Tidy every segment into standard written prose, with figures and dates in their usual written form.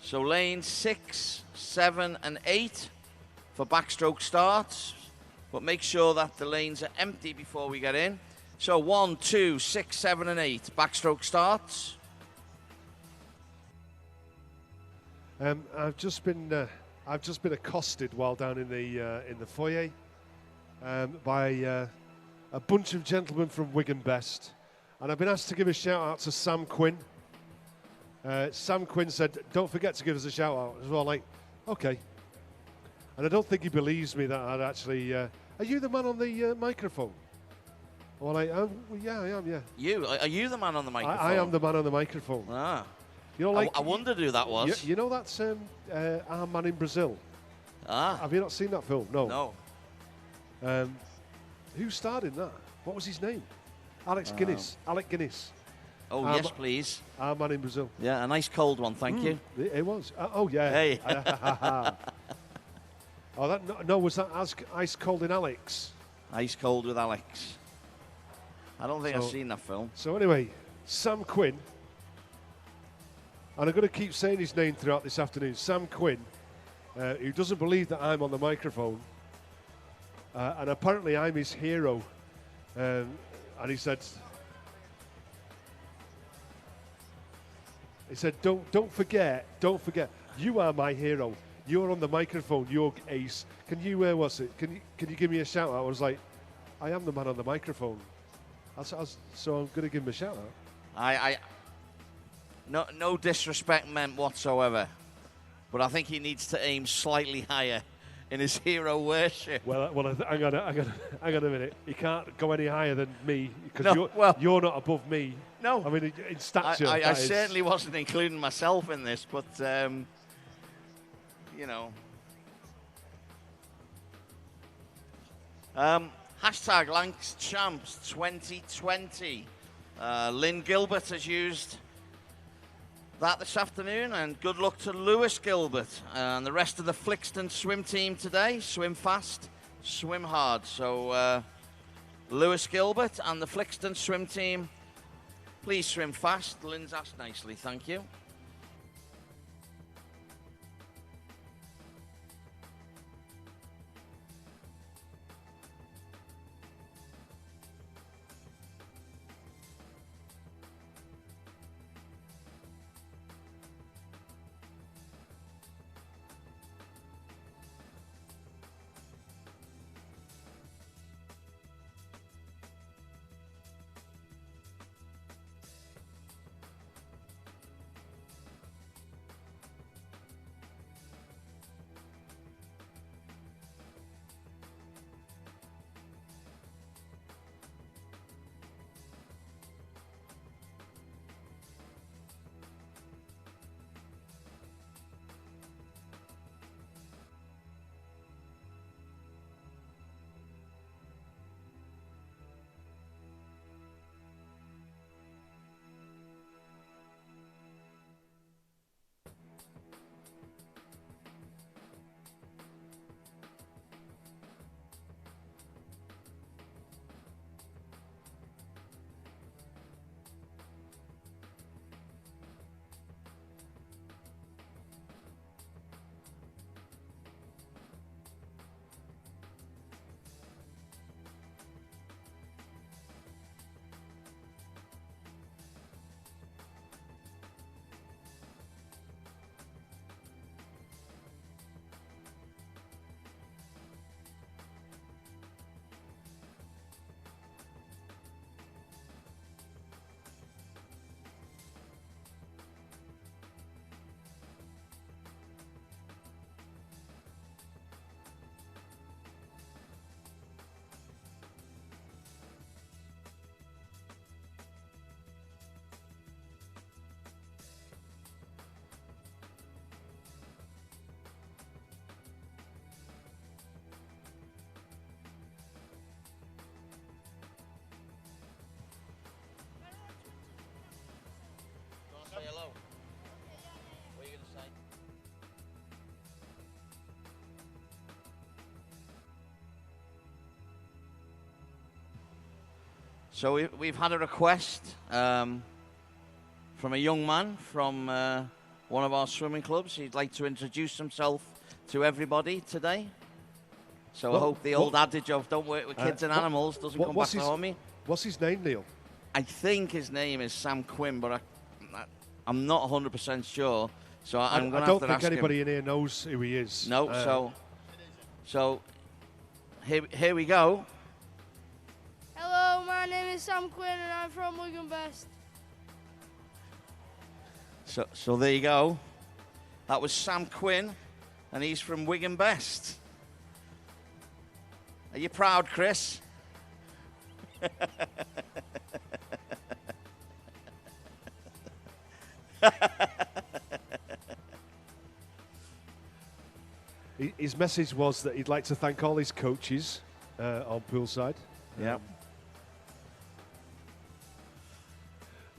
So lanes 6, 7 and 8 for backstroke starts. But make sure that the lanes are empty before we get in. So 1, 2, 6, 7 and 8 backstroke starts. I've just been accosted while down in the foyer by a bunch of gentlemen from Wigan Best, and I've been asked to give a shout out to Sam Quinn. Sam Quinn said, "Don't forget to give us a shout out." As well, like, okay. And I don't think he believes me that I'd actually. Are you the man on the microphone? Well, well, yeah, I am. Yeah. Are you the man on the microphone? I am the man on the microphone. Ah. You know, like I wondered who that was. You know that's Our Man in Brazil. Ah. Have you not seen that film? No. No. Who starred in that? What was his name? Alec Guinness. Oh, yes, please. Our Man in Brazil. Yeah, a nice cold one, thank you. It was. Oh, yeah. Hey. Was that Ice Cold in Alex? Ice Cold with Alex. I don't think I've seen that film. So anyway, Sam Quinn, and I'm going to keep saying his name throughout this afternoon, Sam Quinn, who doesn't believe that I'm on the microphone, and apparently I'm his hero, and he said, don't forget, you are my hero. You're on the microphone. You're ace. Can you Can you give me a shout out? I was like, I am the man on the microphone. So I'm going to give him a shout out. No disrespect meant whatsoever, but I think he needs to aim slightly higher in his hero worship. Well, hang on a minute. He can't go any higher than me because you're not above me. No, I mean in stature. I certainly wasn't including myself in this, but you know. Hashtag Lancs Champs 2020. Lynn Gilbert has used that this afternoon, and good luck to Lewis Gilbert and the rest of the Flixton swim team today. Swim fast, swim hard. So Lewis Gilbert and the Flixton swim team, please swim fast. Lynn's asked nicely, thank you. Say hello. What are you going to say? So we've had a request from a young man from one of our swimming clubs. He'd like to introduce himself to everybody today. So I hope the old adage of don't work with kids and animals doesn't come back to haunt me. What's his name, Neil? I think his name is Sam Quinn, but I'm not 100% sure. So I'm going to have to ask him. I don't think anybody in here knows who he is. No, so here we go. Hello, my name is Sam Quinn and I'm from Wigan Best. So there you go. That was Sam Quinn, and he's from Wigan Best. Are you proud, Chris? His message was that he'd like to thank all his coaches on poolside. Yeah.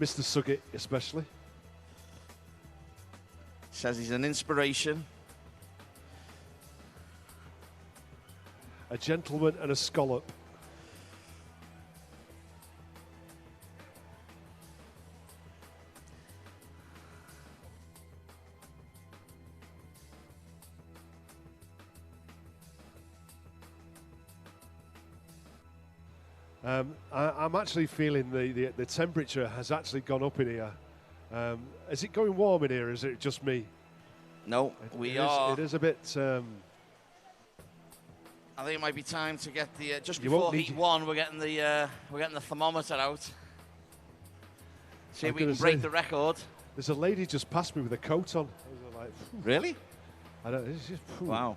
Mr. Suggett especially. Says he's an inspiration. A gentleman and a scallop. I'm actually feeling the temperature has actually gone up in here. Is it going warm in here, or is it just me? No, it is a bit... I think it might be time to get the just before heat one. We're getting the thermometer out. See if we can break the record. There's a lady just passed me with a coat on. I was like, really? I don't. It's just, wow.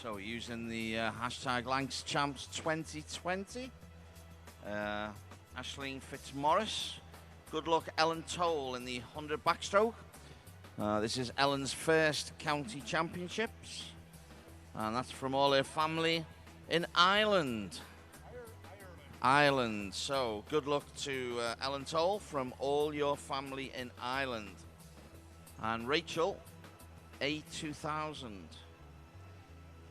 So using the hashtag Lancashire 2020. Aisling Fitzmaurice. Good luck, Ellen Toll in the 100 backstroke. This is Ellen's first county championships. And that's from all her family in Ireland. Ireland. So good luck to Ellen Toll from all your family in Ireland. And Rachel, A2000.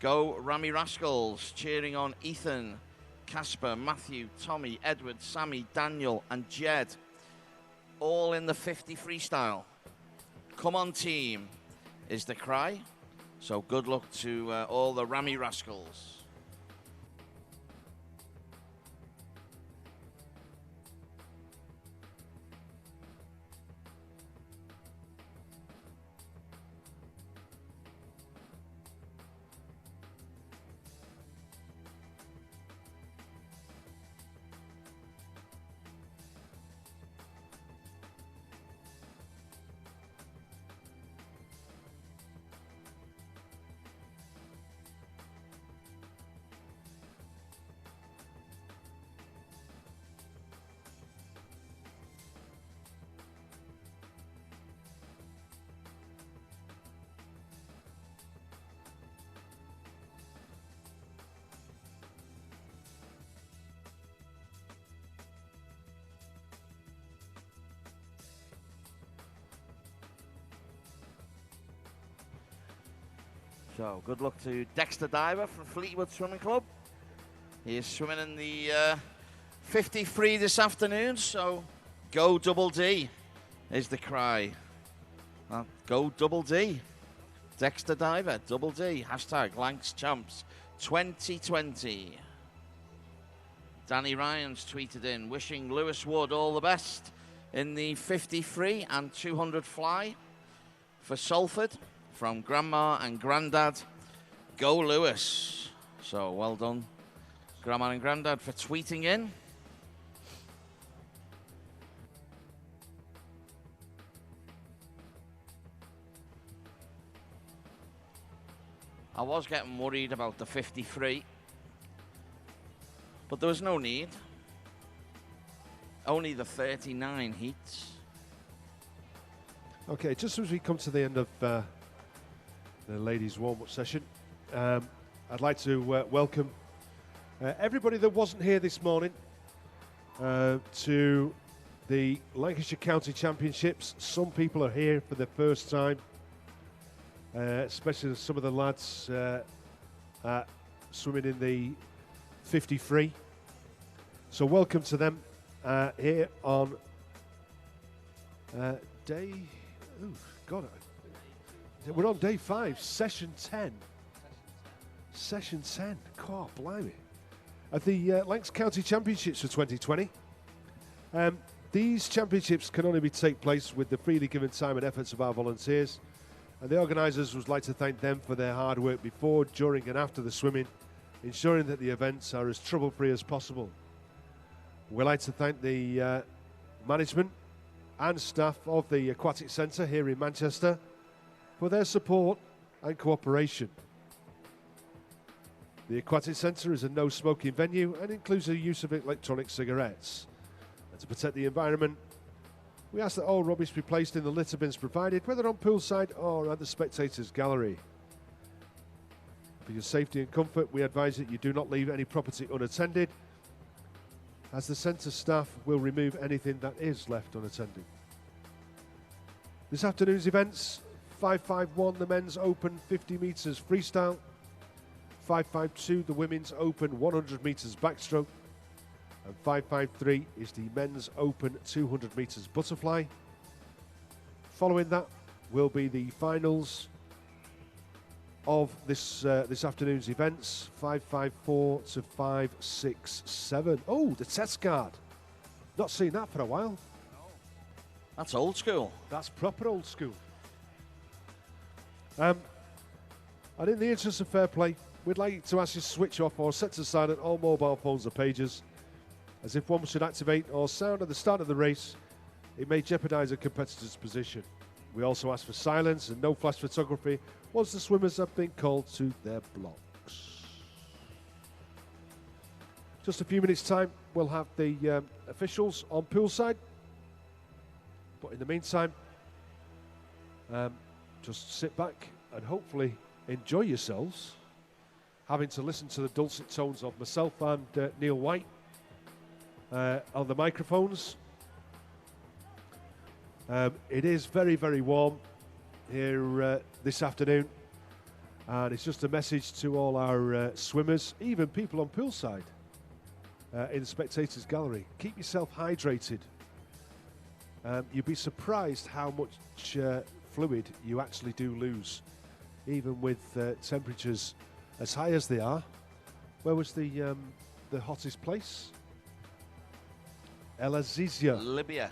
Go Rami Rascals, cheering on Ethan, Casper, Matthew, Tommy, Edward, Sammy, Daniel, and Jed. All in the 50 freestyle. Come on, team, is the cry. So good luck to all the Rami Rascals. So good luck to Dexter Diver from Fleetwood Swimming Club. He is swimming in the 50 free this afternoon, so go Double D is the cry. Go Double D. Dexter Diver, Double D, hashtag Lancs Champs 2020. Danny Ryans tweeted in, wishing Lewis Wood all the best in the 50 free and 200 fly for Salford from Grandma and Grandad. Go Lewis. So well done, Grandma and Grandad, for tweeting in. I was getting worried about the 53, but there was no need. Only the 39 heats. Okay, just as we come to the end of the ladies' warm-up session, I'd like to welcome everybody that wasn't here this morning to the Lancashire County Championships. Some people are here for the first time. Especially some of the lads swimming in the 50 free. So welcome to them here on day, we're on day 5, session 10. Session 10, God blimey. At the Lancs County Championships for 2020. These championships can only take place with the freely given time and efforts of our volunteers. And the organisers would like to thank them for their hard work before, during and after the swimming, ensuring that the events are as trouble-free as possible. We'd like to thank the management and staff of the Aquatic Centre here in Manchester for their support and cooperation. The Aquatic Centre is a no-smoking venue and includes the use of electronic cigarettes. And to protect the environment, we ask that all rubbish be placed in the litter bins provided, whether on poolside or at the spectators' gallery. For your safety and comfort, we advise that you do not leave any property unattended, as the centre staff will remove anything that is left unattended. This afternoon's events: 551 the men's open 50 metres freestyle, 552 the women's open 100 metres backstroke, and 553 is the men's open 200 metres butterfly. Following that will be the finals of this afternoon's events, 554 to 567. Oh, the test guard. Not seen that for a while. That's old school. That's proper old school. And in the interest of fair play, we'd like to ask you to switch off or set to silent all mobile phones or pages, as if one should activate or sound at the start of the race, it may jeopardise a competitor's position. We also ask for silence and no flash photography once the swimmers have been called to their blocks. Just a few minutes' time, we'll have the officials on poolside. But in the meantime, just sit back and hopefully enjoy yourselves, having to listen to the dulcet tones of myself and Neil White on the microphones. It is very, very warm here this afternoon, and it's just a message to all our swimmers, even people on poolside in the spectators gallery. Keep yourself hydrated. You'd be surprised how much fluid you actually do lose, even with temperatures as high as they are. Where was the hottest place? El Azizia. Libya.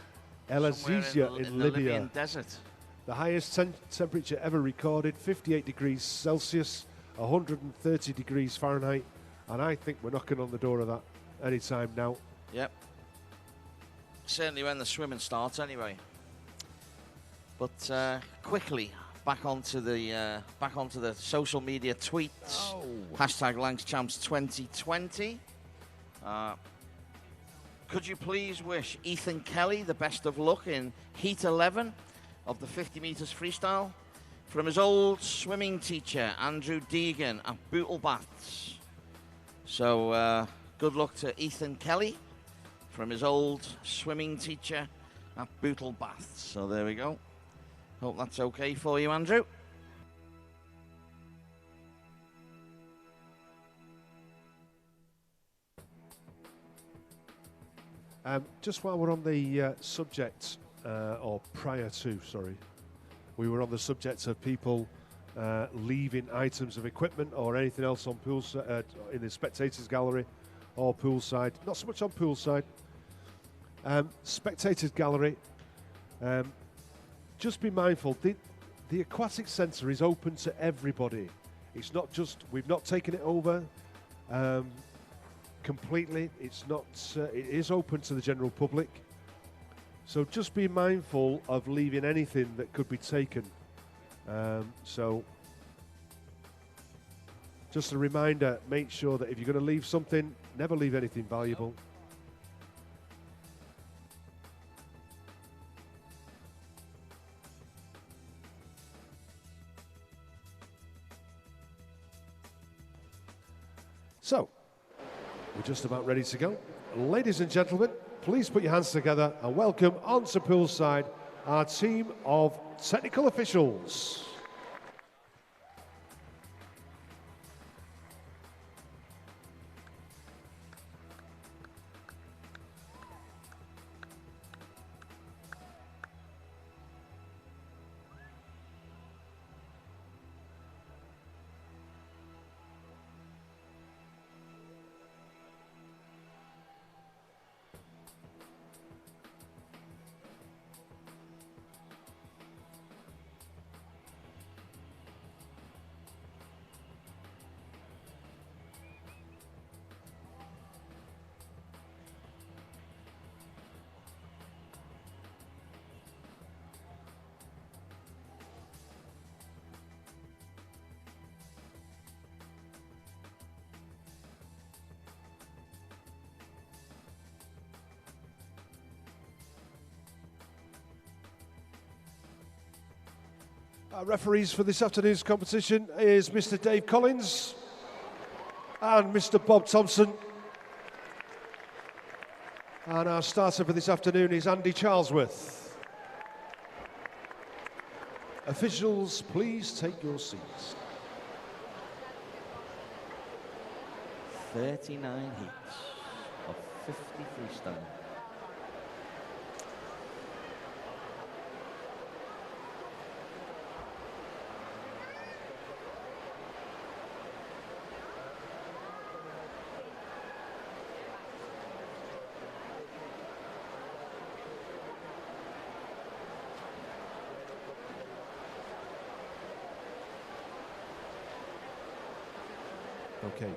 El Azizia in Libya. The Libyan desert. The highest temperature ever recorded, 58 degrees Celsius, 130 degrees Fahrenheit, and I think we're knocking on the door of that any time now. Yep. Certainly when the swimming starts, anyway. But quickly back onto the social media tweets. Oh. Hashtag LancsChamps 2020. Could you please wish Ethan Kelly the best of luck in Heat 11 of the 50 metres freestyle from his old swimming teacher, Andrew Deegan at Bootle Baths. So good luck to Ethan Kelly from his old swimming teacher at Bootle Baths. So there we go. Hope that's okay for you, Andrew. Just while we're on the subject, or prior to, sorry, we were on the subject of people leaving items of equipment or anything else on in the spectators gallery or poolside. Not so much on poolside. Spectators gallery. Just be mindful. The aquatic centre is open to everybody. It's not just, we've not taken it over completely. It's not. It is open to the general public. So just be mindful of leaving anything that could be taken. So just a reminder, make sure that if you're going to leave something, never leave anything valuable. So, we're just about ready to go. Ladies and gentlemen, please put your hands together and welcome onto poolside our team of technical officials. Our referees for this afternoon's competition is Mr. Dave Collins and Mr. Bob Thompson. And our starter for this afternoon is Andy Charlesworth. Officials, please take your seats. 39 heats of 50 freestyle. Okay,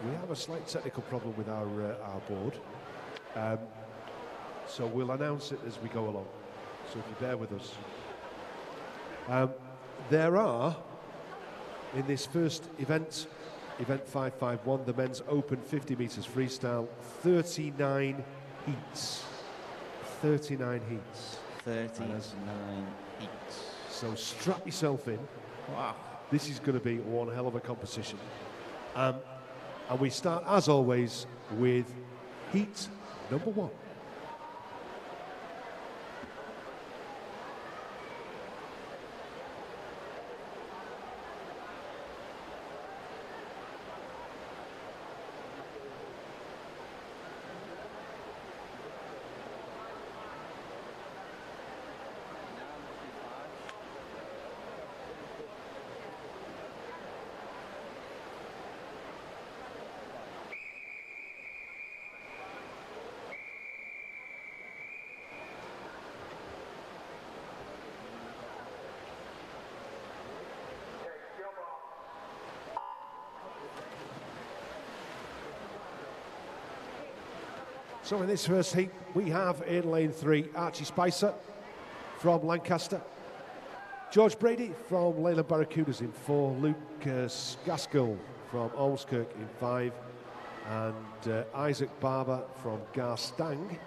we have a slight technical problem with our board, so we'll announce it as we go along, so if you bear with us. There are, in this first event, event 551, the men's open 50 metres freestyle, 39 heats. 39 heats. 39 heats. So strap yourself in. Wow. This is going to be one hell of a competition. And we start, as always, with heat number 1. So in this first heat, we have in lane 3, Archie Spicer from Lancaster, George Brady from Leyland Barracudas in 4, Lucas Gaskell from Ormskirk in 5, and Isaac Barber from Garstang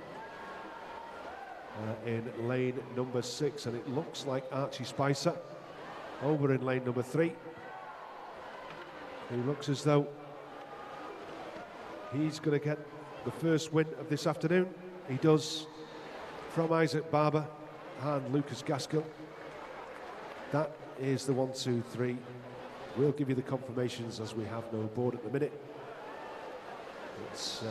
in lane number 6. And it looks like Archie Spicer over in lane number 3. He looks as though he's going to get the first win of this afternoon. He does, from Isaac Barber and Lucas Gaskell. That is the 1, 2, 3. We'll give you the confirmations as we have no board at the minute. It's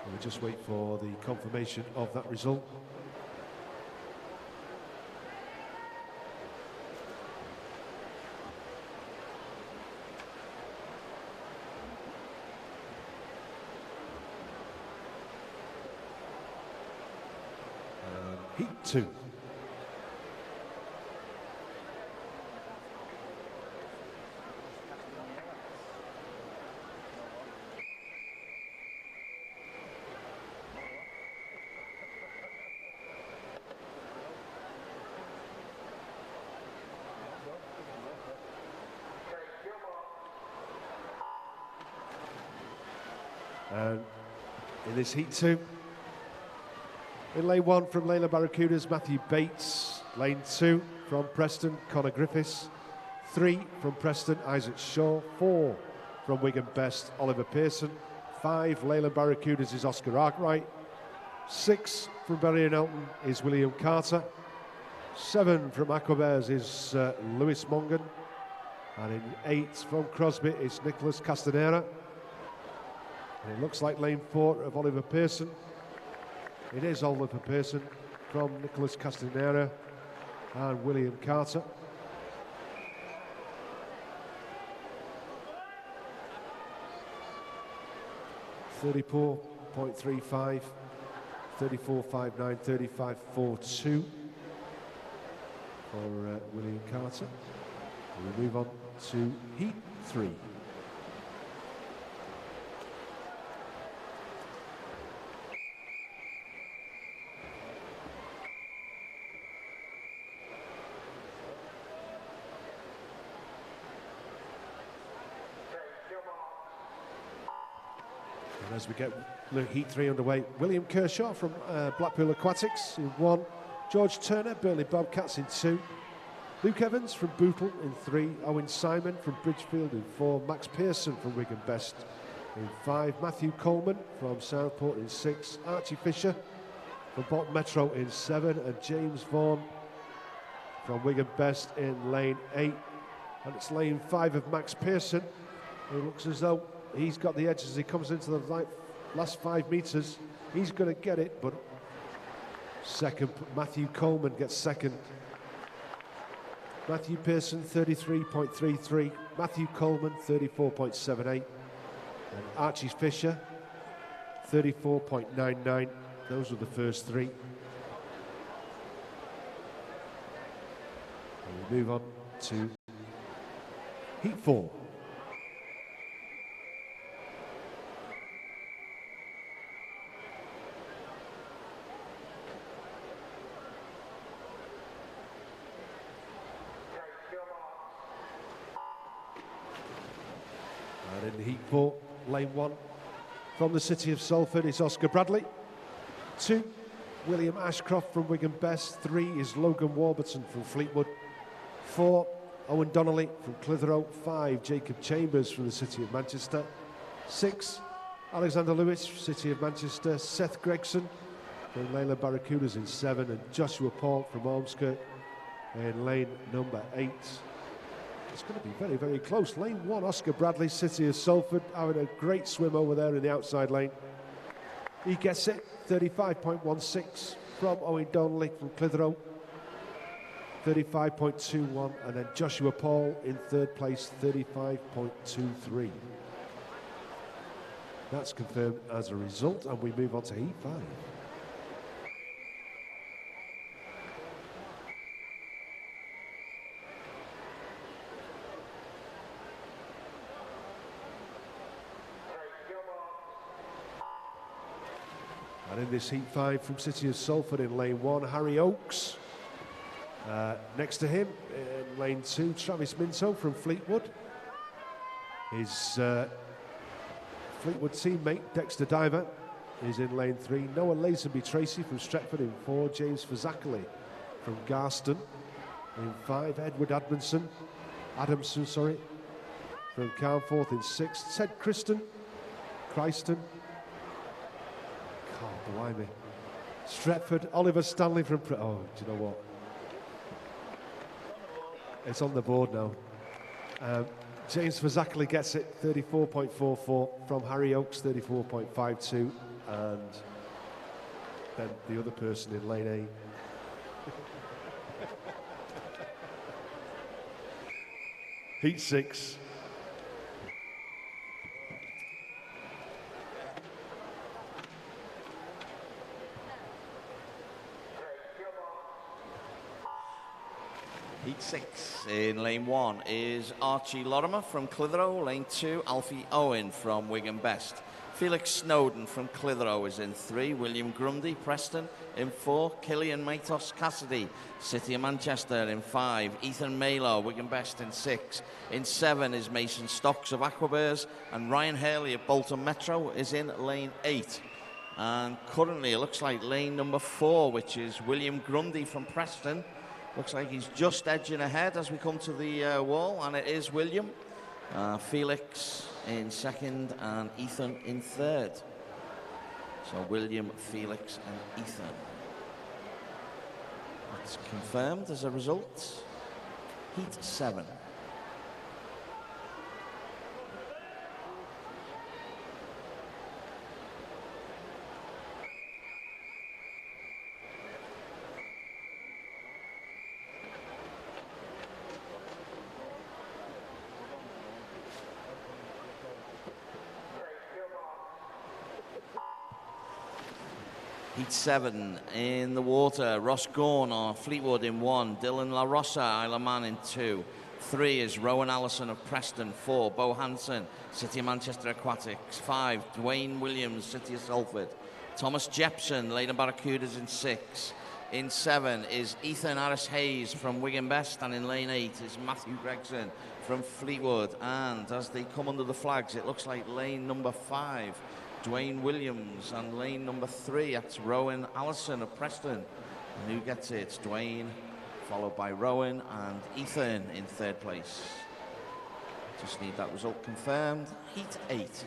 We'll just wait for the confirmation of that result. Heat 2. And in this Heat 2, in lane 1 from Layla Barracudas, Matthew Bates. Lane 2 from Preston, Connor Griffiths. 3 from Preston, Isaac Shaw. 4 from Wigan Best, Oliver Pearson. 5, Leyland Barracudas is Oscar Arkwright. 6 from Bury and Elton is William Carter. 7 from Aquabears is Lewis Mongan. And in 8 from Crosby is Nicolas Castineria. And it looks like lane 4 of Oliver Pearson. It is Oliver Pearson from Nicolas Castineria and William Carter. .35, 34.59, 35.42 for William Carter. And we move on to Heat 3. As we get Heat 3 underway, William Kershaw from Blackpool Aquatics in 1, George Turner, Burnley Bobcats in 2, Luke Evans from Bootle in 3, Owen Simon from Bridgefield in 4, Max Pearson from Wigan Best in 5, Matthew Coleman from Southport in 6, Archie Fisher from Bolton Metro in 7, and James Vaughan from Wigan Best in lane 8. And it's lane 5 of Max Pearson, who looks as though he's got the edge as he comes into the last 5 metres. He's going to get it, but second, Matthew Coleman gets second. Matthew Pearson, 33.33. Matthew Coleman, 34.78. And Archie Fisher, 34.99. Those were the first 3. And we move on to Heat 4. In Heat 4, lane 1, from the city of Salford is Oscar Bradley. 2, William Ashcroft from Wigan Best. 3 is Logan Warburton from Fleetwood. 4, Owen Donnelly from Clitheroe. 5, Jacob Chambers from the city of Manchester. 6, Alexander Lewis, city of Manchester. Seth Gregson from Layla Barracudas in 7, and Joshua Paul from Ormskirk in lane number 8. It's going to be very, very close. Lane 1, Oscar Bradley, city of Salford, having a great swim over there in the outside lane. He gets it, 35.16 from Owen Donnelly from Clitheroe. 35.21, and then Joshua Paul in 3rd place, 35.23. That's confirmed as a result, and we move on to Heat 5. And in this Heat 5 from City of Salford in lane 1, Harry Oakes. Next to him in lane 2, Travis Minto from Fleetwood. His Fleetwood teammate Dexter Diver is in lane 3. Noah Lazenby Tracy from Stretford in 4. James Fazakerley from Garston in 5. Edward Adamson from Carnforth in 6. Ted Christon. Oh, blimey. Stretford, Oliver Stanley from... Oh, do you know what? It's on the board now. James Fazakerley gets it, 34.44 from Harry Oakes, 34.52. and then the other person in lane 8. Heat 6. Heat 6 in lane 1 is Archie Lorimer from Clitheroe. Lane 2, Alfie Owen from Wigan Best. Felix Snowden from Clitheroe is in 3. William Grundy, Preston, in 4. Cillian Maitos Cassidy, City of Manchester, in 5. Ethan Maylor, Wigan Best, in 6. In 7 is Mason Stocks of Aquabers, and Ryan Hurley of Bolton Metro is in lane 8. And currently it looks like lane number 4, which is William Grundy from Preston. Looks like he's just edging ahead as we come to the wall, and it is William. Felix in 2nd and Ethan in 3rd. So William, Felix and Ethan. That's confirmed as a result. Heat 7. Heat 7 in the water. Ross Gorn or Fleetwood in 1. Dylan La Rosa, Isle of Man in 2. 3 is Rowan Allison of Preston. 4, Bo Hansen, City of Manchester Aquatics. 5, Dwayne Williams, City of Salford. Thomas Jepson, Leyden Barracudas in 6. In 7 is Ethan Harris Hayes from Wigan Best, and in lane 8 is Matthew Gregson from Fleetwood. And as they come under the flags, it looks like lane number 5, Dwayne Williams, and lane number 3, that's Rowan Allison of Preston. And who gets it? It's Dwayne, followed by Rowan and Ethan in 3rd place. Just need that result confirmed. Heat 8.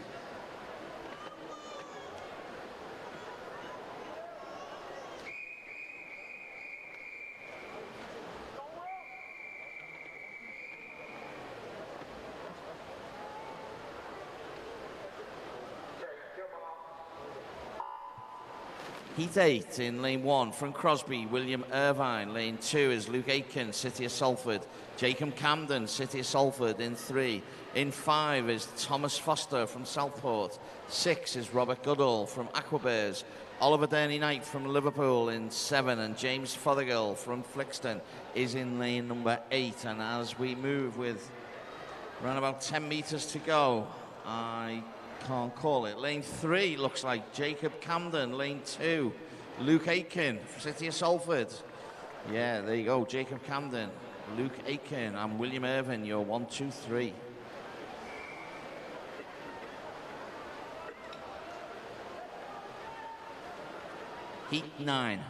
Heat 8 in lane 1 from Crosby, William Irvine. Lane 2 is Luke Aiken, City of Salford. Jacob Camden, City of Salford in 3. In 5 is Thomas Foster from Southport. 6 is Robert Goodall from Aquabears. Oliver Durney-Knight from Liverpool in 7. And James Fothergill from Flixton is in lane number 8. And as we move with around about 10 metres to go, I can't call it. Lane 3 looks like Jacob Camden. Lane 2, Luke Aiken, City of Salford. Yeah, there you go. Jacob Camden, Luke Aiken, and William Irvin, your 1, 2, 3. Heat 9.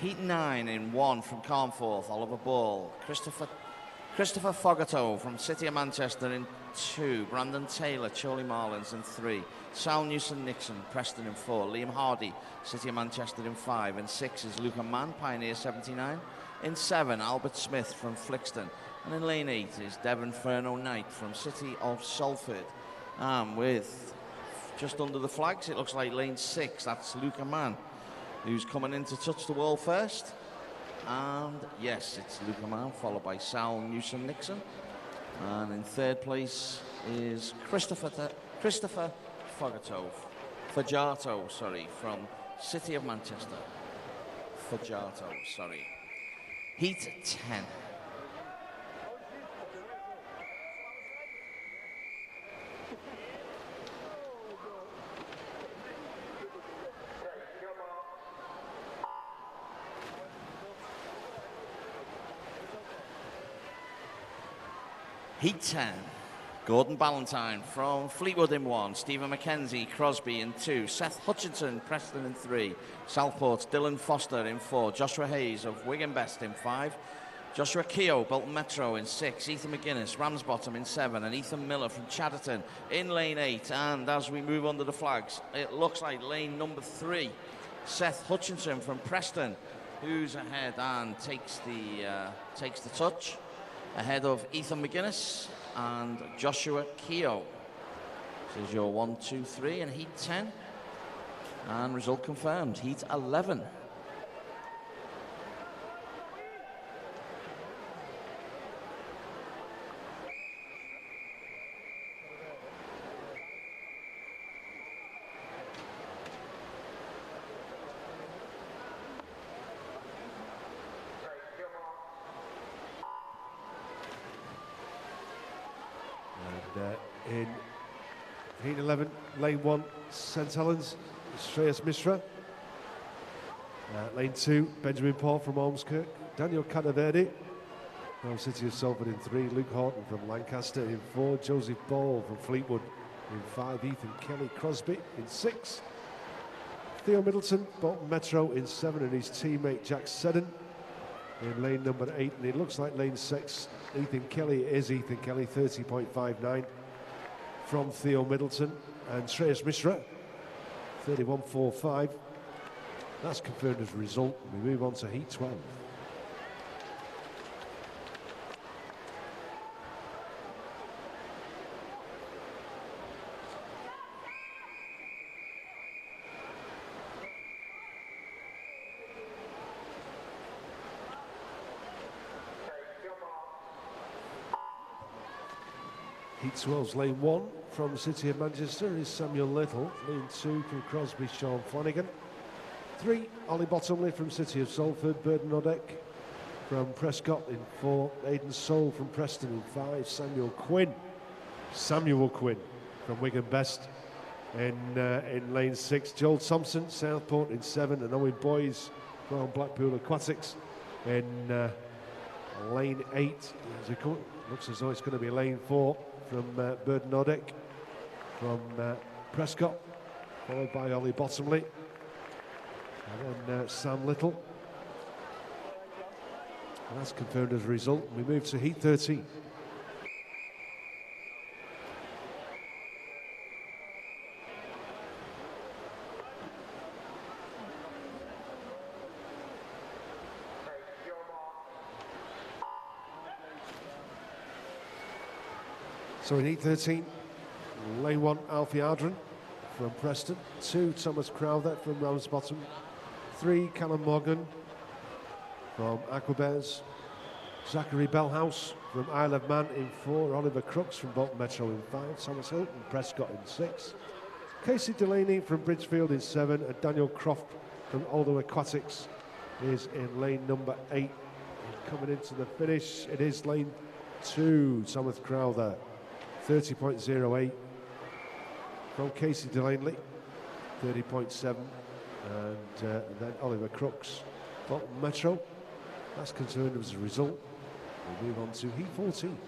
Heat 9 in 1 from Carnforth, Oliver Ball. Christopher Fogato from City of Manchester in 2. Brandon Taylor, Charlie Marlins in 3. Sal Newson-Nixon, Preston in 4. Liam Hardy, City of Manchester in 5. In 6 is Luca Mann, Pioneer 79. In 7, Albert Smith from Flixton. And in lane 8 is Devon Ferno Knight from City of Salford. With just under the flags, it looks like lane 6, that's Luca Mann, who's coming in to touch the wall first. And yes, it's Luca Mann, followed by Sal Newson-Nixon. And in 3rd place is Christopher Fajato, from City of Manchester. Heat 10. Heat 10. Gordon Ballantyne from Fleetwood in 1, Stephen McKenzie, Crosby in 2, Seth Hutchinson, Preston in 3, Southport's Dylan Foster in 4, Joshua Hayes of Wigan Best in 5, Joshua Keogh, Bolton Metro in 6, Ethan McGuinness, Ramsbottom in 7, and Ethan Miller from Chatterton in lane 8. And as we move under the flags, it looks like lane number 3, Seth Hutchinson from Preston, who's ahead and takes the touch, ahead of Ethan McGuinness and Joshua Keogh. This is your 1, 2, 3 in Heat 10. And result confirmed, Heat 11. In Heat 11, lane 1, St Helens, Shreyas Mishra. Lane 2, Benjamin Paul from Ormskirk, Daniel Cadaverde from City of Salford in 3, Luke Horton from Lancaster in 4, Joseph Ball from Fleetwood in 5, Ethan Kelly Crosby in 6, Theo Middleton, Bolton Metro in 7, and his teammate Jack Seddon in lane number 8, and it looks like lane 6, Ethan Kelly is Ethan Kelly, 30.59 from Theo Middleton, and Shreyas Mishra, 31.45. That's confirmed as a result. We move on to Heat 12. Heat 12's lane 1 from the City of Manchester is Samuel Little. Lane 2 from Crosby, Sean Flanagan. 3, Ollie Bottomley from City of Salford, Burden Odek from Prescott in 4, Aidan Soul from Preston in 5, Samuel Quinn from Wigan Best in lane 6, Joel Thompson, Southport in 7, and Owen Boys from Blackpool Aquatics in lane 8. Looks as though it's going to be lane 4 from Burden Odek from Prescott, followed by Ollie Bottomley, and then Sam Little. And that's confirmed as a result. We move to Heat 13. So in Heat 13, lane 1, Alfie Ardron from Preston, 2, Thomas Crowther from Ramsbottom, 3, Callum Morgan from Aquabears, Zachary Bellhouse from Isle of Man in 4, Oliver Crooks from Bolton Metro in 5, Thomas Hilton Prescott in 6, Casey Delaney from Bridgefield in 7, and Daniel Croft from Oldham Aquatics is in lane number 8. Coming into the finish, it is lane 2, Thomas Crowther, 30.08 from Casey Delaney, 30.7, and then Oliver Crooks, Bolton Metro. That's confirmed as a result. We move on to Heat 14.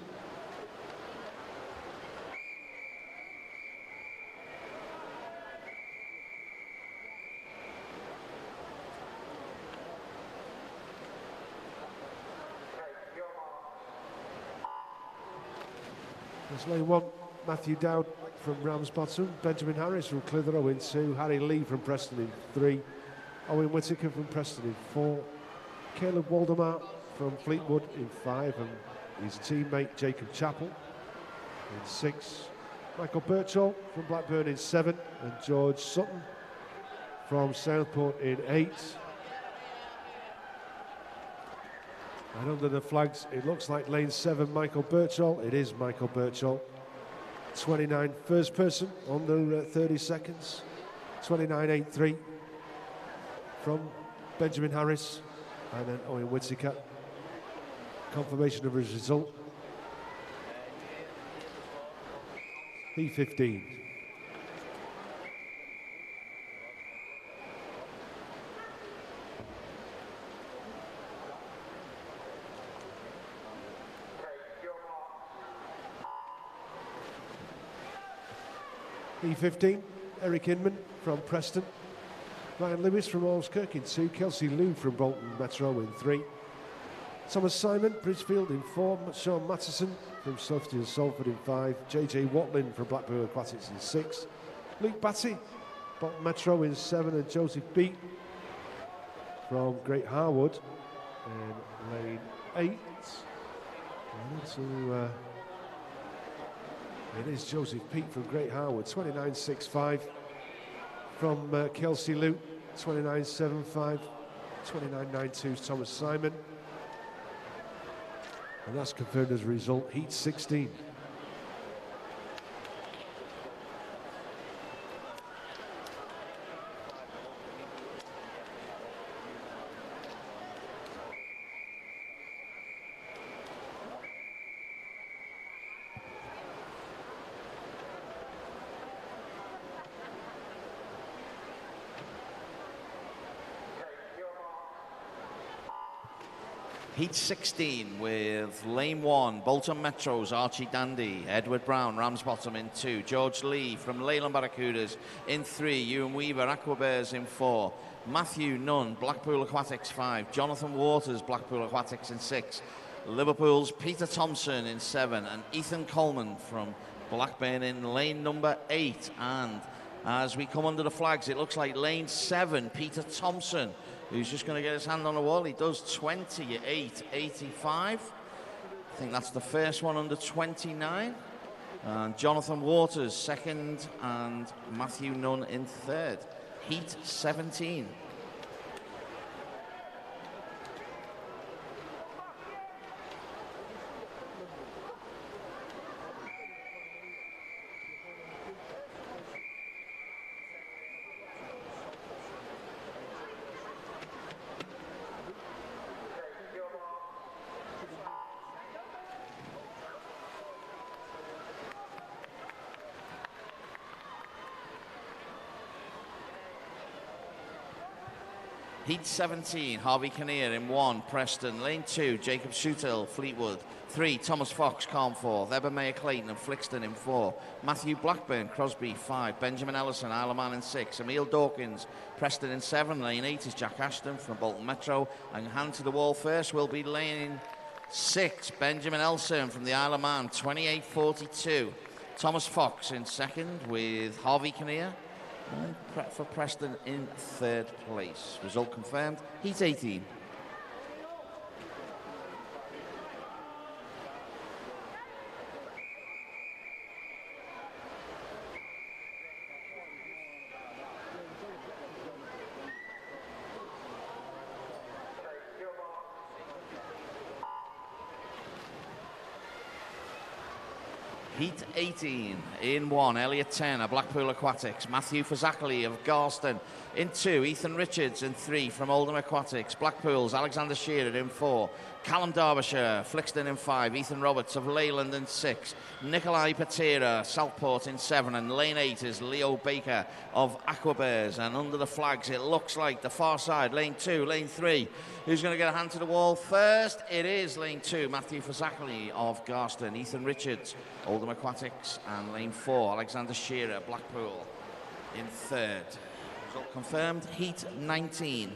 There's lane 1, Matthew Dowd from Ramsbottom, Benjamin Harris from Clitheroe in 2, Harry Lee from Preston in 3, Owen Whittaker from Preston in 4, Caleb Waldemar from Fleetwood in 5, and his teammate Jacob Chappell in 6, Michael Birchall from Blackburn in 7, and George Sutton from Southport in 8. And under the flags, it looks like lane 7, Michael Birchall. It is Michael Birchall. 29 first person, under 30 seconds. 29.83 from Benjamin Harris. And then Owen Whittaker. Confirmation of his result. P15. E15, Eric Inman from Preston. Ryan Lewis from Ormskirk in 2. Kelsey Lou from Bolton Metro in 3. Thomas Simon, Bridgefield in 4. Sean Mattison from Sufty and Salford in 5. JJ Watlin from Blackpool Aquatics in 6. Luke Batty, Bolton Metro in 7. And Joseph Beat from Great Harwood in lane 8. It is Joseph Peat from Great Harwood, 29.65. From Kelsey Luke, 29.75. 29.92 is Thomas Simon. And that's confirmed as a result, heat 16. Heat 16 with lane 1, Bolton Metro's Archie Dandy, Edward Brown, Ramsbottom in 2, George Lee from Leyland Barracudas in 3, Ewan Weaver, Aquabears in 4, Matthew Nunn, Blackpool Aquatics 5, Jonathan Waters, Blackpool Aquatics in 6, Liverpool's Peter Thompson in 7, and Ethan Coleman from Blackburn in lane number 8. And as we come under the flags, it looks like lane 7, Peter Thompson, who's just going to get his hand on the wall. He does 28.85. I think that's the first one under 29. And Jonathan Waters second, and Matthew Nunn in third. Heat 17. Heat 17, Harvey Kinnear in 1, Preston. Lane 2, Jacob Shootill, Fleetwood. 3, Thomas Fox, Carnforth. Ebermeyer Clayton and Flixton in 4. Matthew Blackburn, Crosby 5. Benjamin Ellison, Isle of Man in 6. Emil Dawkins, Preston in 7. Lane 8 is Jack Ashton from Bolton Metro. And hand to the wall first will be lane 6, Benjamin Ellison from the Isle of Man, 28.42. Thomas Fox in second with Harvey Kinnear. And for Preston in third place. Result confirmed, Heat 18. Heat 18, in 1, Elliot Turner, Blackpool Aquatics. Matthew Fazakerley of Garston in 2, Ethan Richards in 3 from Oldham Aquatics. Blackpool's Alexander Shearer in 4, Callum Derbyshire, Flixton in 5, Ethan Roberts of Leyland in 6, Nikolai Patera, Southport in 7, and lane 8 is Leo Baker of Aquabears. And under the flags, it looks like the far side, lane 2, lane 3. Who's going to get a hand to the wall first? It is lane 2, Matthew Fazakerley of Garston, Ethan Richards, Oldham Aquatics, and lane 4, Alexander Shearer, Blackpool in third. Result confirmed, Heat 19.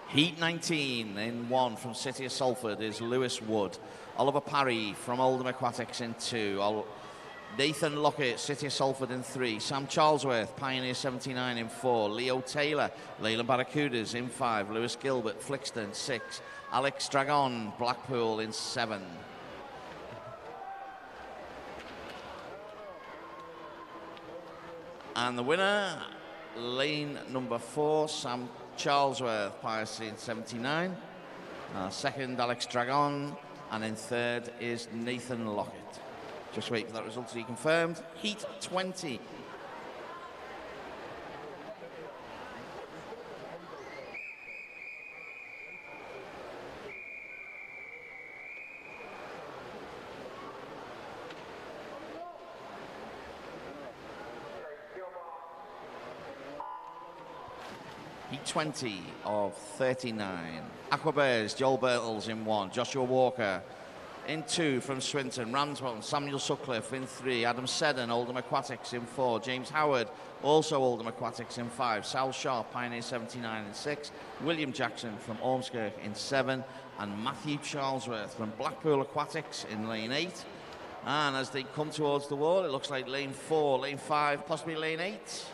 Heat 19 in 1 from City of Salford is Lewis Wood. Oliver Parry from Oldham Aquatics in 2. Nathan Lockett, City of Salford in 3. Sam Charlesworth, Pioneer 79 in 4. Leo Taylor, Leyland Barracudas in 5. Lewis Gilbert, Flixton 6. Alex Dragon, Blackpool in 7. And the winner, lane number 4, Sam Charlesworth, Pioneer in 79. Second, Alex Dragon. And in third is Nathan Lockett. Just wait for that result to be confirmed. Heat 20. Heat 20 of 39. Aquabears, Joel Birtles in 1. Joshua Walker in 2 from Swinton. Ramsbottom, Samuel Sutcliffe in 3. Adam Seddon, Oldham Aquatics in 4. James Howard, also Oldham Aquatics in 5. Sal Sharp, Pioneer 79 in 6. William Jackson from Ormskirk in 7. And Matthew Charlesworth from Blackpool Aquatics in lane 8. And as they come towards the wall, it looks like lane 4, lane 5, possibly lane 8.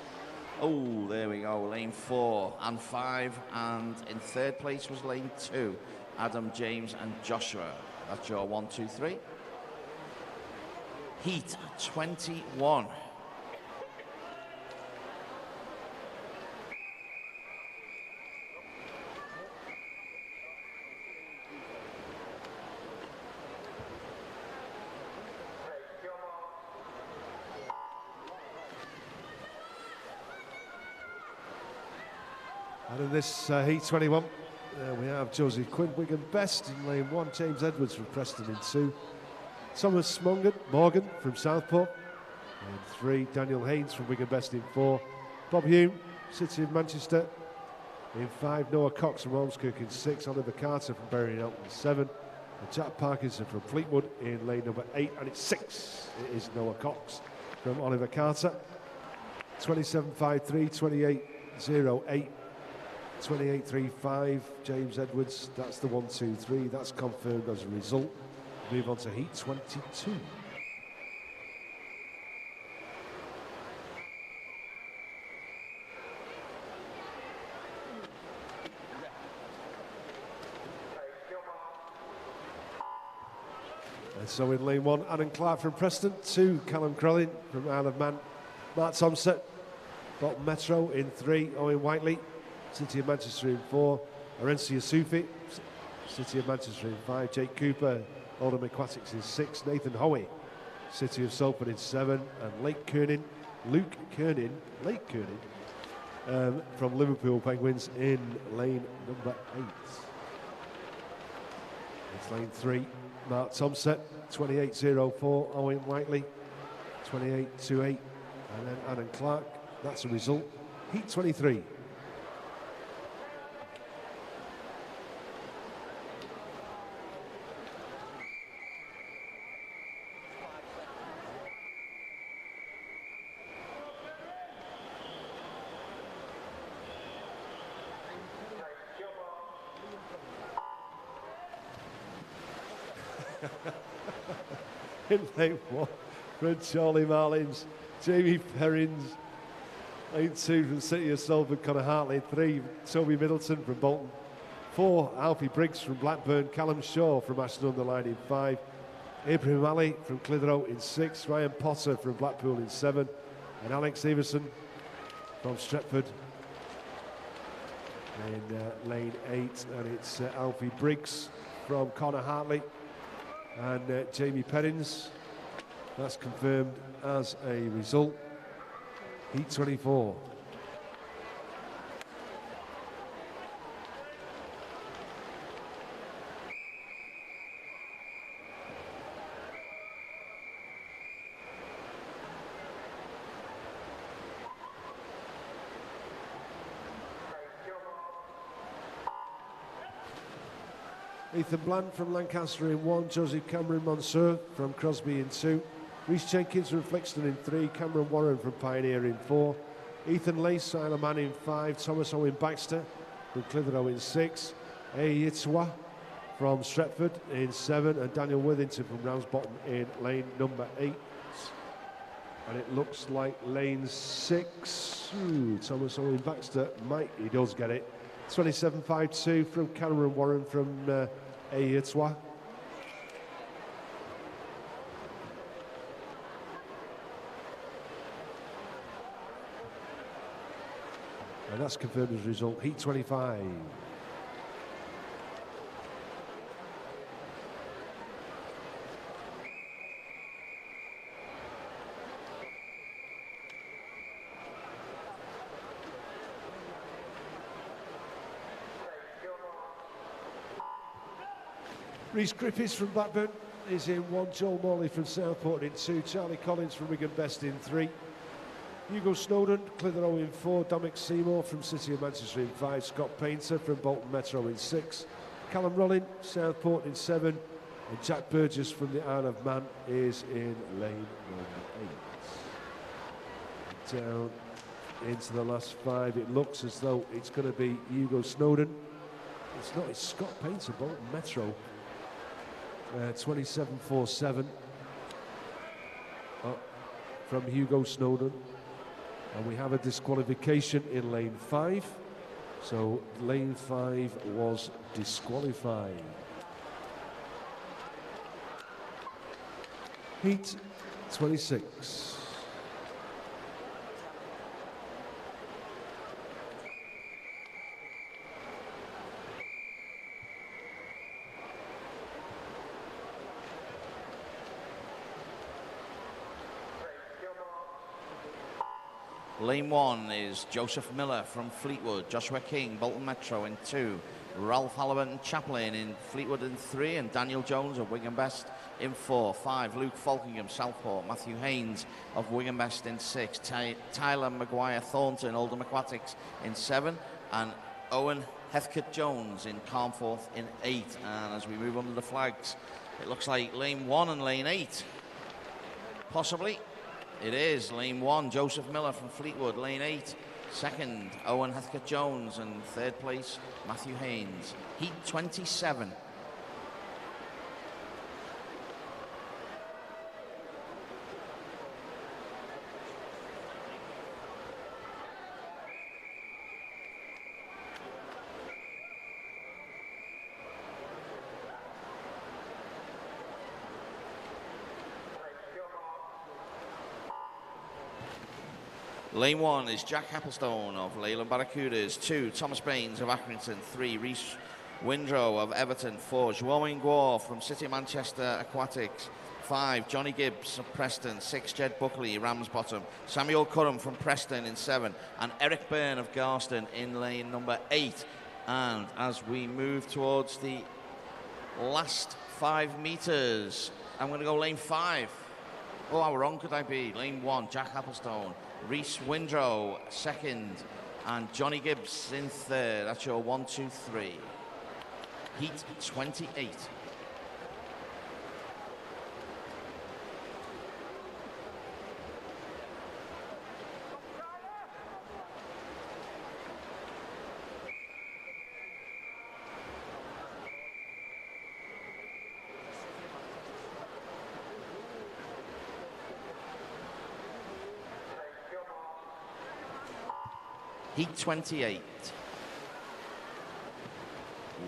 Oh, there we go, lane 4 and 5, and in 3rd place was lane 2, Adam, James and Joshua. That's your 1, 2, 3. Heat 21. And in this Heat 21, we have Josie Quinn, Wigan Best in lane 1, James Edwards from Preston in 2, Thomas Morgan from Southport in 3, Daniel Haynes from Wigan Best in 4, Bob Hume, City of Manchester in 5, Noah Cox from Ormskirk in 6, Oliver Carter from Bury Elton in 7, and Jack Parkinson from Fleetwood in lane number 8, and it's 6. It is Noah Cox from Oliver Carter. 27.53, 28.08. 28.35, James Edwards, that's the 1, 2, 3, that's confirmed as a result. Move on to Heat 22. And so in lane 1, Adam Clark from Preston, 2, Callum Crellin from Isle of Man, Mark Thompson, Bolton Metro in 3, Owen Whiteley, City of Manchester in 4, Arencia Sufi, City of Manchester in 5, Jake Cooper, Oldham Aquatics in 6, Nathan Hoey, City of Salford in 7, and Luke Kernan from Liverpool Penguins in lane number 8. It's lane 3, Mark Thompson, 28.04, Owen Whiteley, 28.28, and then Adam Clark. That's a result. Heat 23. In lane 1, Fred Charlie Marlins, Jamie Perrins, lane 2 from City of Salford, Connor Hartley, 3, Toby Middleton from Bolton, 4, Alfie Briggs from Blackburn, Callum Shaw from Ashton-under-Lyne in 5, Ibrahim Ali from Clitheroe in 6, Ryan Potter from Blackpool in 7, and Alex Everson from Stretford in lane 8, and it's Alfie Briggs from Connor Hartley and Jamie Perrins. That's confirmed as a result. Heat 24. Ethan Bland from Lancaster in 1, Joseph Cameron Monsieur from Crosby in 2, Rhys Jenkins from Flixton in 3, Cameron Warren from Pioneer in 4, Ethan Lace, Isle of Man in 5, Thomas Owen Baxter from Clitheroe in 6, Ayitwa from Stretford in 7, and Daniel Worthington from Ramsbottom in lane number 8. And it looks like lane 6. Thomas Owen Baxter he does get it. 27.52 from Cameron Warren from Ayitwa. And that's confirmed as a result. Heat 25. Rhys Griffiths from Blackburn is in 1, Joel Morley from Southport in 2, Charlie Collins from Wigan Best in 3, Hugo Snowden, Clitheroe in 4, Dominic Seymour from City of Manchester in 5, Scott Painter from Bolton Metro in 6, Callum Rollin, Southport in 7, and Jack Burgess from the Isle of Man is in lane number 8. Down into the last 5, it looks as though it's going to be Hugo Snowden. It's not, it's Scott Painter, Bolton Metro, 27.47 from Hugo Snowden. And we have a disqualification in lane 5. So lane 5 was disqualified. Heat 26. Lane 1 is Joseph Miller from Fleetwood, Joshua King, Bolton Metro in 2, Ralph Halliburton Chaplin in Fleetwood in 3, and Daniel Jones of Wigan Best in 4. 5, Luke Falkingham, Southport, Matthew Haynes of Wigan Best in 6, Tyler Maguire-Thornton, Oldham Aquatics in 7, and Owen Heathcote Jones in Carnforth in 8. And as we move under the flags, it looks like lane 1 and lane 8, possibly. It is lane 1, Joseph Miller from Fleetwood. Lane 8, second, Owen Heathcote Jones, and third place, Matthew Haynes. Heat 27. Lane 1 is Jack Applestone of Leyland Barracudas. 2, Thomas Baines of Accrington. 3, Rhys Windrow of Everton. 4, João Guar from City of Manchester Aquatics. 5, Johnny Gibbs of Preston. 6, Jed Buckley, Ramsbottom. Samuel Curran from Preston in 7. And Eric Byrne of Garston in lane number 8. And as we move towards the last 5 metres, I'm going to go lane 5. Oh, how wrong could I be? Lane 1, Jack Applestone. Rhys Windrow second, and Johnny Gibbs in third. That's your 1, 2, 3. Heat 28. Heat 28.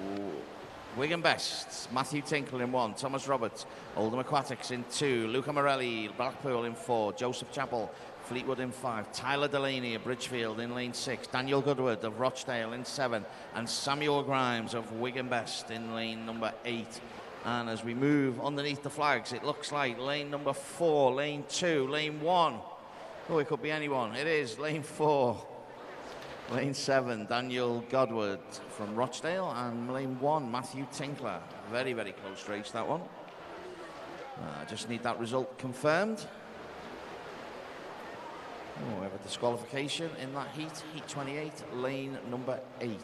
Ooh. Wigan Best, Matthew Tinkle in 1, Thomas Roberts, Oldham Aquatics in 2, Luca Morelli, Blackpool in 4, Joseph Chappell, Fleetwood in 5, Tyler Delaney of Bridgefield in lane 6, Daniel Goodwood of Rochdale in 7, and Samuel Grimes of Wigan Best in lane number 8. And as we move underneath the flags, it looks like lane number 4, lane 2, lane 1. Oh, it could be anyone. It is lane 4. Lane 7, Daniel Godward from Rochdale, and lane 1, Matthew Tinkler. Very, very close race, that one. Just need that result confirmed. Oh, we have a disqualification in that heat. Heat 28, lane number 8.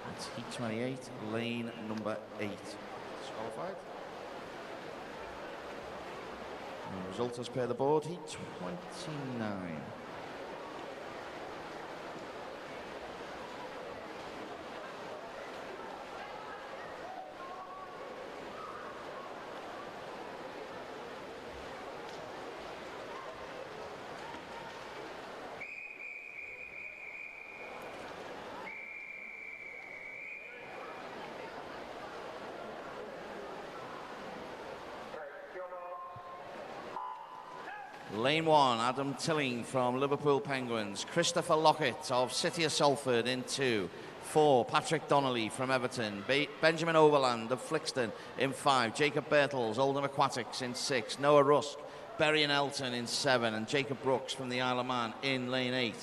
That's heat 28, lane number 8. Disqualified. And the result as per the board, heat 29. Lane 1, Adam Tilling from Liverpool Penguins. Christopher Lockett of City of Salford in 2. 4, Patrick Donnelly from Everton. Benjamin Overland of Flixton in 5. Jacob Bertels, Oldham Aquatics in 6. Noah Rusk, Bury and Elton in 7. And Jacob Brooks from the Isle of Man in lane 8.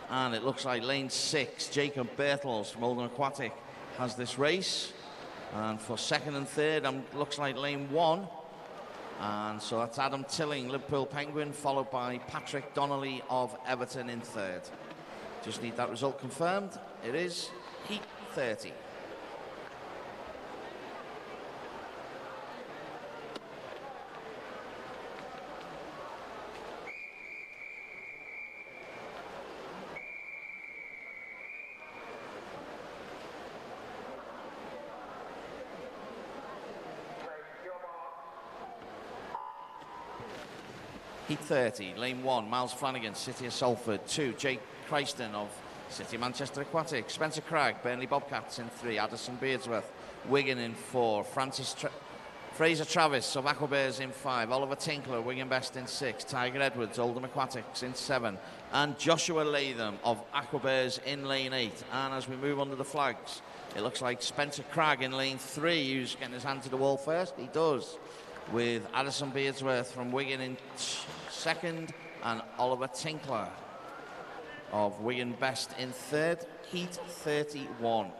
And it looks like lane 6, Jacob Bertels from Oldham Aquatic has this race. And for second and third, looks like lane 1 And so that's Adam Tilling, Liverpool Penguin, followed by Patrick Donnelly of Everton in third. Just need that result confirmed. It is Heat 30. Heat 30, lane 1, Miles Flanagan, City of Salford. 2, Jake Christon of City of Manchester Aquatic. Spencer Cragg, Burnley Bobcats in 3. Addison Beardsworth, Wigan in 4. Fraser Travis of Aquabears in 5. Oliver Tinkler, Wigan Best in 6. Tiger Edwards, Oldham Aquatics in 7. And Joshua Latham of Aquabears in lane 8. And as we move under the flags, it looks like Spencer Cragg in lane 3, who's getting his hand to the wall first. He does, with Addison Beardsworth from Wigan in second and Oliver Tinkler of Wigan Best in third. Heat 31.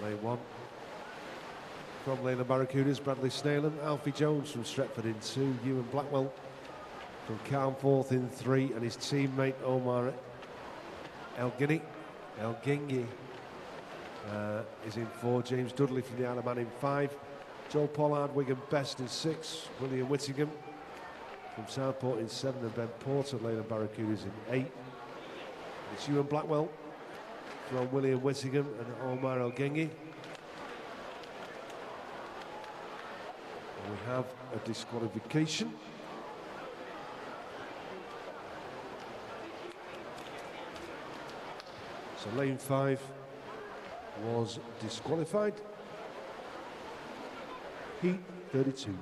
Lane 1. From Leyland Barracudas, Bradley Snayland, Alfie Jones from Stretford in 2, Ewan Blackwell from Carnforth in 3, and his teammate Omar Elgingi is in 4, James Dudley from the Isle of Man in 5, Joel Pollard, Wigan Best in 6, William Whittingham from Southport in 7, and Ben Porter, Leyland Barracudas in 8. It's Ewan Blackwell from William Whittingham and Omar Elgingi. We have a disqualification. So lane 5 was disqualified. Heat 32.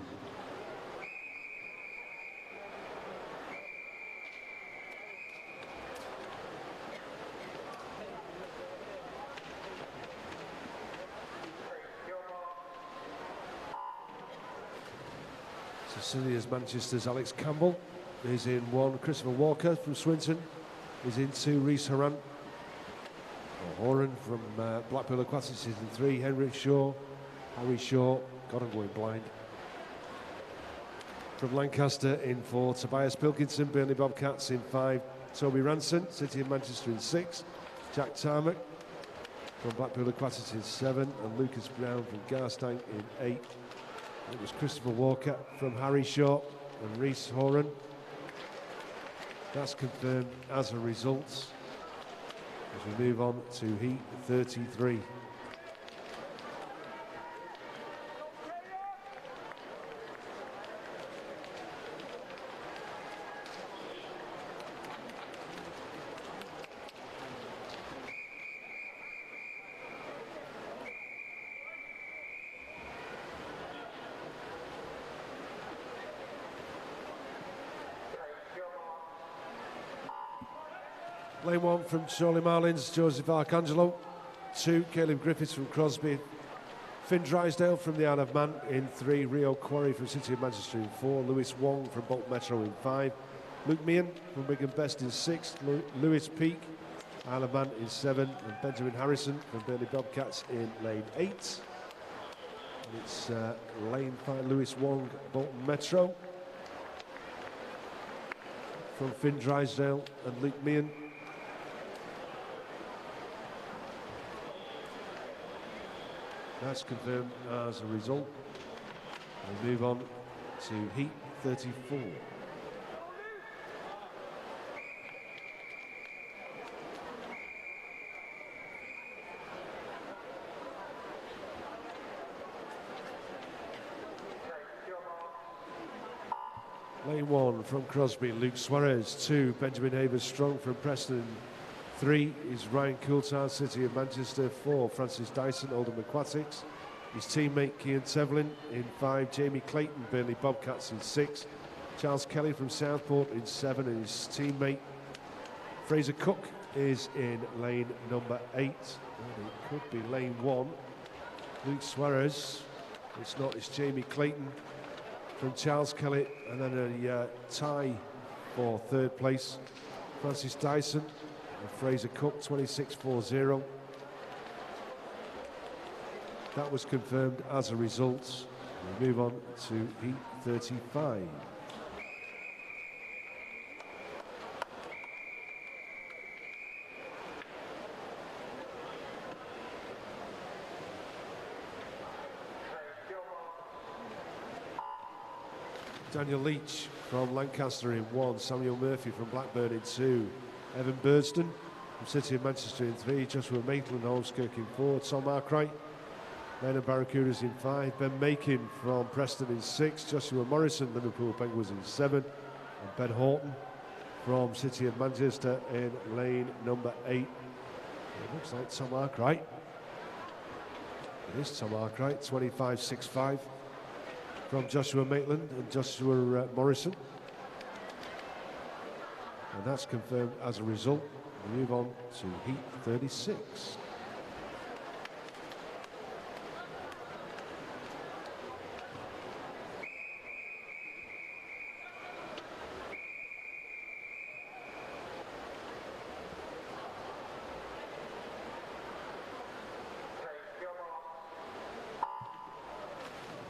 Sicilia's Manchester's Alex Campbell is in 1. Christopher Walker from Swinton is in 2. Rhys Horan from Blackpool Aquatics is in 3. Harry Shaw, God, I'm going blind. From Lancaster in 4. Tobias Pilkinson, Burnley Bobcats in 5. Toby Ranson, City of Manchester in 6. Jack Tarmac from Blackpool Aquatics in 7. And Lucas Brown from Garstang in 8. It was Christopher Walker from Harry Shaw and Rhys Horan. That's confirmed as a result as we move on to Heat 33. Lane 1 from Charlie Marlins, Joseph Arcangelo. 2, Caleb Griffiths from Crosby. Finn Drysdale from the Isle of Man in 3. Rio Quarry from City of Manchester in 4. Lewis Wong from Bolton Metro in 5. Luke Meehan from Wigan Best in 6. Lewis Peake, Isle of Man in 7. And Benjamin Harrison from Burnley Bobcats in lane 8. And it's lane 5, Lewis Wong, Bolton Metro. From Finn Drysdale and Luke Meehan. That's confirmed as a result. We move on to Heat 34. Lane 1 from Crosby, Luke Suarez. 2, Benjamin Havers-Strong from Preston. 3 is Ryan Coulthard, City of Manchester. 4, Francis Dyson, Oldham Aquatics. His teammate Cian Tevlin in 5. Jamie Clayton, Burnley Bobcats in 6. Charles Kelly from Southport in 7. And his teammate Fraser Cook is in lane number 8. And it could be lane 1. Luke Suarez. It's not, it's Jamie Clayton from Charles Kelly. And then a tie for 3rd place. Francis Dyson and Fraser Cook, 26.40. That was confirmed as a result. We move on to heat 35. Daniel Leach from Lancaster in 1, Samuel Murphy from Blackburn in 2, Evan Burston from City of Manchester in 3, Joshua Maitland, Holmeskirk in 4, Tom Arkwright, Lena Barracudas in 5, Ben Makin from Preston in 6, Joshua Morrison, Liverpool Penguins in 7, and Ben Horton from City of Manchester in lane number 8. It looks like Tom Arkwright. It is Tom Arkwright, 25.65. From Joshua Maitland and Joshua Morrison. And that's confirmed as a result. We move on to heat 36.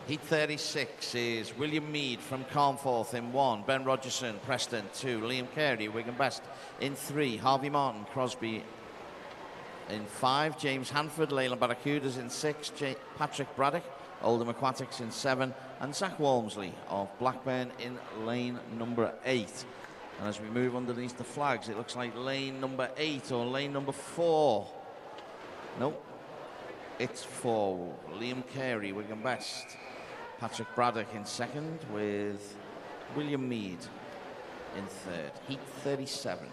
Heat 36 is William Mead from Carnforth in 1, Ben Rogerson, Preston 2, Liam Carey, Wigan Best in 3, Harvey Martin, Crosby in 5, James Hanford, Leyland Barracudas in 6, Patrick Braddock, Oldham Aquatics in 7, and Zach Walmsley of Blackburn in lane number 8. And as we move underneath the flags, it looks like lane number 8 or lane number 4. Nope, it's 4. Liam Carey, Wigan Best. Patrick Braddock in 2nd with William Mead in 3rd. Heat 37.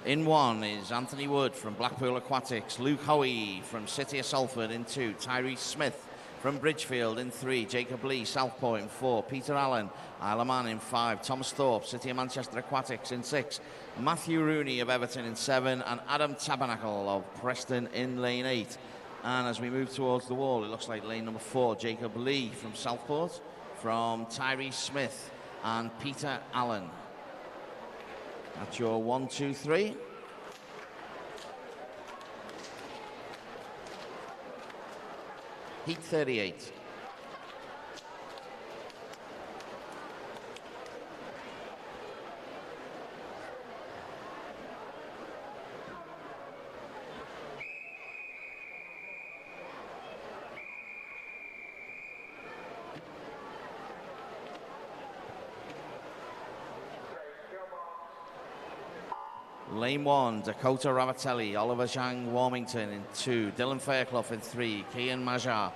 In 1 is Anthony Wood from Blackpool Aquatics, Luke Hoey from City of Salford in 2, Tyrese Smith from Bridgefield in 3, Jacob Lee, Southport in 4, Peter Allen, Isle of Man in 5, Thomas Thorpe, City of Manchester Aquatics in 6, Matthew Rooney of Everton in 7, and Adam Tabernacle of Preston in lane 8. And as we move towards the wall, it looks like lane number 4, Jacob Lee from Southport, from Tyrese Smith and Peter Allen. That's your 1, 2, 3. Heat 38. Lane 1, Dakota Ravatelli, Oliver Zhang Warmington in 2, Dylan Fairclough in 3, Kian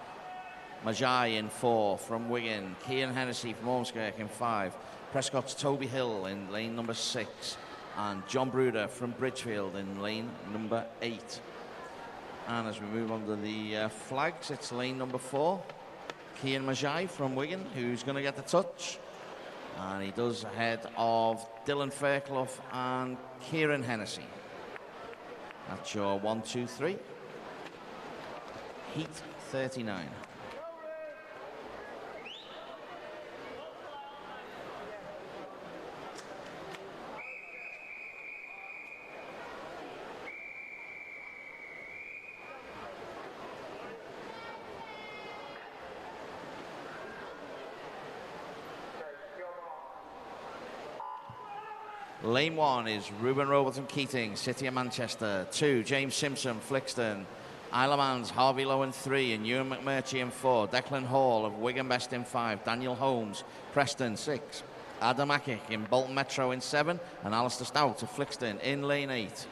Majai in 4 from Wigan, Kian Hennessy from Ormskirk in 5, Prescott's Toby Hill in lane number 6, and John Bruder from Bridgefield in lane number 8. And as we move on to the flags, it's lane number 4, Kian Majai from Wigan, who's going to get the touch. And he does ahead of Dylan Fairclough and Kieran Hennessy. That's your 1, 2, 3. Heat 39. Lane 1 is Ruben Robertson Keating, City of Manchester. 2, James Simpson, Flixton. Isle of Man's Harvey Lowe in 3, and Ewan McMurtry in 4. Declan Hall of Wigan Best in 5. Daniel Holmes, Preston 6. Adam Akic in Bolton Metro in 7, and Alistair Stout of Flixton in lane 8.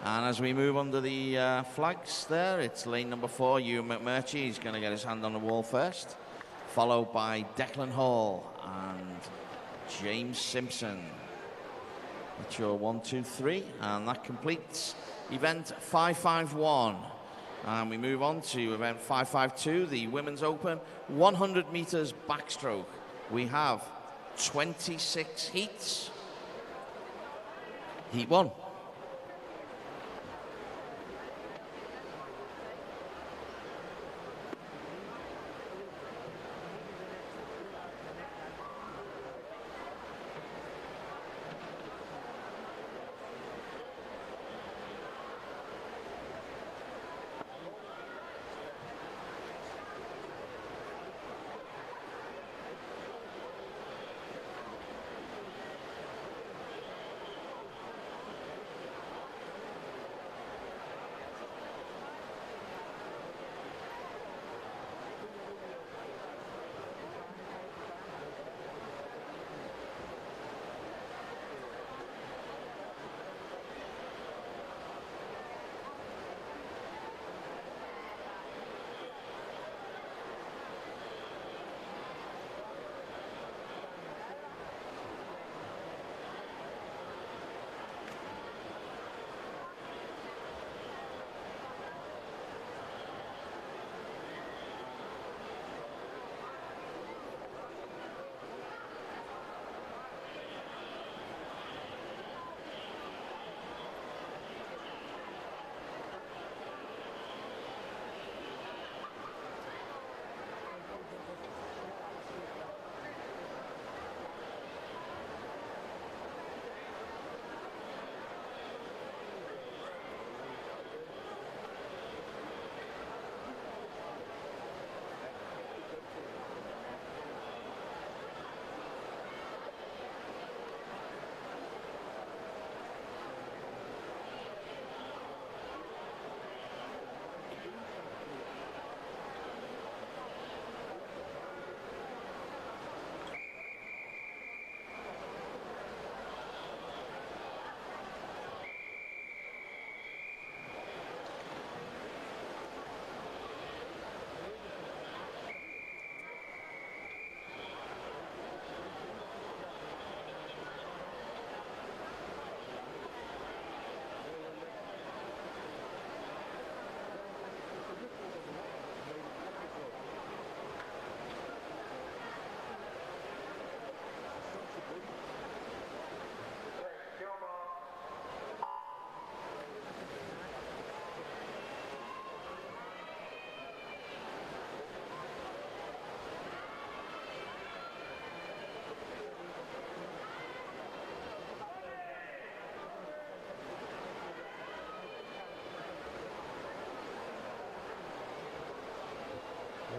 And as we move under the flags there, it's lane number 4, Ewan McMurtry. He's going to get his hand on the wall first, followed by Declan Hall and James Simpson. That's your 1, 2, 3, and that completes event 551. And we move on to event 552, the Women's Open 100 meters backstroke. We have 26 heats. Heat 1.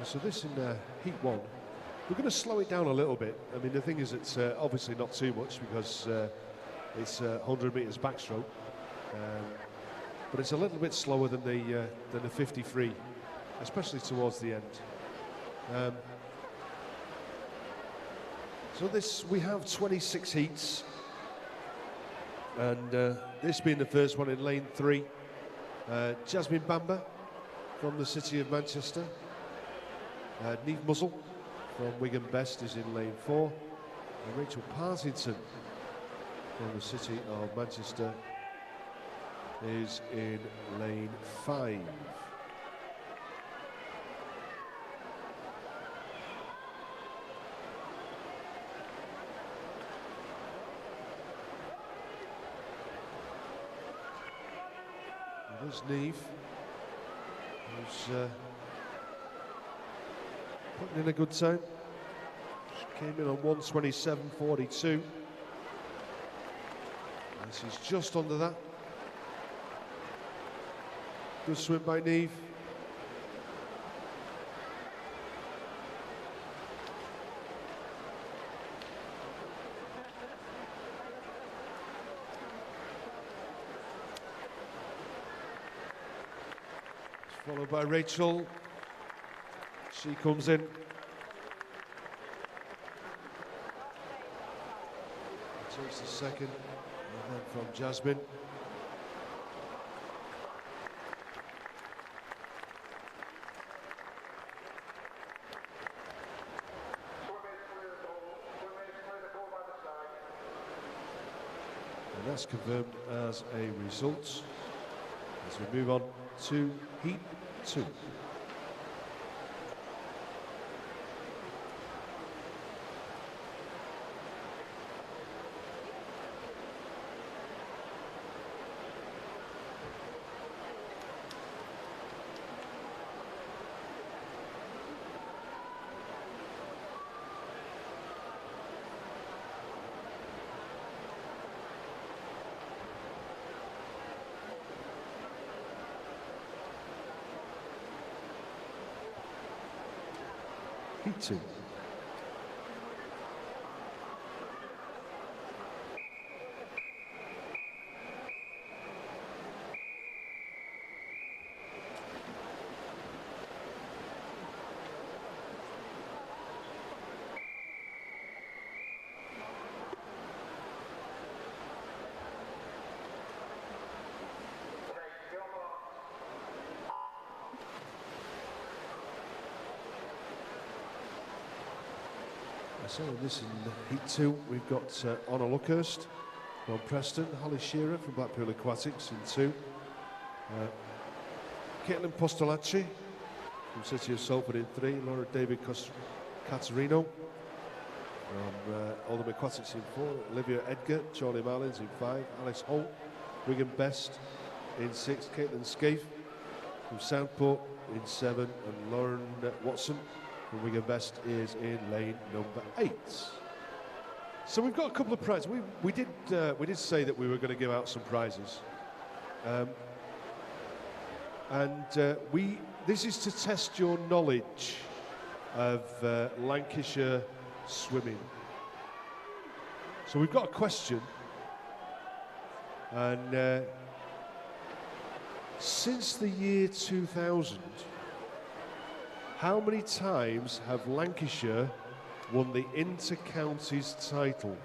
So this in Heat 1, we're going to slow it down a little bit. I mean, the thing is, it's obviously not too much because it's 100 metres backstroke, but it's a little bit slower than the 53, especially towards the end. So we have 26 heats, and this being the first one in lane 3, Jasmine Bamber from the city of Manchester. Neve Muzzle from Wigan Best is in lane 4, and Rachel Partington from the city of Manchester is in lane 5. There's Neve, who's putting in a good time. She came in on 1:27.42. And she's just under that. Good swim by Neve. Followed by Rachel. She comes in. Takes the second, and then from Jasmine. that's confirmed as a result. As we move on to Heat 2. Heat 2. So in this in Heat 2, we've got Honor Luckhurst from Preston, Holly Shearer from Blackpool Aquatics in 2. Caitlin Postolacci from City of Salford in 3. Laura David Catarino from Oldham Aquatics in 4. Olivia Edgar, Charlie Marlins in 5. Alice Holt, Wigan Best in 6. Caitlin Scaife from Southport in 7. And Lauren Watson from Wigan Best is in lane number 8. So we've got a couple of prizes. We did say that we were going to give out some prizes, this is to test your knowledge of Lancashire swimming. So we've got a question, and since the year 2000. How many times have Lancashire won the inter-counties title?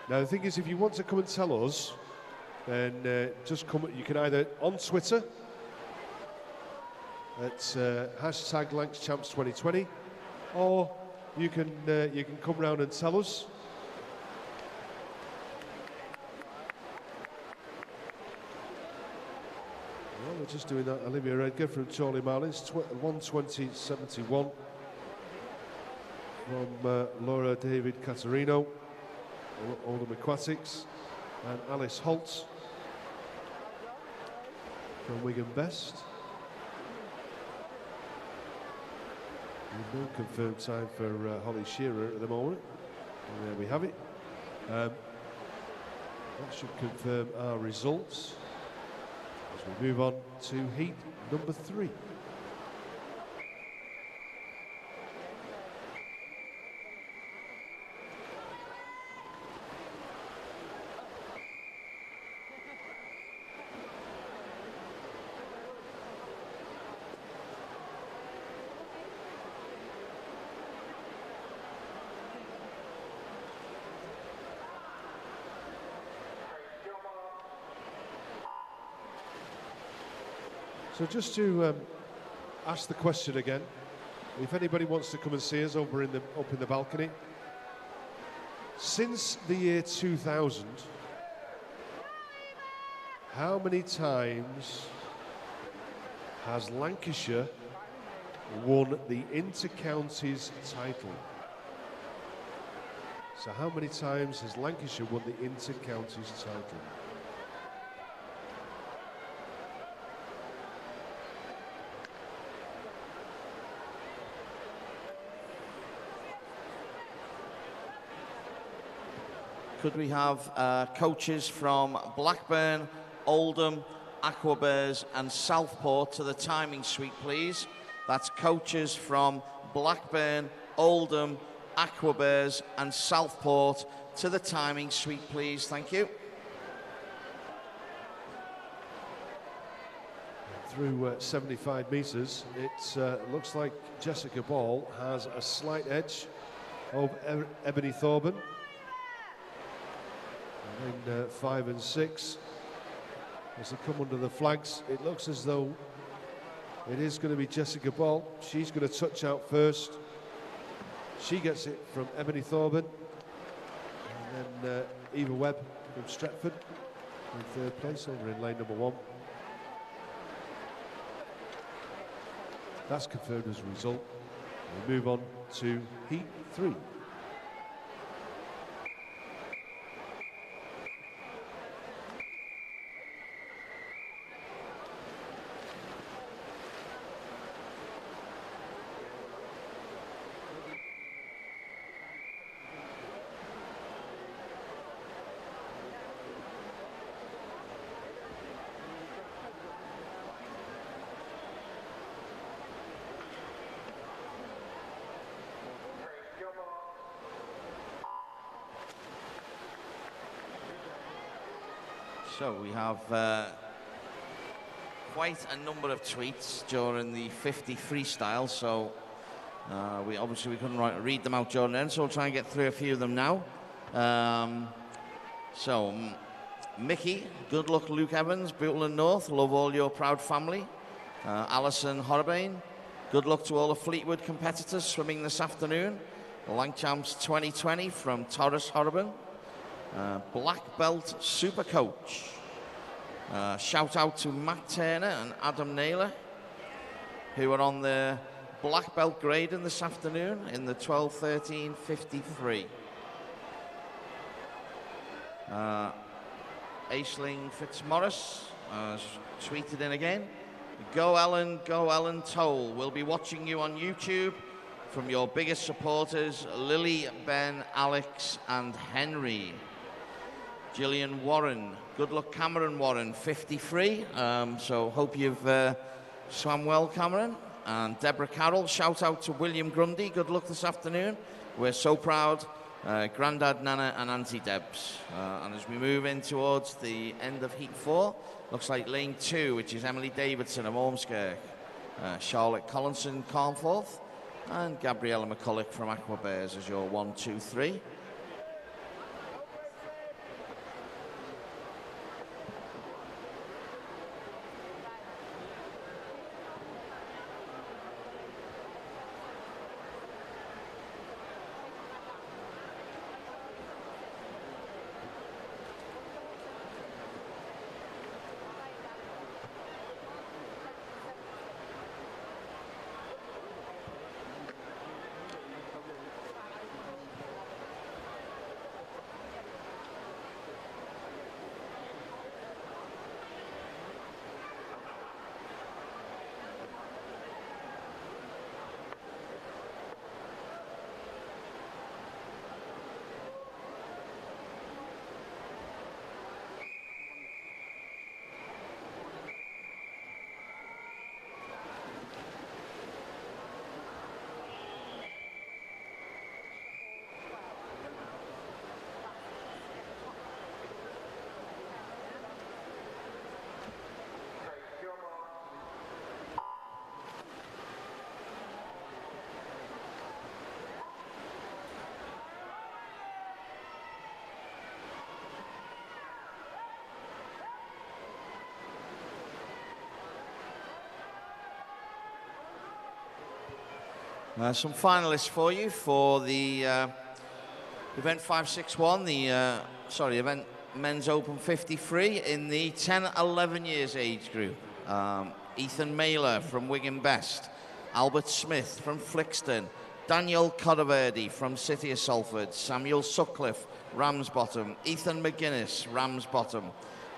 Now the thing is, if you want to come and tell us, then just come. You can either on Twitter at hashtag LancsChamps2020, or you can come round and tell us. Well, we're just doing that. Olivia Edgar from Charlie Marlins, 120.71 from Laura David Catarino, Oldham Aquatics, and Alice Holt from Wigan Best. We've no confirmed time for Holly Shearer at the moment. And there we have it. That should confirm our results. As we move on to heat number 3. So just to ask the question again, if anybody wants to come and see us up in the balcony, since the year 2000, how many times has Lancashire won the inter-counties title? So how many times has Lancashire won the inter-counties title? Could we have coaches from Blackburn, Oldham, Aquabears and Southport to the timing suite, please? That's coaches from Blackburn, Oldham, Aquabears and Southport to the timing suite, please. Thank you. Through 75 metres, it looks like Jessica Ball has a slight edge over Ebony Thorburn. In 5 and 6, as they come under the flags, it looks as though it is going to be Jessica Ball. She's going to touch out first. She gets it from Ebony Thorburn, and then Eva Webb from Stretford in 3rd place over in lane number 1. That's confirmed as a result. We move on to heat 3. So we have quite a number of tweets during the 50 freestyle, so we couldn't read them out during then, so we'll try and get through a few of them now. Mickey, good luck Luke Evans, Butland North, love all your proud family. Alison Horrobane, good luck to all the Fleetwood competitors swimming this afternoon. Langchamps 2020 from Torres Horrobane. Black Belt Super Coach. Shout out to Matt Turner and Adam Naylor, who are on the black belt grading this afternoon in the 12:13:53. Aisling Fitzmaurice tweeted in again. Go Ellen Toll. We'll be watching you on YouTube from your biggest supporters, Lily, Ben, Alex, and Henry. Gillian Warren, good luck Cameron Warren, 53. So hope you've swam well, Cameron. And Deborah Carroll, shout out to William Grundy, good luck this afternoon. We're so proud. Grandad, Nana, and Auntie Debs. And as we move in towards the end of Heat 4, looks like lane 2, which is Emily Davidson of Ormskirk, Charlotte Collinson, Carnforth, and Gabriella McCulloch from Aqua Bears as your 1, 2, 3. Some finalists for you for the event 561, event Men's Open 53 in the 10-11 years age group. Ethan Maylor from Wigan Best, Albert Smith from Flixton, Daniel Codaverde from City of Salford, Samuel Sutcliffe, Ramsbottom, Ethan McGuinness, Ramsbottom,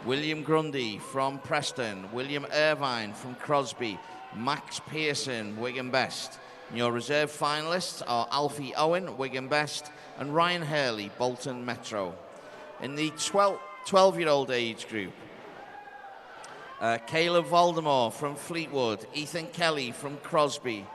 William Grundy from Preston, William Irvine from Crosby, Max Pearson, Wigan Best. Your reserve finalists are Alfie Owen, Wigan Best, and Ryan Hurley, Bolton Metro. In the 12-year-old age group, Caleb Voldemort from Fleetwood, Ethan Kelly from Crosby,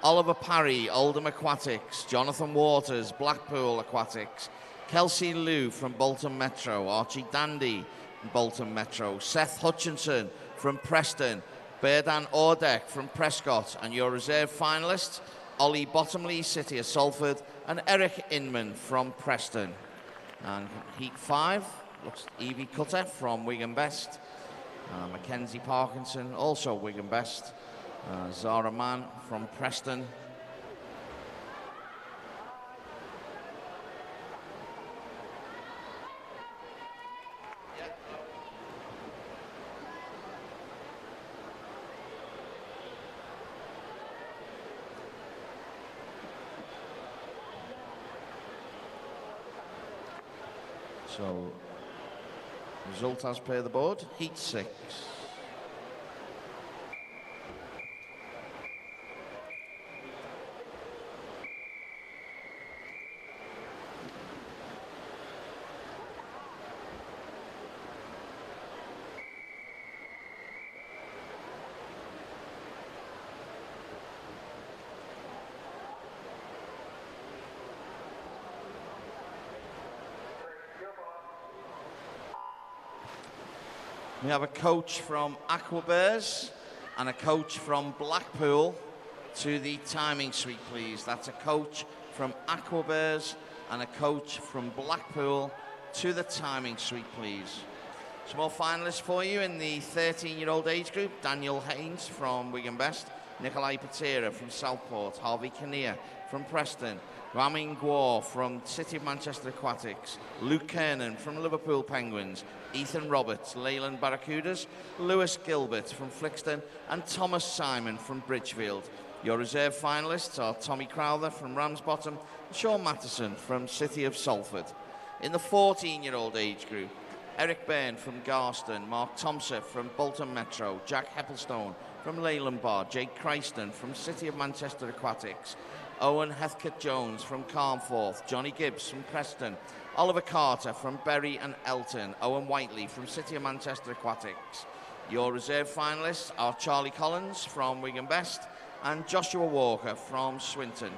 Oliver Parry, Oldham Aquatics, Jonathan Waters, Blackpool Aquatics, Kelsey Liu from Bolton Metro, Archie Dandy, Bolton Metro, Seth Hutchinson from Preston, Berdan Ordeck from Prescott, and your reserve finalists, Ollie Bottomley, City of Salford, and Eric Inman from Preston. And Heat 5, looks Evie Cutter from Wigan Best, Mackenzie Parkinson, also Wigan Best, Zara Mann from Preston, So, result as per the board, heat 6. We have a coach from Aquabears and a coach from Blackpool to the timing suite, please. That's a coach from Aquabears and a coach from Blackpool to the timing suite, please. Some more finalists for you in the 13-year-old age group. Daniel Haynes from Wigan Best, Nikolai Patera from Southport, Harvey Kinnear from Preston, Ramin Gwar from City of Manchester Aquatics, Luke Kernan from Liverpool Penguins, Ethan Roberts, Leyland Barracudas, Lewis Gilbert from Flixton, and Thomas Simon from Bridgefield. Your reserve finalists are Tommy Crowther from Ramsbottom and Sean Mattison from City of Salford. In the 14-year-old age group, Eric Byrne from Garston, Mark Thompson from Bolton Metro, Jack Heppelstone from Leyland Bar, Jake Christon from City of Manchester Aquatics, Owen Heathcote-Jones from Carnforth, Johnny Gibbs from Preston, Oliver Carter from Bury and Elton, Owen Whiteley from City of Manchester Aquatics. Your reserve finalists are Charlie Collins from Wigan Best and Joshua Walker from Swinton.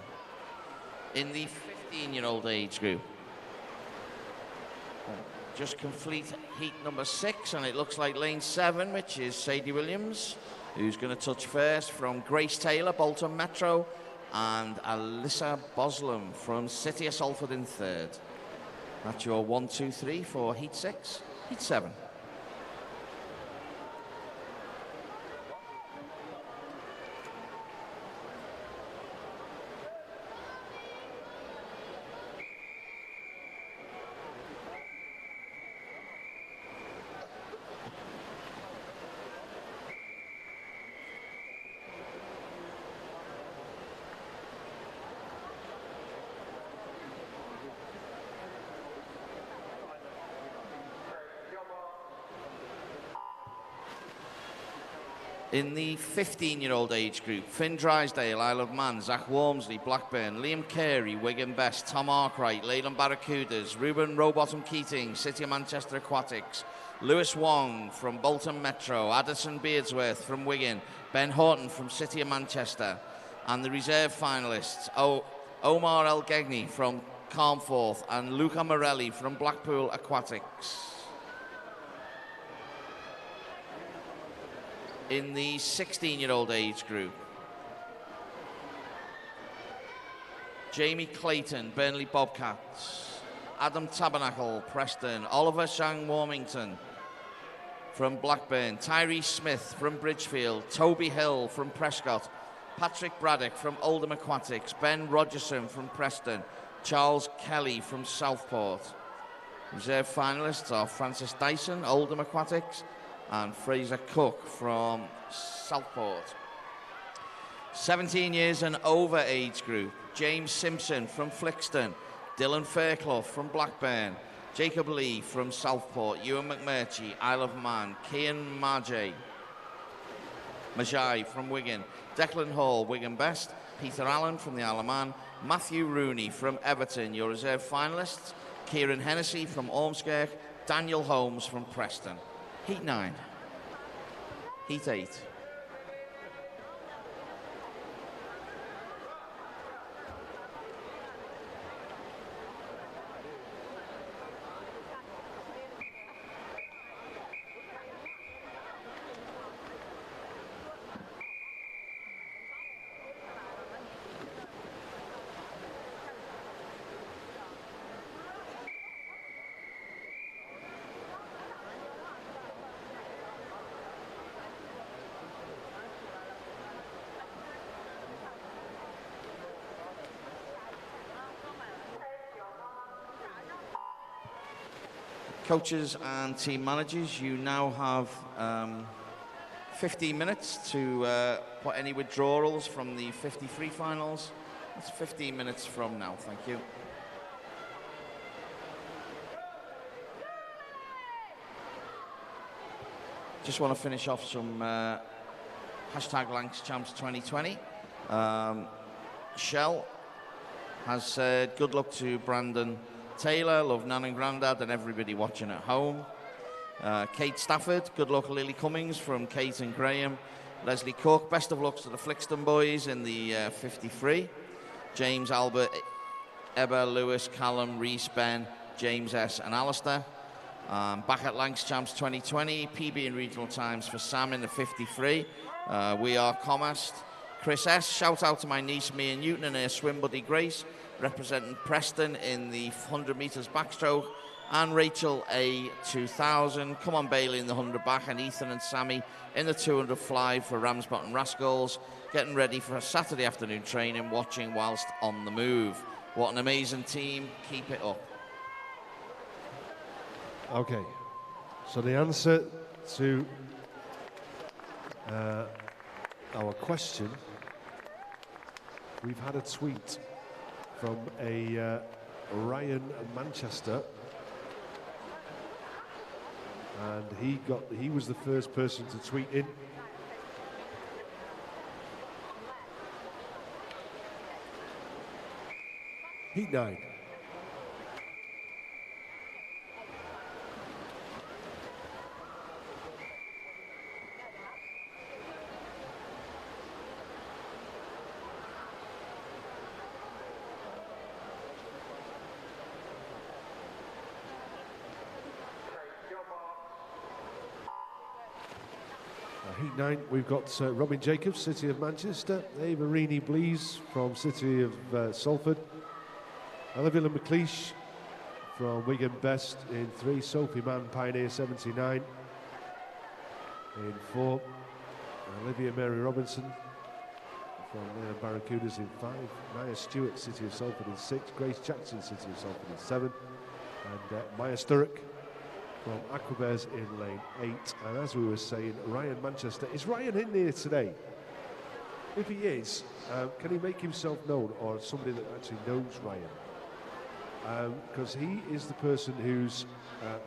In the 15-year-old age group, just complete heat number 6, and it looks like lane 7, which is Sadie Williams, who's going to touch first from Grace Taylor, Bolton Metro, and Alyssa Boslam from City of Salford in 3rd. That's your 1, 2, 3 for heat 6, heat 7. In the 15-year-old age group, Finn Drysdale, Isle of Man, Zach Walmsley, Blackburn, Liam Carey, Wigan Best, Tom Arkwright, Leyland Barracudas, Ruben Rowbottom Keating, City of Manchester Aquatics, Lewis Wong from Bolton Metro, Addison Beardsworth from Wigan, Ben Horton from City of Manchester, and the reserve finalists, Omar El Gegni from Carnforth and Luca Morelli from Blackpool Aquatics. In the 16-year-old age group, Jamie Clayton, Burnley Bobcats, Adam Tabernacle, Preston, Oliver Shang Warmington from Blackburn, Tyree Smith from Bridgefield, Toby Hill from Prescott, Patrick Braddock from Oldham Aquatics, Ben Rogerson from Preston, Charles Kelly from Southport. Reserve finalists are Francis Dyson, Oldham Aquatics, and Fraser Cook from Southport. 17 years and over age group, James Simpson from Flixton, Dylan Fairclough from Blackburn, Jacob Lee from Southport, Ewan McMurtry, Isle of Man, Kian Majay from Wigan, Declan Hall, Wigan Best, Peter Allen from the Isle of Man, Matthew Rooney from Everton. Your reserve finalists, Kieran Hennessy from Ormskirk, Daniel Holmes from Preston. Heat 9. Heat 8. Coaches and team managers, you now have 15 minutes to put any withdrawals from the 53 finals. It's 15 minutes from now. Thank you. just want to finish off some hashtag Lancs Champs 2020. Shell has said, good luck to Brandon Taylor, love Nan and Grandad and everybody watching at home. Kate Stafford, good luck Lily Cummings from Kate and Graham. Leslie Cook, best of luck to the Flixton boys in the 53. James, Albert, Ebba, Lewis, Callum, Reese, Ben, James S and Alistair. Back at Lancs Champs 2020, PB and regional times for Sam in the 53. We are Comast. Chris S, shout out to my niece Mia Newton and her swim buddy Grace, representing Preston in the 100 metres backstroke. And Rachel A 2000. Come on Bailey in the 100 back, and Ethan and Sammy in the 200 fly for Ramsbottom Rascals, getting ready for a Saturday afternoon training, watching whilst on the move. What an amazing team. Keep it up. Okay, so the answer to our question, we've had a tweet from a Ryan Manchester, and he was the first person to tweet in. Heat 9. Heat 9, we've got Robin Jacobs, City of Manchester, Ava Rini Blees from City of Salford, Olivia McLeish from Wigan Best in 3, Sophie Mann, Pioneer 79 in 4, Olivia Mary Robinson from Barracudas in 5, Maya Stewart, City of Salford in 6, Grace Jackson, City of Salford in 7, and Maya Sturrock from Aquabears in lane 8. And as we were saying, Ryan Manchester, is Ryan in here today? If he is, can he make himself known, or somebody that actually knows Ryan? Because he is the person who's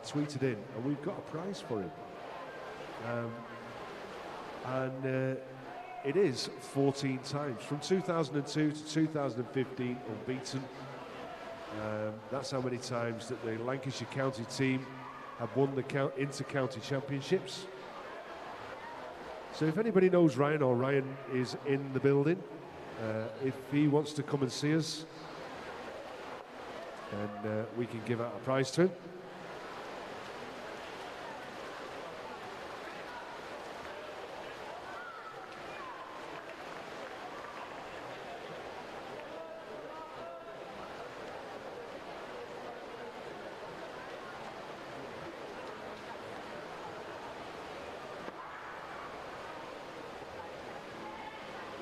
tweeted in, and we've got a prize for him. It is 14 times, from 2002 to 2015, unbeaten. That's how many times that the Lancashire County team have won the inter-county championships. So if anybody knows Ryan, or Ryan is in the building, if he wants to come and see us, then we can give out a prize to him.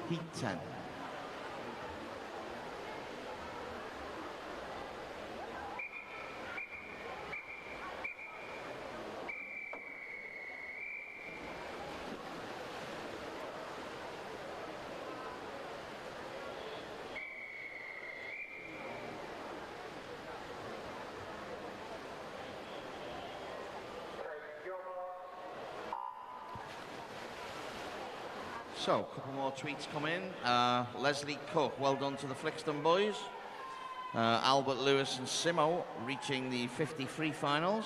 Heat 10. So, a couple more tweets come in. Leslie Cook, well done to the Flixton boys. Albert Lewis and Simo reaching the 53 finals.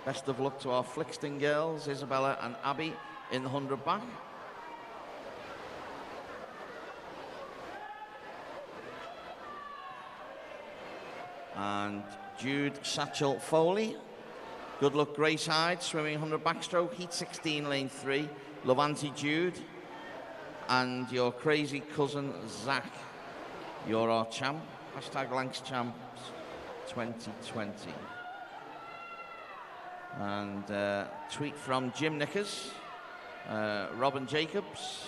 Best of luck to our Flixton girls, Isabella and Abby, in the 100 back. And Jude Satchel Foley. Good luck Grace Hyde, swimming 100 backstroke, heat 16, lane 3. Love Auntie Jude. And your crazy cousin Zach, you're our champ. Hashtag Lancs Champs 2020. And tweet from Jim Nickers, Robin Jacobs.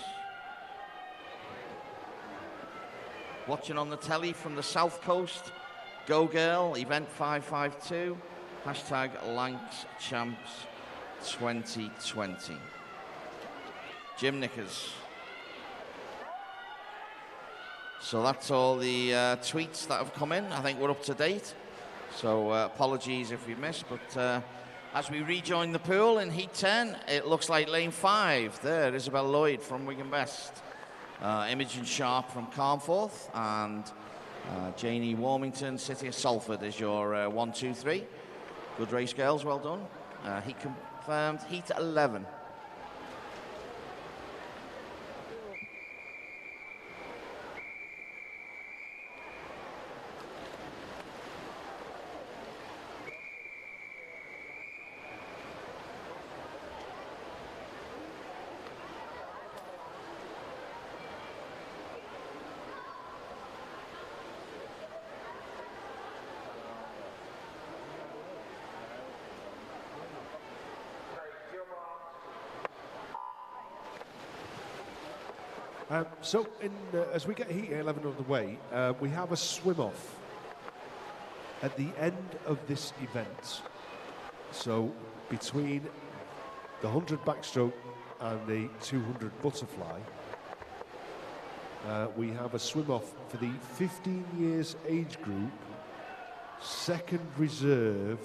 Watching on the telly from the South Coast, Go Girl, event 552. Hashtag Lancs Champs 2020. Jim Nickers. So that's all the tweets that have come in. I think we're up to date. So apologies if we missed, but As we rejoin the pool in Heat 10, it looks like lane 5. There, Isabel Lloyd from Wigan Best. Imogen Sharp from Carnforth, and Janie Warmington, City of Salford is your 1, 2, 3. Good race, girls, well done. Heat confirmed, Heat 11. So, as we get Heat 11 underway, we have a swim-off at the end of this event. So, between the 100 backstroke and the 200 butterfly, we have a swim-off for the 15 years age group, second reserve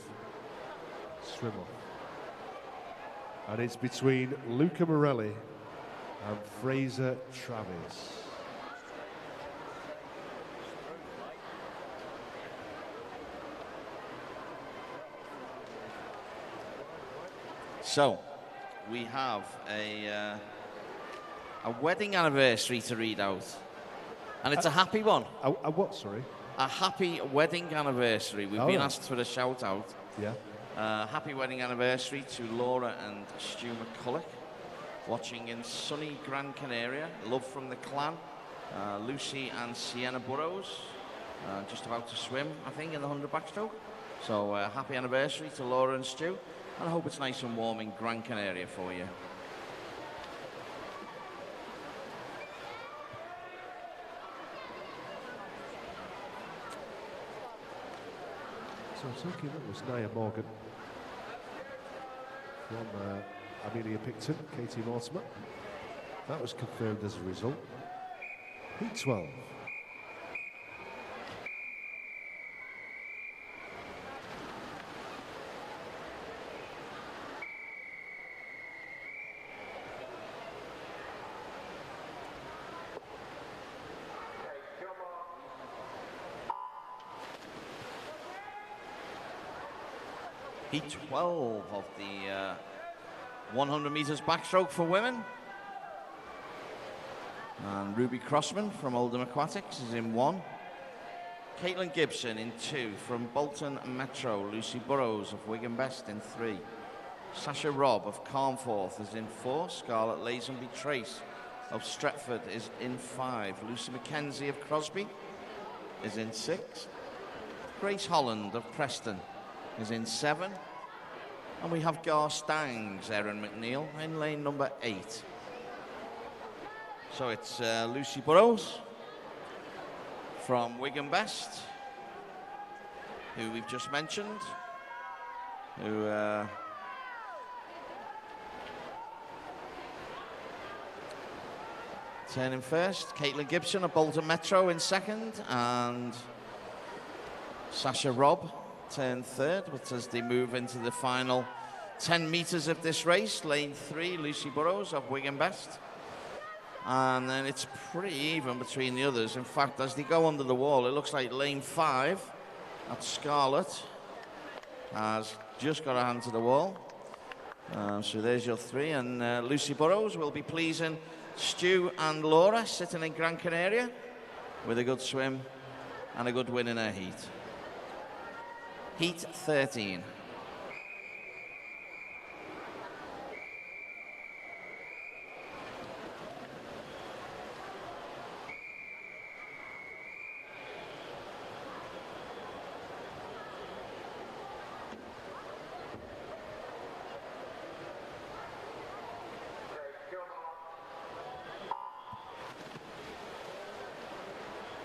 swim-off. And it's between Luca Morelli and Fraser Travis. So, we have a wedding anniversary to read out. And it's a happy one. A what, sorry? A happy wedding anniversary. We've been asked for a shout out. Yeah. Happy wedding anniversary to Laura and Stu McCulloch, watching in sunny Gran Canaria. Love from the clan. Lucy and Sienna Burrows, just about to swim, I think, in the 100 backstroke. So happy anniversary to Laura and Stu, and I hope it's nice and warm in Gran Canaria for you. So I'm thinking that was Nia Morgan from Amelia Picton, Katie Mortimer. That was confirmed as a result. Heat 12. Heat 12 of the 100 meters backstroke for women. And Ruby Crossman from Oldham Aquatics is in 1. Caitlin Gibson in 2 from Bolton Metro. Lucy Burrows of Wigan Best in 3. Sasha Robb of Carnforth is in 4. Scarlett Lazenby Trace of Stretford is in 5. Lucy McKenzie of Crosby is in 6. Grace Holland of Preston is in 7. And we have Gar Stangs, Erin McNeil, in lane number 8. So it's Lucy Burrows from Wigan Best, who we've just mentioned, who turning first. Caitlin Gibson of Bolton Metro in 2nd, and Sasha Robb turned 3rd, but as they move into the final 10 meters of this race, lane 3, Lucy Burrows of Wigan Best. And then it's pretty even between the others. In fact, as they go under the wall, it looks like lane 5, that's Scarlett, has just got her hand to the wall. So there's your 3, and Lucy Burrows will be pleasing Stu and Laura, sitting in Gran Canaria, with a good swim and a good win in her heat. Heat 13.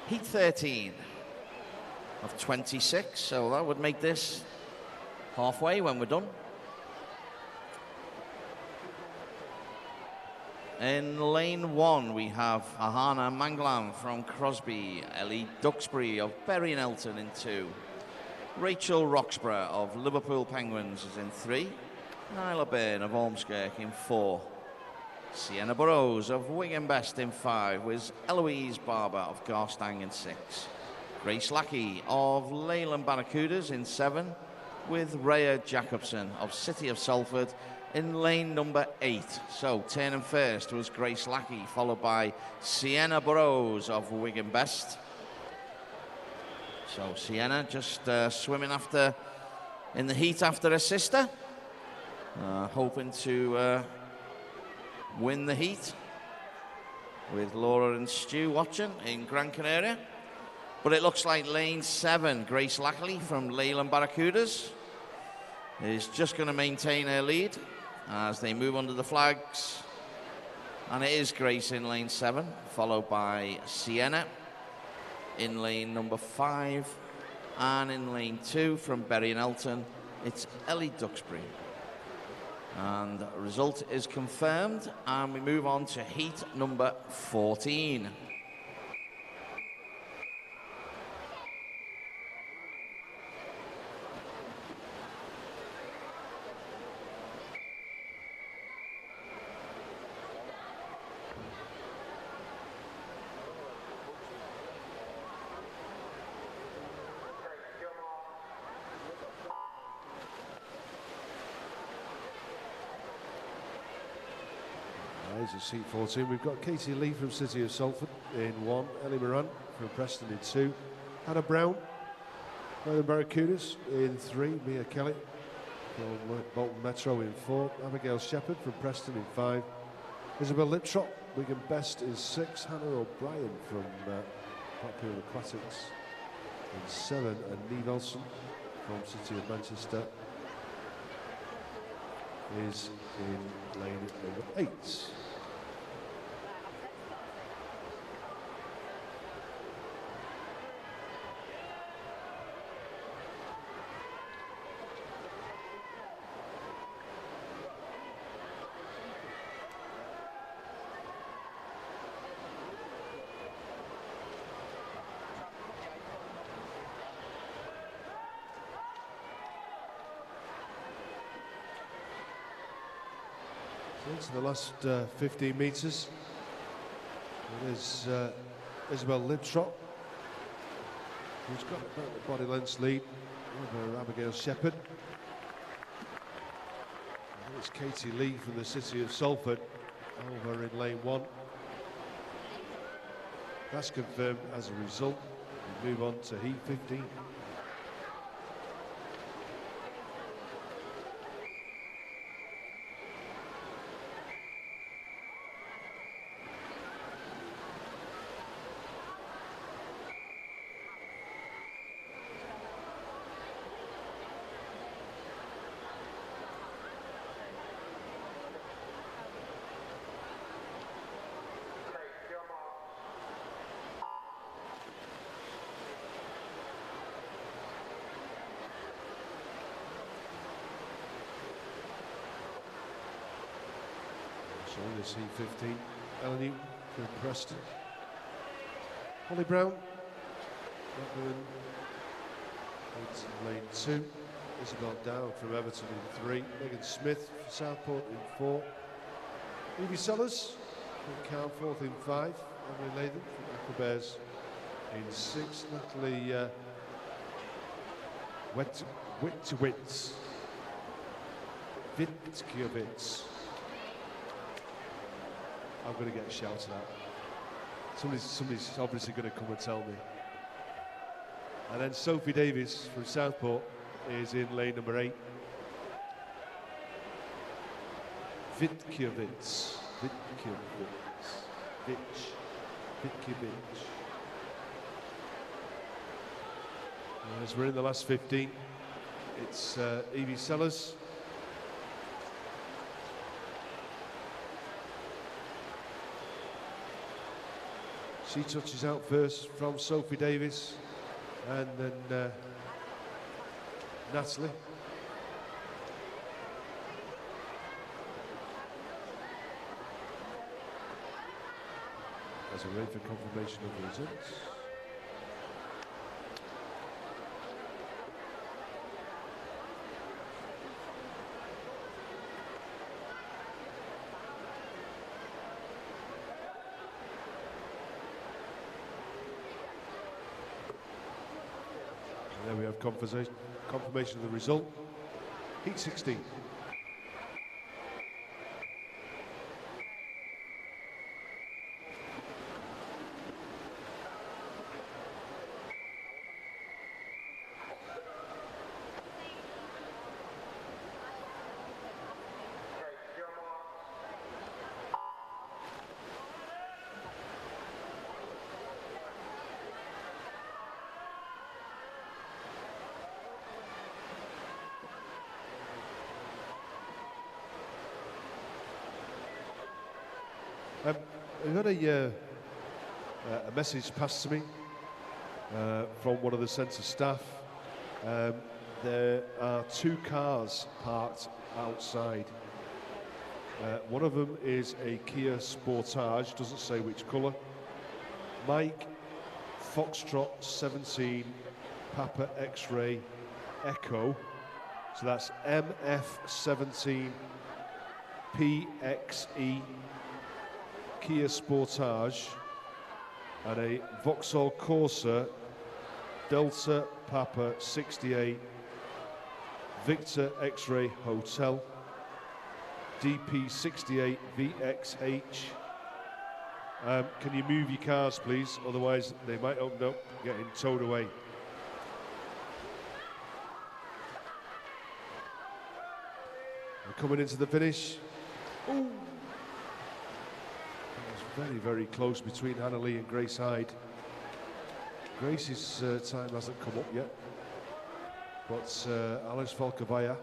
Heat 13 of 26, so that would make this halfway when we're done. In lane 1, we have Ahana Manglam from Crosby, Ellie Duxbury of Bury and Elton in 2, Rachel Roxburgh of Liverpool Penguins is in 3. Nyla Byrne of Ormskirk in 4. Sienna Burrows of Wigan Best in 5, with Eloise Barber of Garstang in 6. Grace Lackey of Leyland Barracudas in 7, with Rhea Jacobson of City of Salford in lane number 8. So turning first was Grace Lackey, followed by Sienna Burrows of Wigan Best. So Sienna just swimming after in the heat after her sister, hoping to win the heat with Laura and Stu watching in Gran Canaria. But it looks like lane 7, Grace Lackley from Leyland Barracudas, is just going to maintain her lead as they move under the flags. And it is Grace in lane 7, followed by Sienna in lane number 5. And in lane 2 from Bury and Elton, it's Ellie Duxbury. And the result is confirmed, and we move on to heat number 14. There's a seat 14. We've got Katie Lee from City of Salford in 1, Ellie Moran from Preston in 2, Hannah Brown, Leyland Barracudas in 3, Mia Kelly from Bolton Metro in 4, Abigail Shepherd from Preston in 5, Isabel Liptrop, Wigan Best in 6, Hannah O'Brien from Popular Aquatics in 7, and Neve Olsen from City of Manchester is in lane number 8. Into the last 15 metres. It is Isabel Liptrop, who's got about the body length lead over Abigail Shepherd. And it's Katie Lee from the City of Salford over in lane 1. That's confirmed as a result. We move on to heat 15. So this heat 15, Eleni from Preston, Holly Brown, Blackburn, in lane 2, Isabel Dow from Everton in 3, Megan Smith from Southport in 4, Evie Sellers from Carnforth in 5, Emily Latham from Aquabears in 6, Natalie Witkowitz, I'm going to get shouted at. Somebody's obviously going to come and tell me. And then Sophie Davis from Southport is in lane number 8. Vitkowitz. As we're in the last 15, it's Evie Sellers. She touches out first from Sophie Davis, and then Natalie. As we wait for confirmation of the results. have confirmation of the result. Heat 16. I got a message passed to me from one of the centre staff. There are 2 cars parked outside. One of them is a Kia Sportage, doesn't say which colour. Mike Foxtrot 17 Papa X-Ray Echo. So that's MF17 PXE Kia Sportage, and a Vauxhall Corsa Delta Papa 68 Victor X-Ray Hotel DP68 VXH. Can you move your cars, please? Otherwise, they might open up, getting towed away. We're coming into the finish. Ooh. Very, very close between Hannah Lee and Grace Hyde. Grace's time hasn't come up yet, but Alice Falkavaya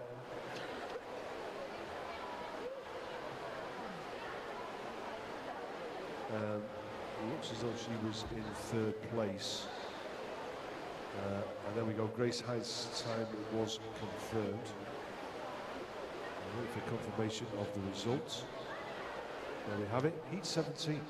looks as though she was in 3rd place. And there we go, Grace Hyde's time was confirmed. Wait for confirmation of the results. There we have it, heat 17.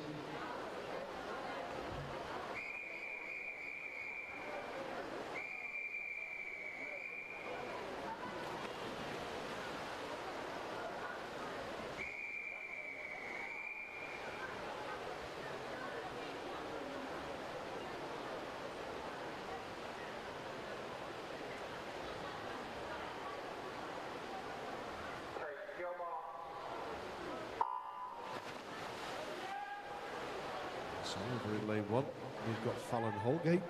So over in lane 1, we've got Fallon Holgate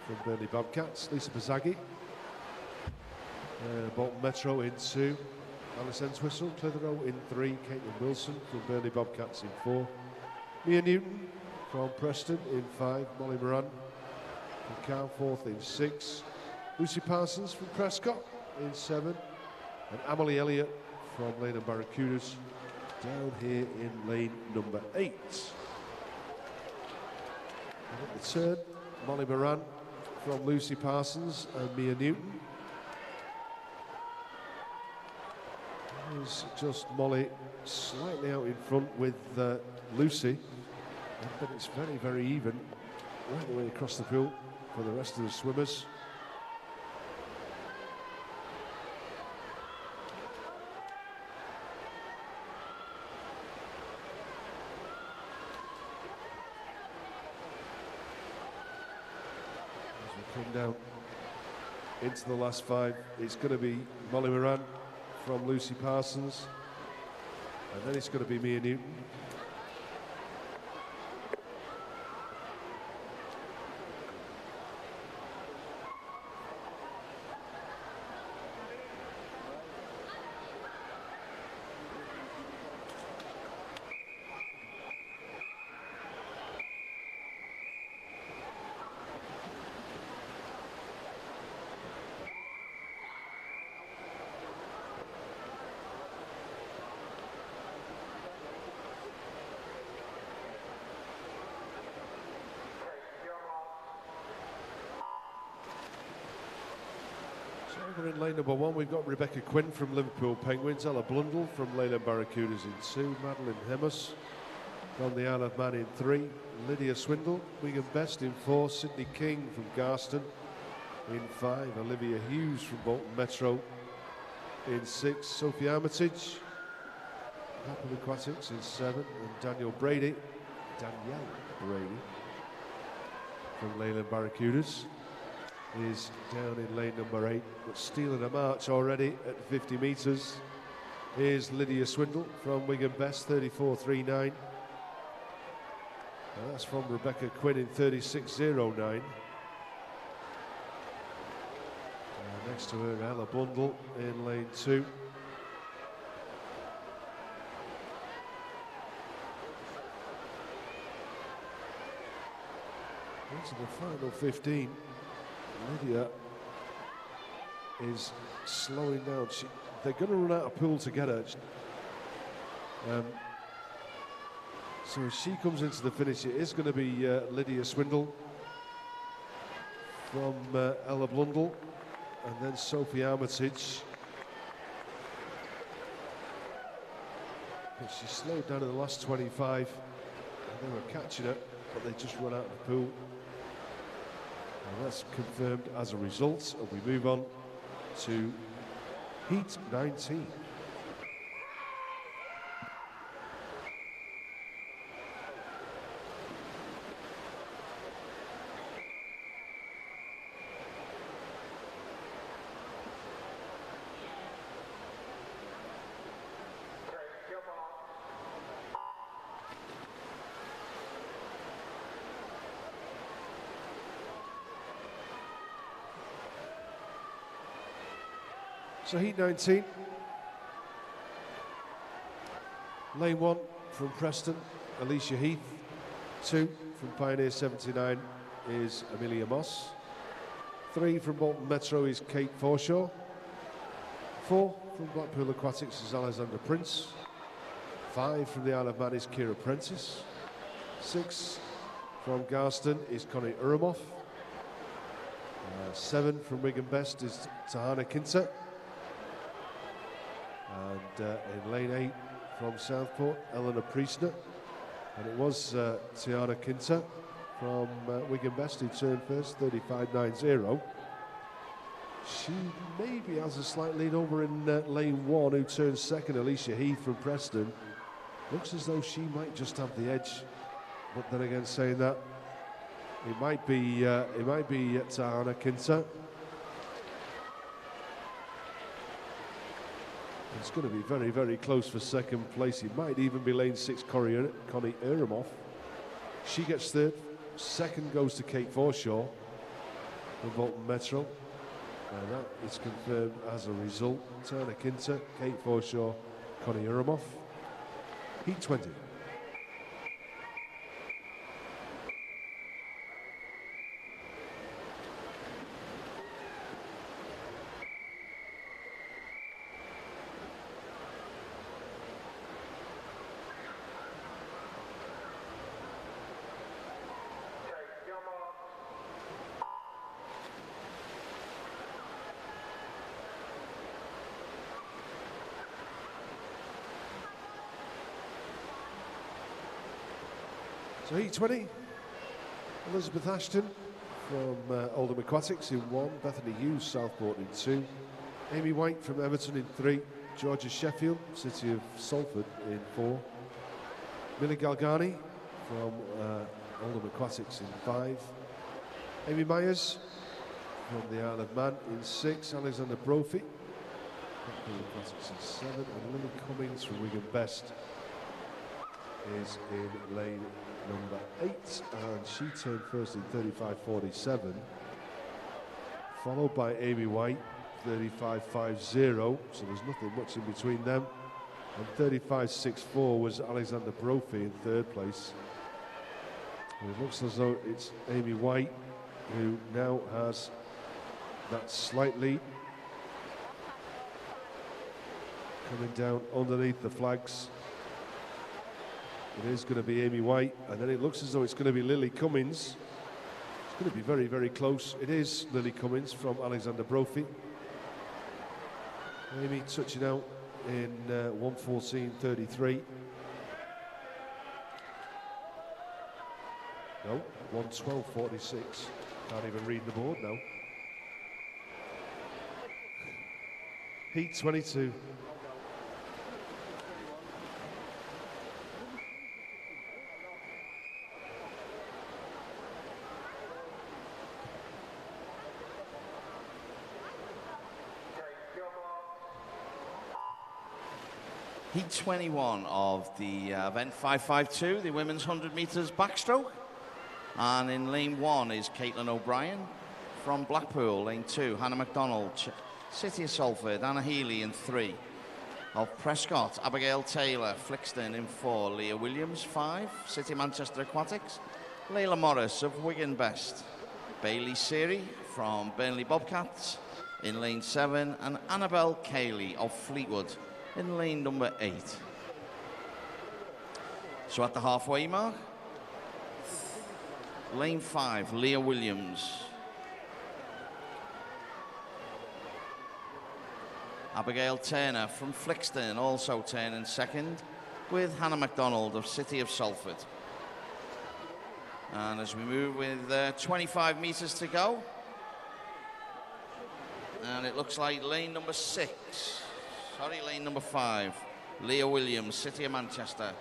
from Burnley Bobcats, Lisa Bazaghi, Bolton Metro in 2, Alice Entwistle, Clitheroe in 3, Caitlin Wilson from Burnley Bobcats in 4, Mia Newton from Preston in 5, Molly Moran from Carnforth in 6, Lucy Parsons from Prescott in 7, and Emily Elliott from Leyland Barracudas down here in lane number 8. And at the turn, Molly Moran from Lucy Parsons and Mia Newton. There's just Molly slightly out in front with Lucy, but it's very, very even right the way across the field for the rest of the swimmers. Come down into the last 5, it's going to be Molly Moran from Lucy Parsons, and then it's going to be Mia Newton. Over in lane number 1, we've got Rebecca Quinn from Liverpool Penguins, Ella Blundell from Leyland Barracudas in 2, Madeline Hemus from the Isle of Man in 3, Lydia Swindle, Wigan Best in 4, Sydney King from Garston in 5, Olivia Hughes from Bolton Metro in 6, Sophie Armitage, Apple Aquatics in 7, and Danielle Brady from Leyland Barracudas is down in lane number 8, but stealing a march already at 50 metres. Here's Lydia Swindle from Wigan Best, 34.39. And that's from Rebecca Quinn in 36.09. Next to her, Ella Bundle in lane 2. Into the final 15, Lydia is slowing down. They're going to run out of pool to get her. So as she comes into the finish, it is going to be Lydia Swindle from Ella Blundell, and then Sophie Armitage. But she slowed down in the last 25, and they were catching her, but they just run out of the pool. And that's confirmed as a result, and we move on to Heat 19. So Heat 19, lane 1 from Preston, Alicia Heath. 2 from Pioneer 79 is Amelia Moss. 3 from Bolton Metro is Kate Forshaw. 4 from Blackpool Aquatics is Alexander Prince. 5 from the Isle of Man is Kira Prentice. 6 from Garston is Connie Uramoff. 7 from Wigan Best is Tahana Kinter. And in lane 8 from Southport, Eleanor Priestner. And it was Tiana Kinter from Wigan Best who turned first, 35.90. She maybe has a slight lead over in lane 1, who turns second, Alicia Heath from Preston. Looks as though she might just have the edge. But then again, saying that, it might be Tahana Kinter. It's going to be very, very close for second place. It might even be lane 6, Connie Uramoff. She gets third. Second goes to Kate Forshaw from Bolton Metro. And that is confirmed as a result. Turner Kinter, Kate Forshaw, Connie Uramoff. Heat 20. So Heat 20, Elizabeth Ashton from Oldham Aquatics in 1, Bethany Hughes, Southport in 2, Amy White from Everton in 3, Georgia Sheffield, City of Salford in 4, Millie Galgani from Oldham Aquatics in 5, Amy Myers from the Isle of Man in 6, Alexander Brophy from Aquatics in 7, and Lily Cummings from Wigan Best is in lane number 8, and she turned first in 35.47, followed by Amy White, 35.50, so there's nothing much in between them, and 35.64 was Alexander Brophy in third place. And it looks as though it's Amy White who now has that slight lead, coming down underneath the flags. It is going to be Amy White, and then it looks as though it's going to be Lily Cummings. It's going to be very, very close. It is Lily Cummings from Alexander Brophy. Amy touching out in 1:14.33. No, 1:12.46. Can't even read the board now. Heat 22. Heat 21 of the event 552, the women's 100 meters backstroke. And in lane 1 is Caitlin O'Brien from Blackpool. Lane 2, Hannah MacDonald, City of Salford. Anna Healy in 3. Of Prescott, Abigail Taylor, Flixton in 4. Leah Williams, 5. City Manchester Aquatics. Layla Morris of Wigan Best. Bailey Seary from Burnley Bobcats in lane 7. And Annabelle Cayley of Fleetwood in lane number 8. So at the halfway mark, lane 5, Leah Williams. Abigail Turner from Flixton also turning second, with Hannah MacDonald of City of Salford. And as we move with 25 meters to go, and it looks like lane number 5, Leah Williams, City of Manchester.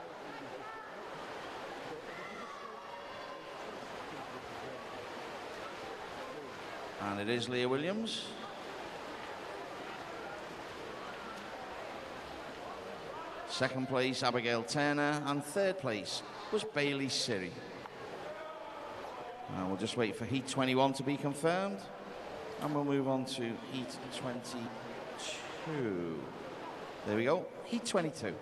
And it is Leah Williams. Second place, Abigail Turner, and third place was Bailey Seary. We'll just wait for Heat 21 to be confirmed, and we'll move on to Heat 22. There we go, Heat 22.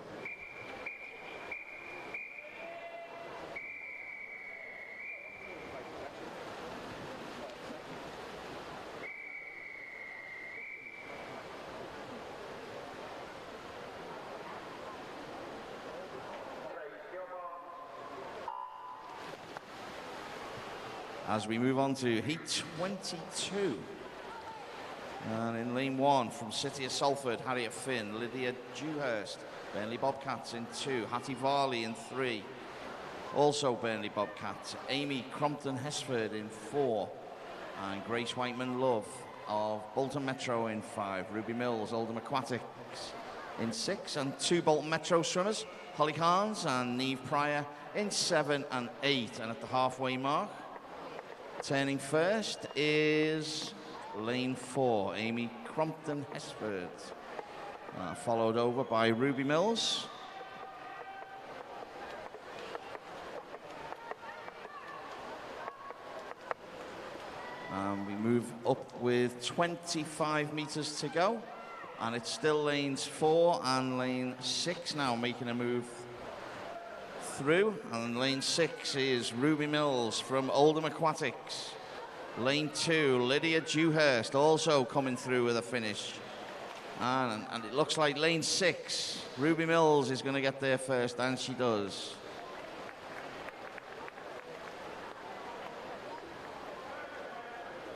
As we move on to Heat 22. And in lane 1 from City of Salford, Harriet Finn, Lydia Dewhurst, Burnley Bobcats in 2, Hattie Varley in 3. Also Burnley Bobcats, Amy Crompton-Hesford in 4. And Grace Whiteman-Love of Bolton Metro in 5. Ruby Mills, Oldham Aquatics in 6. And 2 Bolton Metro swimmers, Holly Carnes and Neve Pryor in 7 and 8. And at the halfway mark, turning first is lane 4, Amy Crompton-Hesford, followed over by Ruby Mills. And we move up with 25 meters to go, and it's still lanes 4 and lane 6 now making a move through, and lane 6 is Ruby Mills from Oldham Aquatics. Lane 2, Lydia Dewhurst also coming through with a finish. And it looks like lane 6, Ruby Mills is going to get there first, and she does.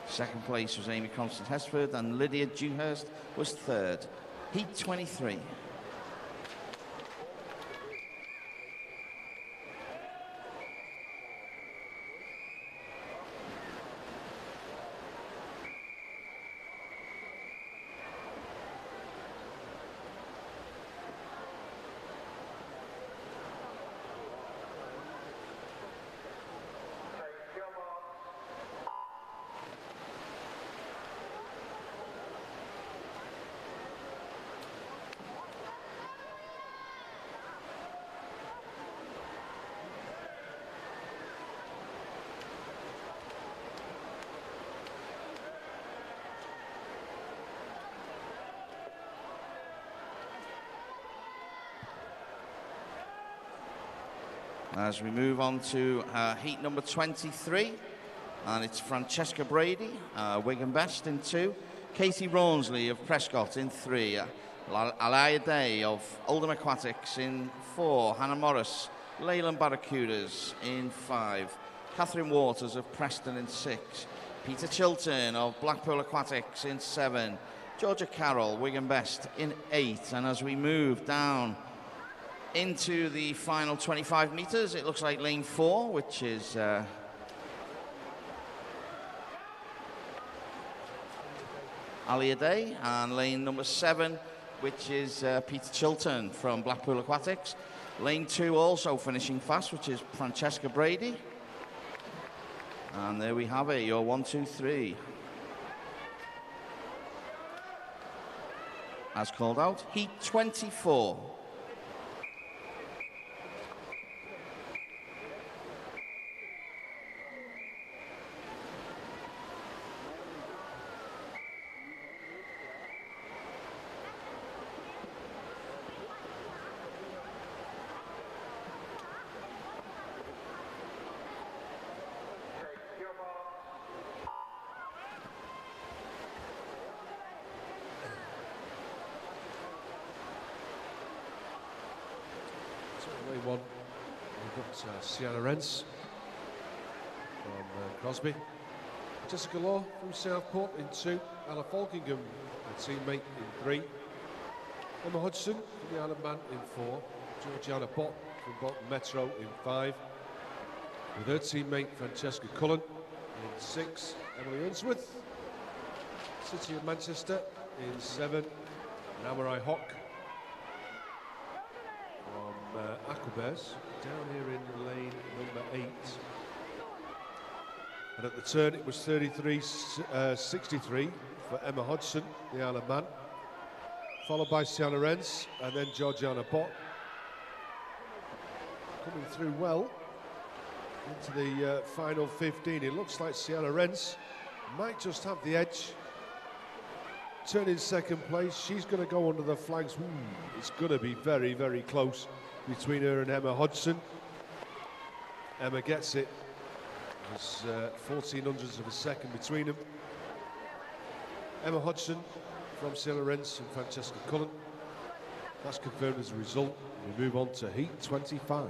Second place was Amy Crompton-Hesford, and Lydia Dewhurst was third. Heat 23. As we move on to heat number 23, and it's Francesca Brady, Wigan Best in 2, Katie Rawnsley of Prescott in 3, Alaya Day of Oldham Aquatics in 4, Hannah Morris, Leyland Barracudas in 5, Catherine Waters of Preston in 6, Peter Chilton of Blackpool Aquatics in 7, Georgia Carroll, Wigan Best in 8, and as we move down into the final 25 meters, it looks like lane 4, which is Alia Day, and lane number 7, which is Peter Chilton from Blackpool Aquatics. Lane 2 also finishing fast, which is Francesca Brady. And there we have it, your 1, 2, 3. As called out, heat 24. got Sienna Rents from Crosby. Jessica Law from Southport in 2. Ella Falkingham, a teammate, in 3. Emma Hodgson from the Isle of Man in 4. Georgiana Bott from Bolton Metro in 5. With her teammate Francesca Cullen in 6. Emily Unsworth, City of Manchester in 7. And Amarai Hock from Aquabears down here in lane number 8. And at the turn it was 33-63 for Emma Hodgson, the Isle of Man, followed by Sienna Rents and then Georgiana Bott. Coming through well into the final 15. It looks like Sienna Rents might just have the edge. Turn in second place. She's going to go under the flags. It's going to be very, very close between her and Emma Hodgson. Emma gets it. There's 14 hundredths of a second between them. Emma Hodgson from Sienna Rents and Francesca Cullen. That's confirmed as a result. We move on to heat 25.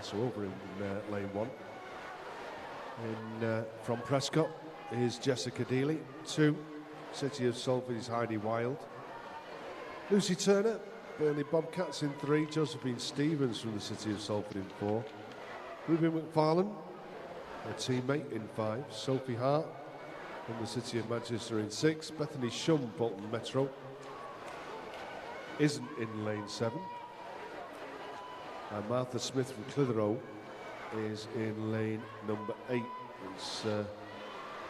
So over in lane 1. From Prescott is Jessica Dealey. 2, City of Salford is Heidi Wild. Lucy Turner, Burnley Bobcats in 3. Josephine Stevens from the City of Salford in 4. Ruby McFarlane, her teammate, in 5. Sophie Hart from the City of Manchester in 6. Bethany Shum, Bolton Metro, isn't in lane 7. And Martha Smith from Clitheroe is in lane number 8. It's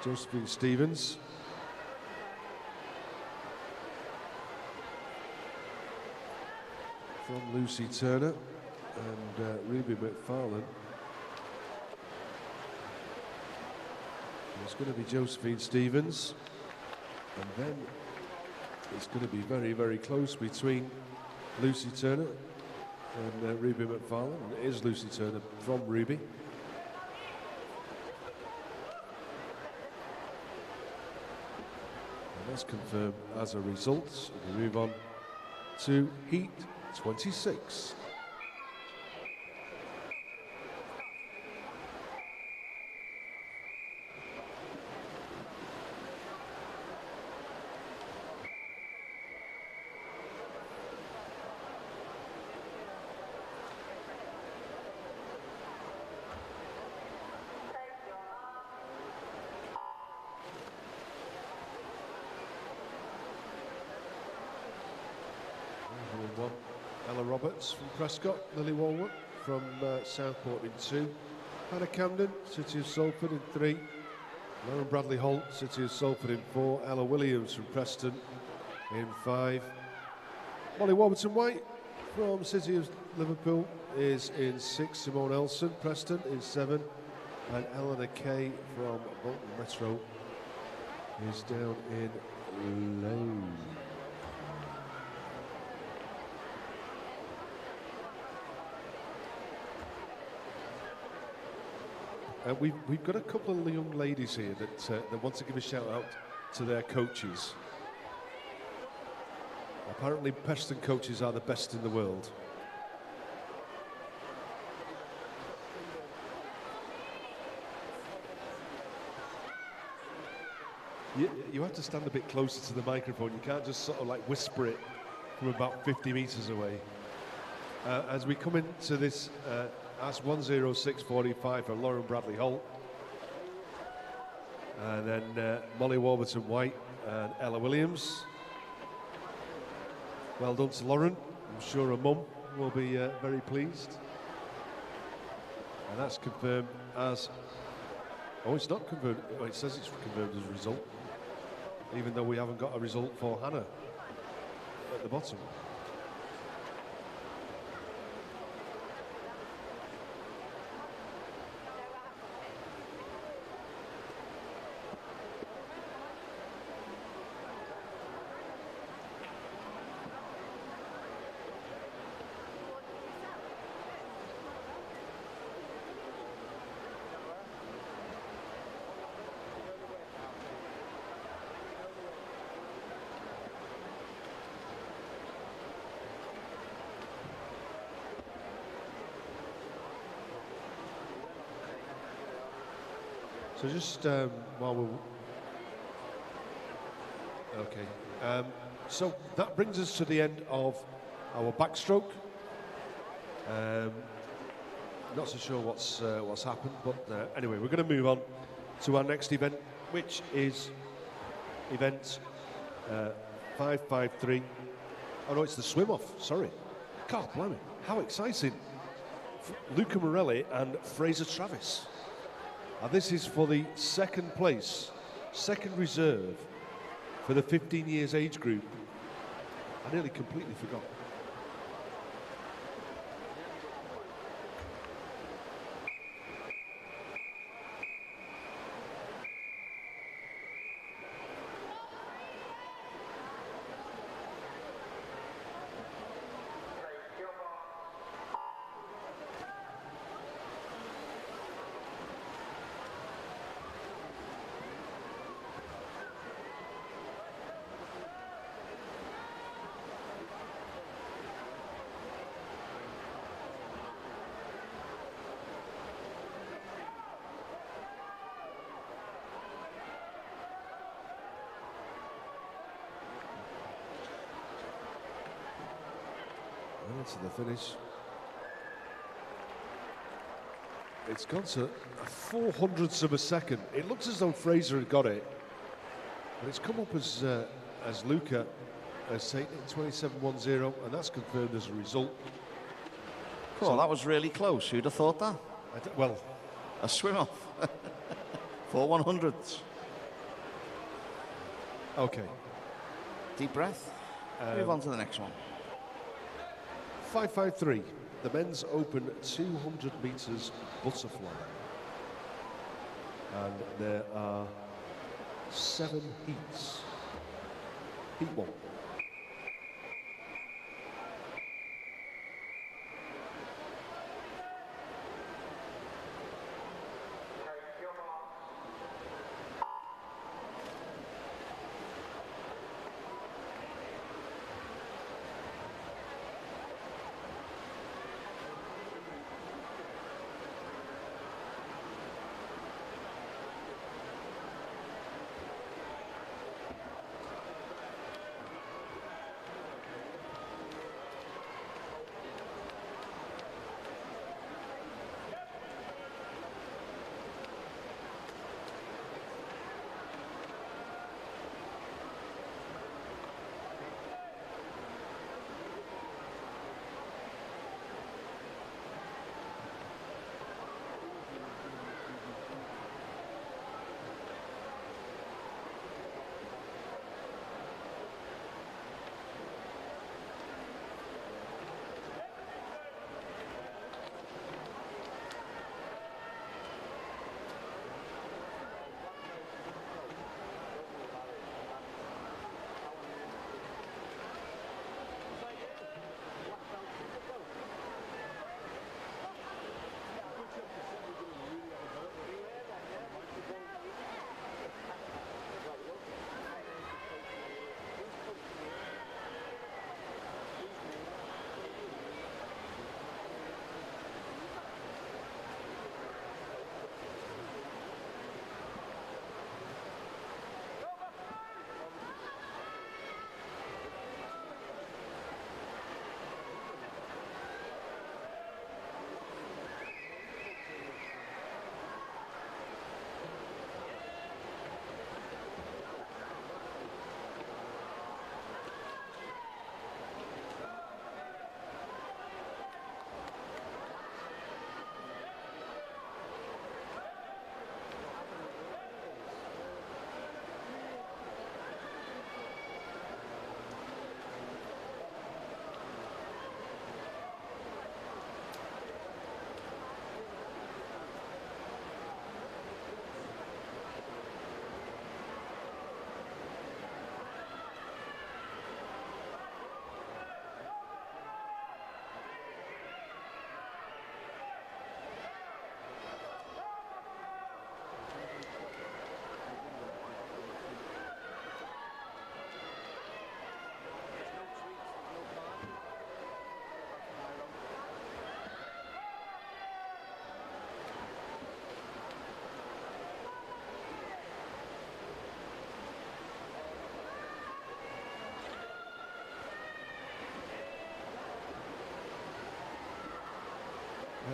Josephine Stevens. From Lucy Turner and Ruby McFarlane. It's going to be Josephine Stevens. And then it's going to be very, very close between Lucy Turner and Ruby McFarlane. And it is Lucy Turner from Ruby. And that's confirmed as a result. We move on to heat 26. From Prescott, Lily Walworth from Southport in 2. Hannah Camden, City of Salford in 3. Lauren Bradley Holt, City of Salford in 4. Ella Williams from Preston in 5. Molly Warburton White from City of Liverpool is in 6. Simone Elson, Preston in 7. And Eleanor Kay from Bolton Metro is down in lane. We've got a couple of young ladies here that want to give a shout out to their coaches. Apparently Preston coaches are the best in the world. You have to stand a bit closer to the microphone. You can't just sort of like whisper it from about 50 metres away. As we come into this that's 106.45 for Lauren Bradley Holt. And then Molly Warburton White and Ella Williams. Well done to Lauren. I'm sure her mum will be very pleased. And that's confirmed as... Oh, it's not confirmed. Well, it says it's confirmed as a result, even though we haven't got a result for Hannah at the bottom. So just while we're... Okay. So that brings us to the end of our backstroke. Not so sure what's happened, but anyway, we're going to move on to our next event, which is event 553. Oh no, it's the swim-off, sorry. God, blimey, how exciting. Luca Morelli and Fraser Travis. And this is for the second place, second reserve for the 15 years age group. I nearly completely forgot. To the finish. It's gone to 400ths of a second. It looks as though Fraser had got it, but it's come up as Luca has taken it 27.10, and that's confirmed as a result. Cool, so that was really close. Who'd have thought that? Well, a swim off. 4 100ths. Okay. Deep breath. Move on to the next one. 553, the men's open 200 metres butterfly. And there are 7 heats. Heat 1.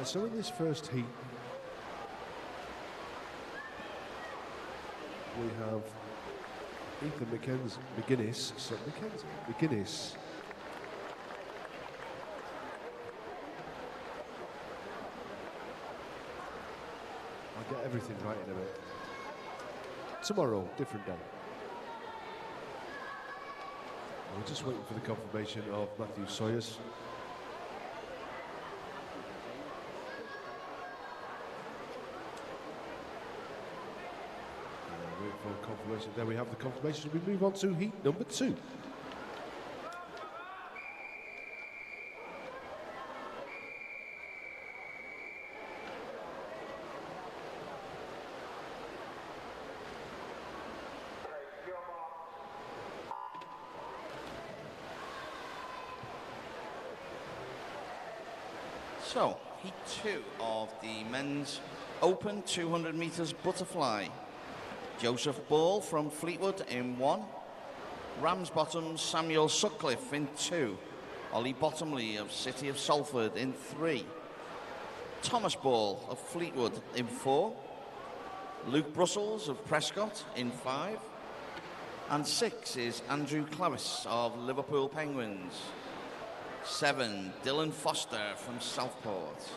So in this first heat, we have Ethan McGuinness. I'll get everything right in a bit. Tomorrow, different day. We're just waiting for the confirmation of Matthew Sawyers. Wait for confirmation. There we have the confirmation. We move on to heat number 2. So, heat 2 of the men's open 200 metres butterfly. Joseph Ball from Fleetwood in 1. Ramsbottom's Samuel Sutcliffe in 2. Ollie Bottomley of City of Salford in 3. Thomas Ball of Fleetwood in 4. Luke Brussels of Prescott in 5. And 6 is Andrew Clavis of Liverpool Penguins. 7, Dylan Foster from Southport.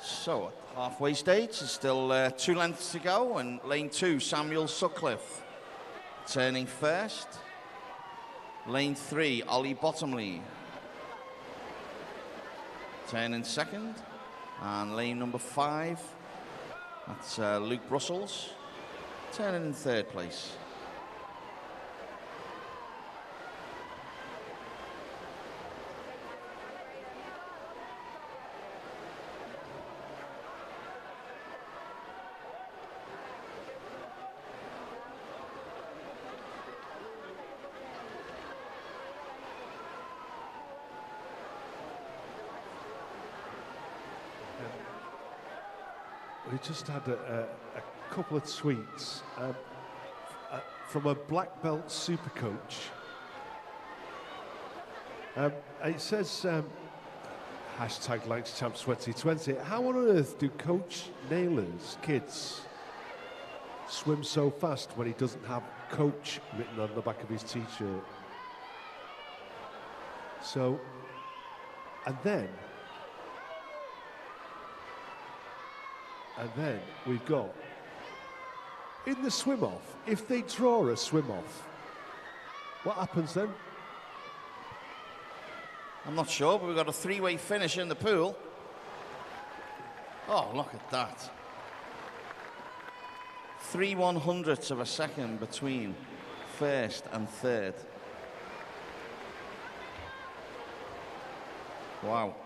So, at the halfway stage, there's still 2 lengths to go, and lane 2, Samuel Sutcliffe turning first. Lane 3, Ollie Bottomley turning second. And lane number 5, that's Luke Brussels turning in 3rd place. We just had a couple of tweets from a black belt super coach. It says, hashtag Lancashire Champs 2020. How on earth do Coach Naylor's kids swim so fast when he doesn't have coach written on the back of his t-shirt? So, and then we've got, in the swim-off, if they draw a swim-off, what happens then? I'm not sure, but we've got a 3-way finish in the pool. Oh, look at that. 3/100ths of a second between first and third. Wow.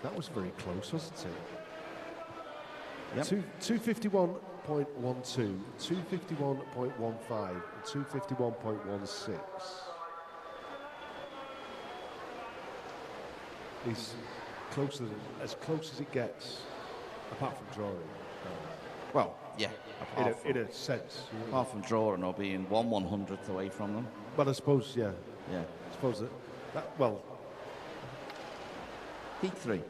That was very close, wasn't it? Yep. 251.12, 251.15, and 251.16. He's as close as it gets, apart from drawing. Well, yeah. In a sense. Apart from drawing or being 1/100th away from them. Well, I suppose, yeah. Yeah. I suppose that well. Heat 3.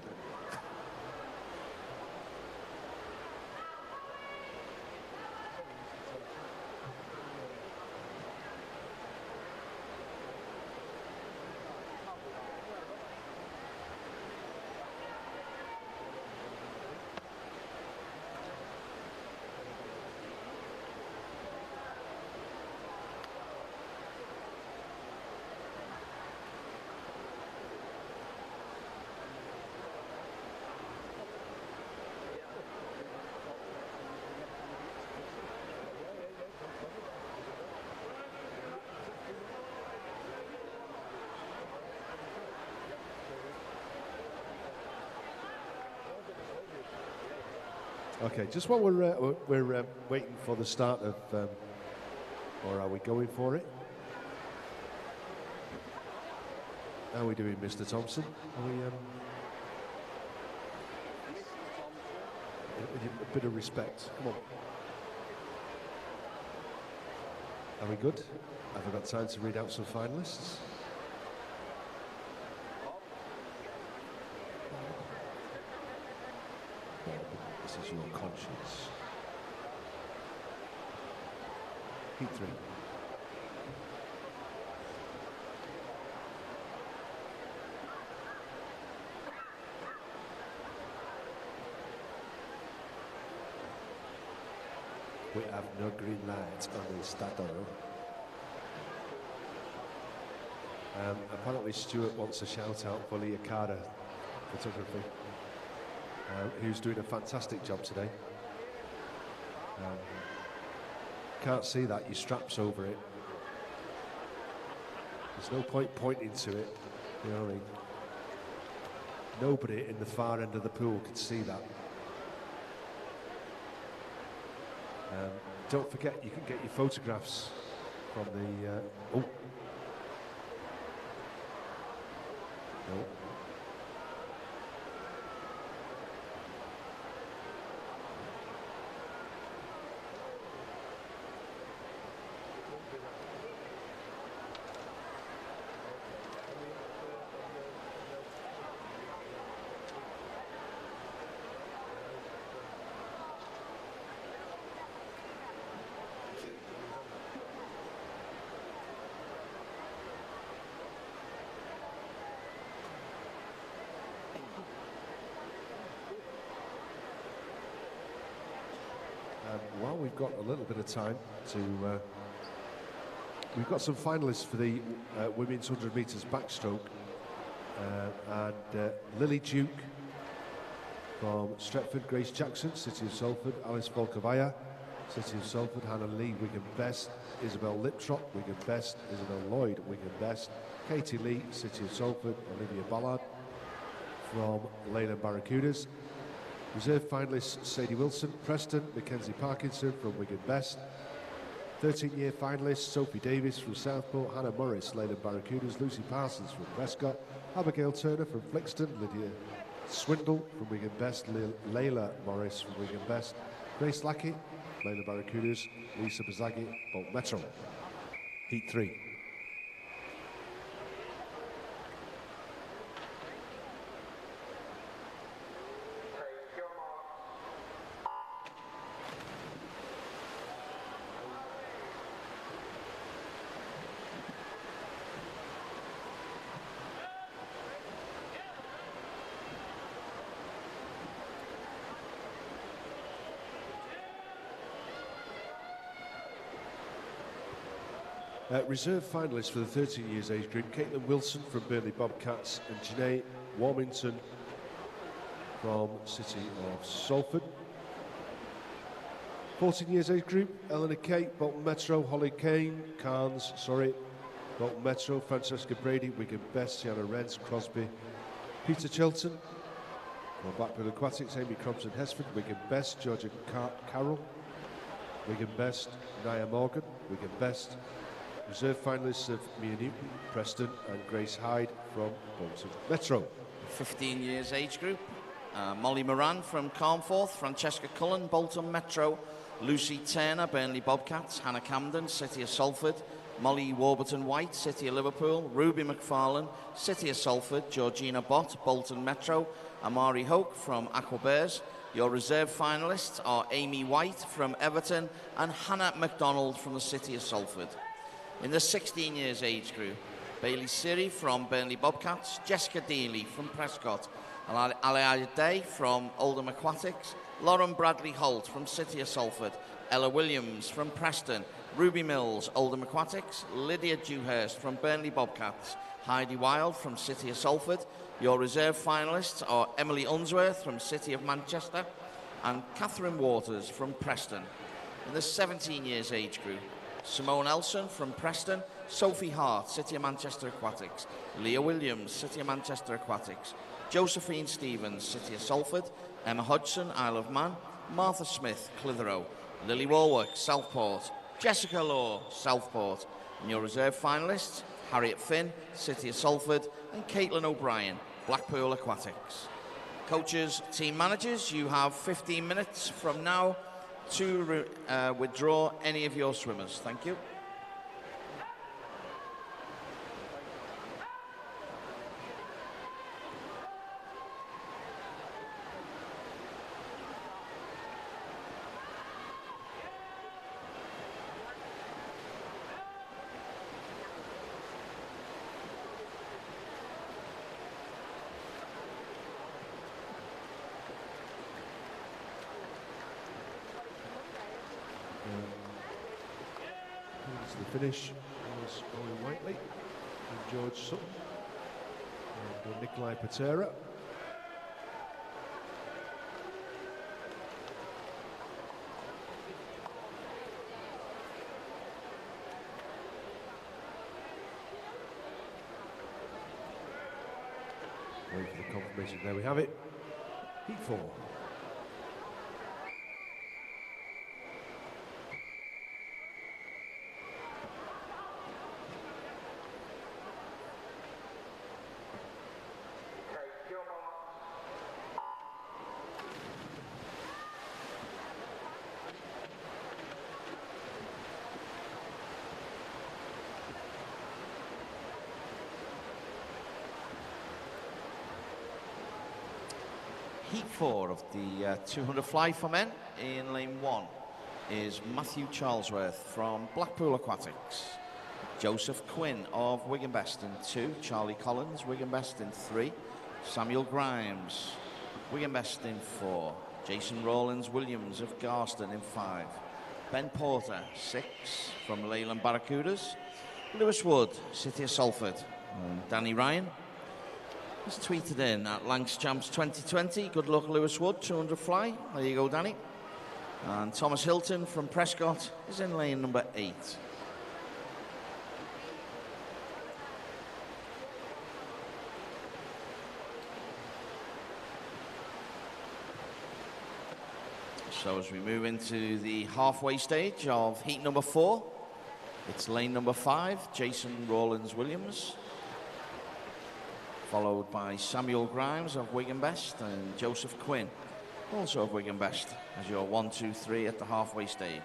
Okay, just while we're waiting for the start of, or are we going for it? How are we doing, Mr. Thompson? Are we, a bit of respect. Come on. Are we good? Have I got time to read out some finalists? This is your conscience. Heat 3. We have no green lights on the starter. Apparently Stuart wants a shout out for Liakada photography, who's doing a fantastic job today. Can't see that, your strap's over it. There's no point pointing to it, you know what I mean? Nobody in the far end of the pool could see that. Don't forget, you can get your photographs from the... oh. No. While we've got a little bit of time to, we've got some finalists for the women's 100 metres backstroke, and Lily Duke from Stretford, Grace Jackson, City of Salford, Alice Volkovaya, City of Salford, Hannah Lee, Wigan Best, Isabel Liptrop, Wigan Best, Isabel Lloyd, Wigan Best, Katie Lee, City of Salford, Olivia Ballard from Leyland Barracudas. Reserve finalists Sadie Wilson, Preston, Mackenzie Parkinson from Wigan Best. 13-year finalists Sophie Davis from Southport, Hannah Morris, Leyland Barracudas, Lucy Parsons from Prescott, Abigail Turner from Flixton, Lydia Swindle from Wigan Best, Layla Morris from Wigan Best, Grace Lackey, Leyland Barracudas, Lisa Bazaghi, Bolt Metro. Heat 3. Reserve finalists for the 13 years age group, Caitlin Wilson from Burnley Bobcats and Janae Warmington from City of Salford. 14 years age group, Eleanor Kate, Bolton Metro, Holly Kane, Carnes, Bolton Metro, Francesca Brady, Wigan Best, Sienna Rents, Crosby, Peter Chilton from Blackpool Aquatics, Amy Crompton Hesford, Wigan Best, Georgia Carroll, Wigan Best, Nia Morgan, Wigan Best. Reserve finalists of Mia Newton, Preston and Grace Hyde from Bolton Metro. 15 years age group, Molly Moran from Carnforth, Francesca Cullen, Bolton Metro, Lucy Turner, Burnley Bobcats, Hannah Camden, City of Salford, Molly Warburton White, City of Liverpool, Ruby McFarlane, City of Salford, Georgina Bott, Bolton Metro, Amari Hoke from Aquabears. Your reserve finalists are Amy White from Everton and Hannah MacDonald from the City of Salford. In the 16 years age group, Bailey Siri from Burnley Bobcats, Jessica Dealey from Prescott, Alaya Day from Oldham Aquatics, Lauren Bradley Holt from City of Salford, Ella Williams from Preston, Ruby Mills, Oldham Aquatics, Lydia Dewhurst from Burnley Bobcats, Heidi Wild from City of Salford. Your reserve finalists are Emily Unsworth from City of Manchester and Catherine Waters from Preston. In the 17 years age group, Simone Elson from Preston, Sophie Hart, City of Manchester Aquatics, Leah Williams, City of Manchester Aquatics, Josephine Stevens, City of Salford, Emma Hodgson, Isle of Man, Martha Smith, Clitheroe, Lily Walworth, Southport, Jessica Law, Southport. And your reserve finalists, Harriet Finn, City of Salford, and Caitlin O'Brien, Blackpool Aquatics. Coaches, team managers, you have 15 minutes from now to withdraw any of your swimmers. Thank you. The finish was Owen Whiteley and George Sutton and Nicolas Patera. Wait for the confirmation. There we have it. Heat 4. Heat 4 of the 200 fly for men. In lane 1 is Matthew Charlesworth from Blackpool Aquatics. Joseph Quinn of Wigan Best in 2. Charlie Collins, Wigan Best in 3. Samuel Grimes, Wigan Best in 4. Jason Rawlins Williams of Garston in 5. Ben Porter, 6 from Leyland Barracudas. Lewis Wood, City of Salford. And Danny Ryan has tweeted in at Lancs Champs 2020. Good luck, Lewis Wood, 200 fly. There you go, Danny. And Thomas Hilton from Prescott is in lane number 8. So as we move into the halfway stage of heat number 4, it's lane number 5, Jason Rawlins Williams, followed by Samuel Grimes of Wigan Best and Joseph Quinn, also of Wigan Best, as your 1, 2, 3 at the halfway stage.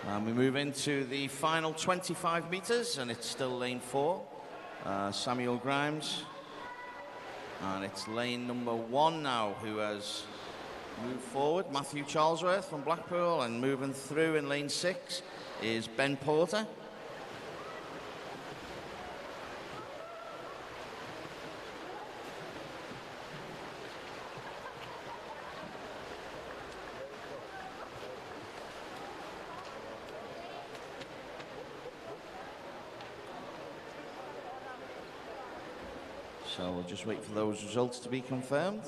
And we move into the final 25 metres, and it's still lane 4. Samuel Grimes. And it's lane number 1 now, who has moved forward. Matthew Charlesworth from Blackpool, and moving through in lane 6 is Ben Porter. So we'll just wait for those results to be confirmed.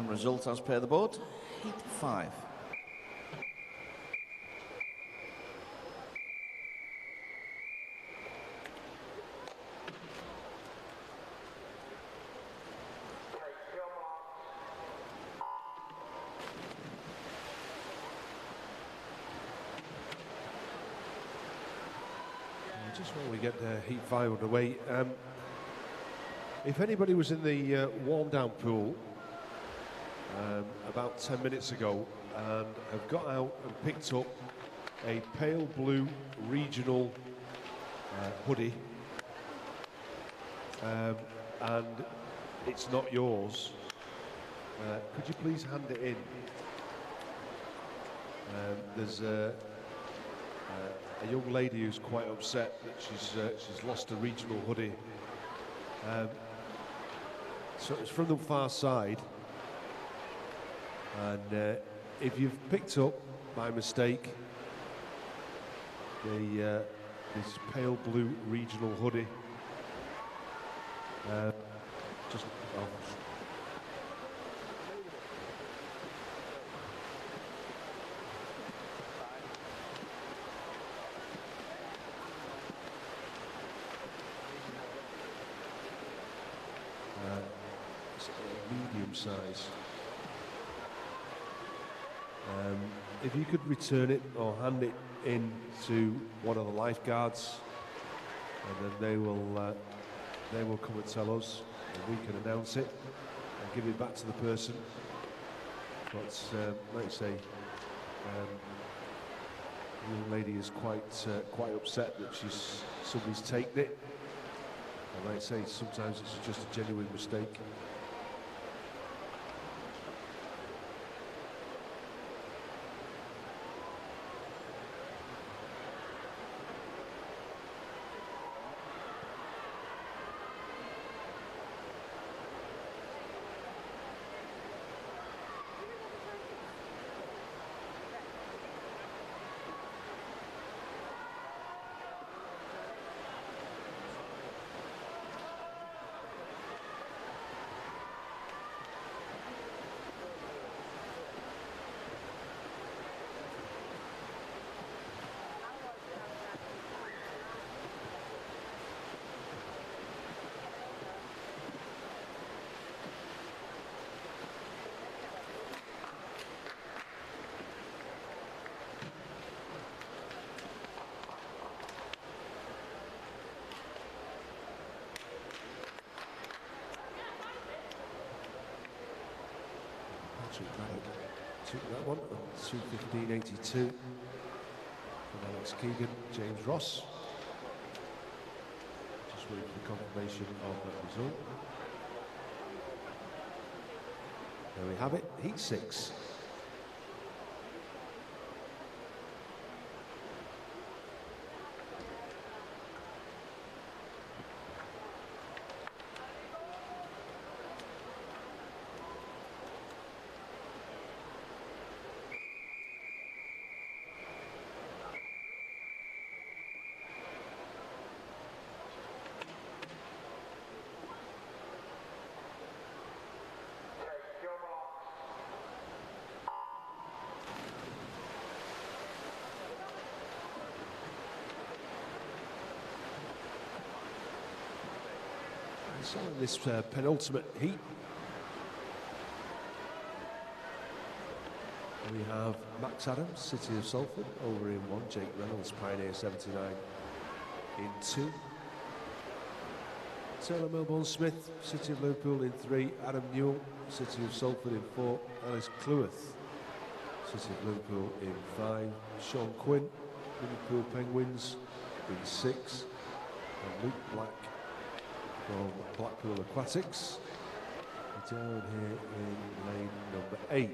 Result as per the board, heat 5. just while we get heat 5 underway, if anybody was in the warm-down pool about 10 minutes ago and have got out and picked up a pale blue regional hoodie, and it's not yours, could you please hand it in? There's a young lady who's quite upset that she's lost a regional hoodie. So it's from the far side, and if you've picked up by mistake this pale blue regional hoodie, just medium size. If you could return it or hand it in to one of the lifeguards, and then they will come and tell us, and we can announce it and give it back to the person. But like I say, the young lady is quite upset that somebody's taken it. And like I say, sometimes it's just a genuine mistake. Took that one on 2:15.82 from Alex Keegan, James Ross. Just waiting for confirmation of that result. There we have it, heat 6. So in this penultimate heat, we have Max Adams, City of Salford, over in 1. Jake Reynolds, Pioneer 79 in 2. Taylor Melbourne Smith, City of Liverpool in 3. Adam Newell, City of Salford in 4. Ellis Cleworth, City of Liverpool in 5. Sean Quinn, Liverpool Penguins in 6. And Luke Black from Blackpool Aquatics, down here in lane number 8.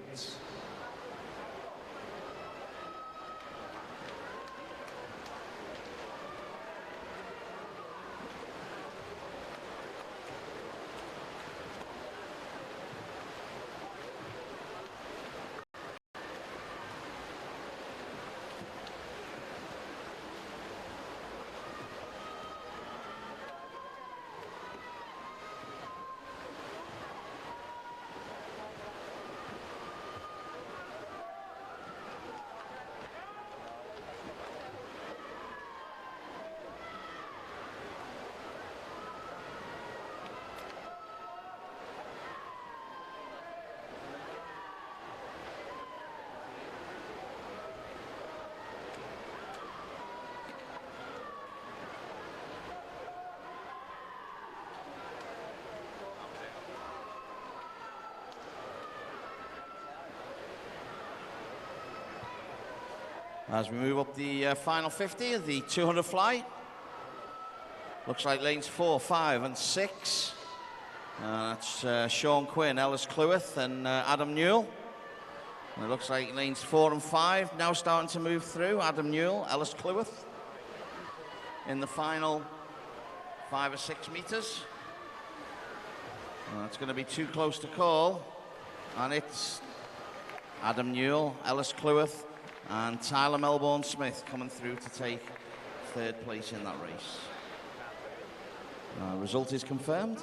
As we move up the final 50 of the 200 fly. Looks like lanes 4, 5 and 6. That's Sean Quinn, Ellis Cleworth and Adam Newell. And it looks like lanes 4 and 5 now starting to move through. Adam Newell, Ellis Cleworth in the final 5 or 6 meters. That's going to be too close to call. And it's Adam Newell, Ellis Cleworth and Tyler Melbourne-Smith coming through to take 3rd place in that race. Result is confirmed.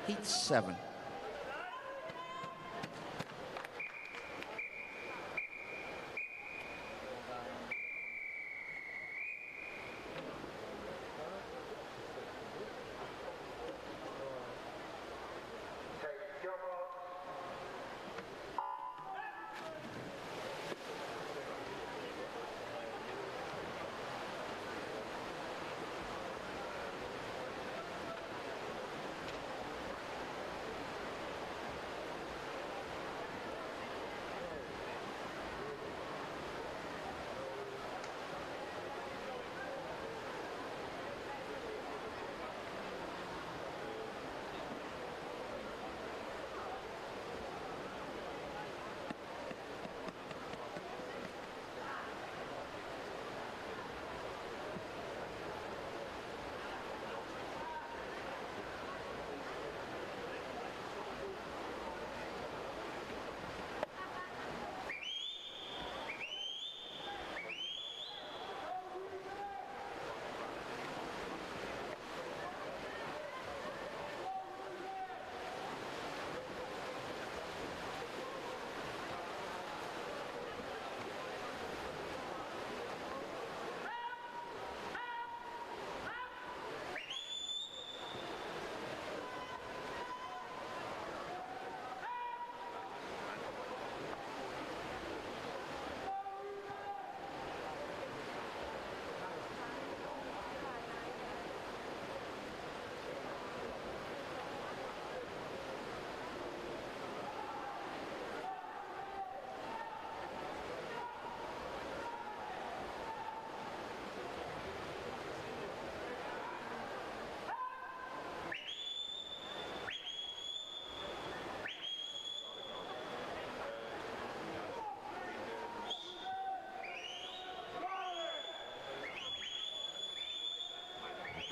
Heat 7.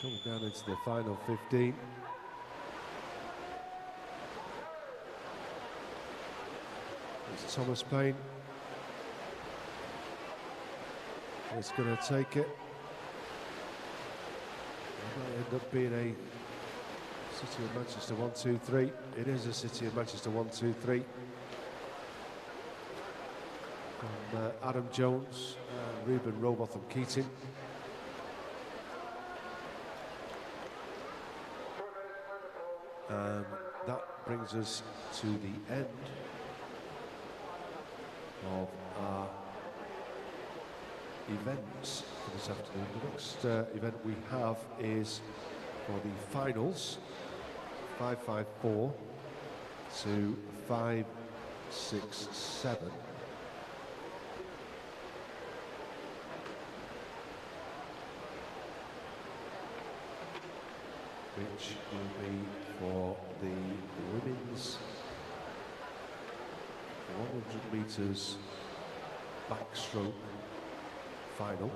Coming down into the final 15. It's Thomas Payne. It's going to take it. It might end up being a City of Manchester 1, 2, 3. It is a City of Manchester 1, 2, 3. From Adam Jones, Ruben Robotham Keating. And that brings us to the end of our events for this afternoon. The next event we have is for the finals, 554 to 567. Which will be for the women's 100 metres backstroke final.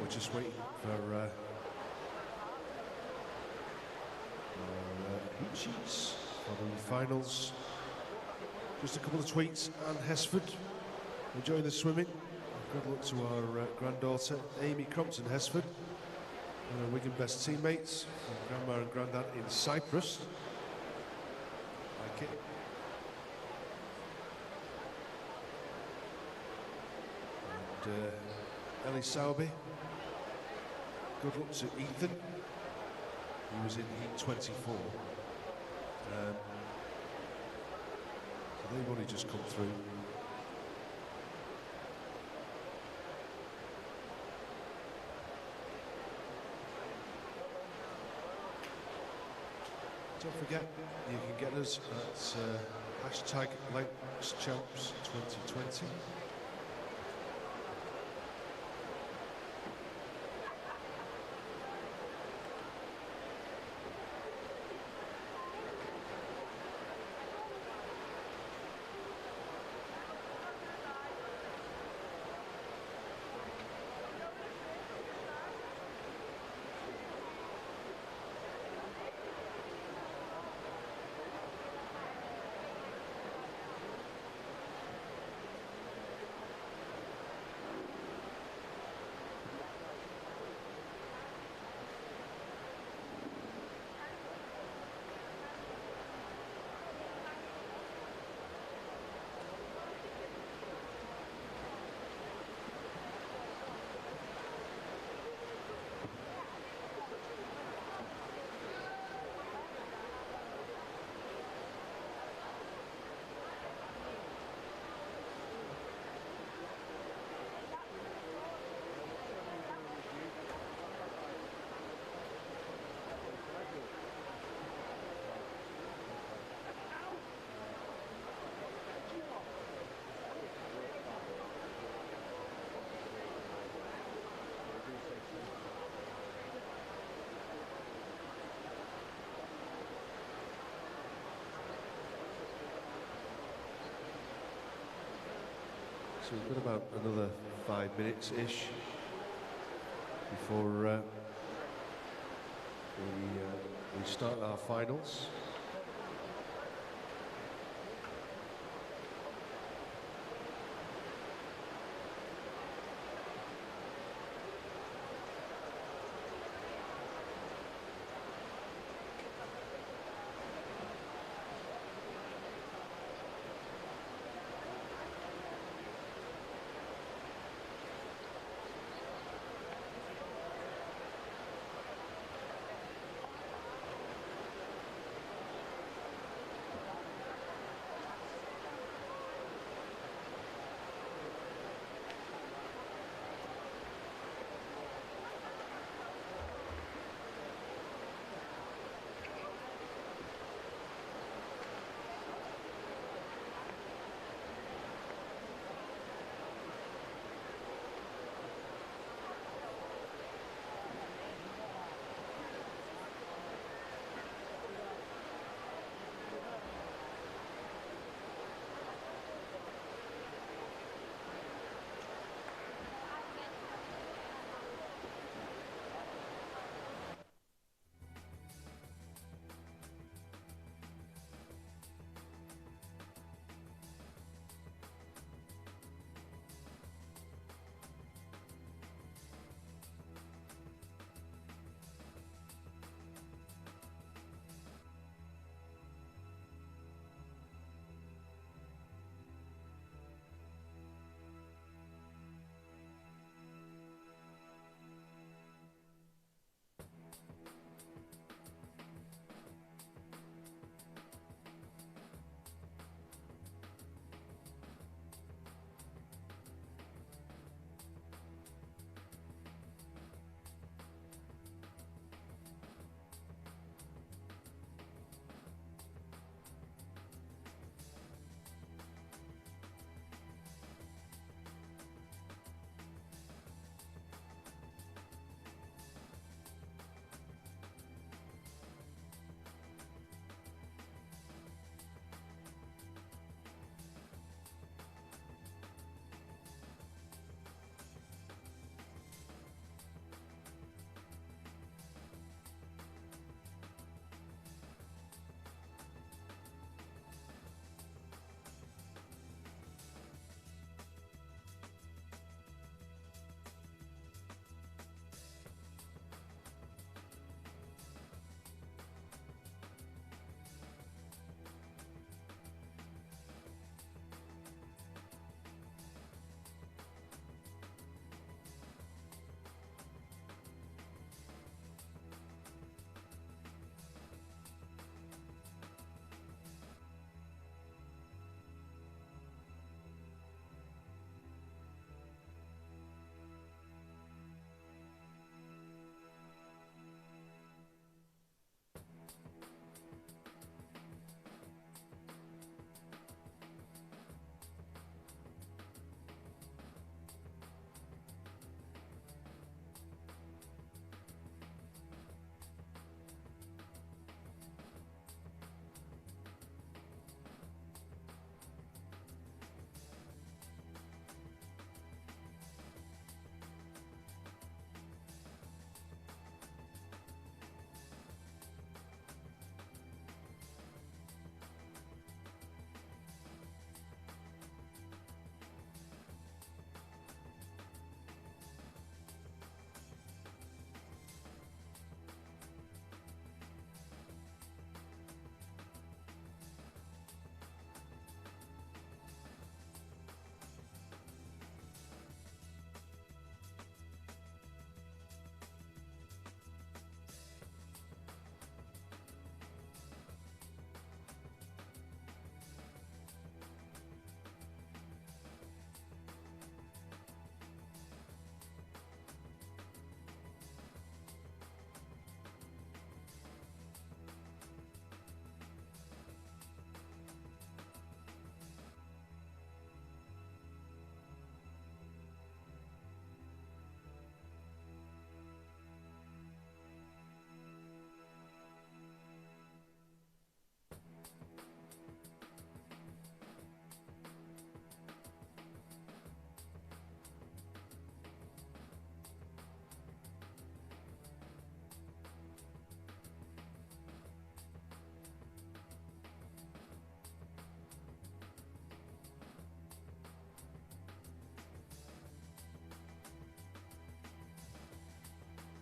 we're just waiting for heat sheets for the finals. Just a couple of tweets. Anne Hesford enjoying the swimming. Good luck to our granddaughter Amy Crompton Hesford and her Wigan Best teammates, Grandma and Grandad in Cyprus. Like it. And Ellie Sowerby. Good luck to Ethan, who was in Heat 24. So they've only just come through. Don't forget, you can get us at hashtag Lancashire 2020. So we've got about another 5 minutes-ish before we start our finals.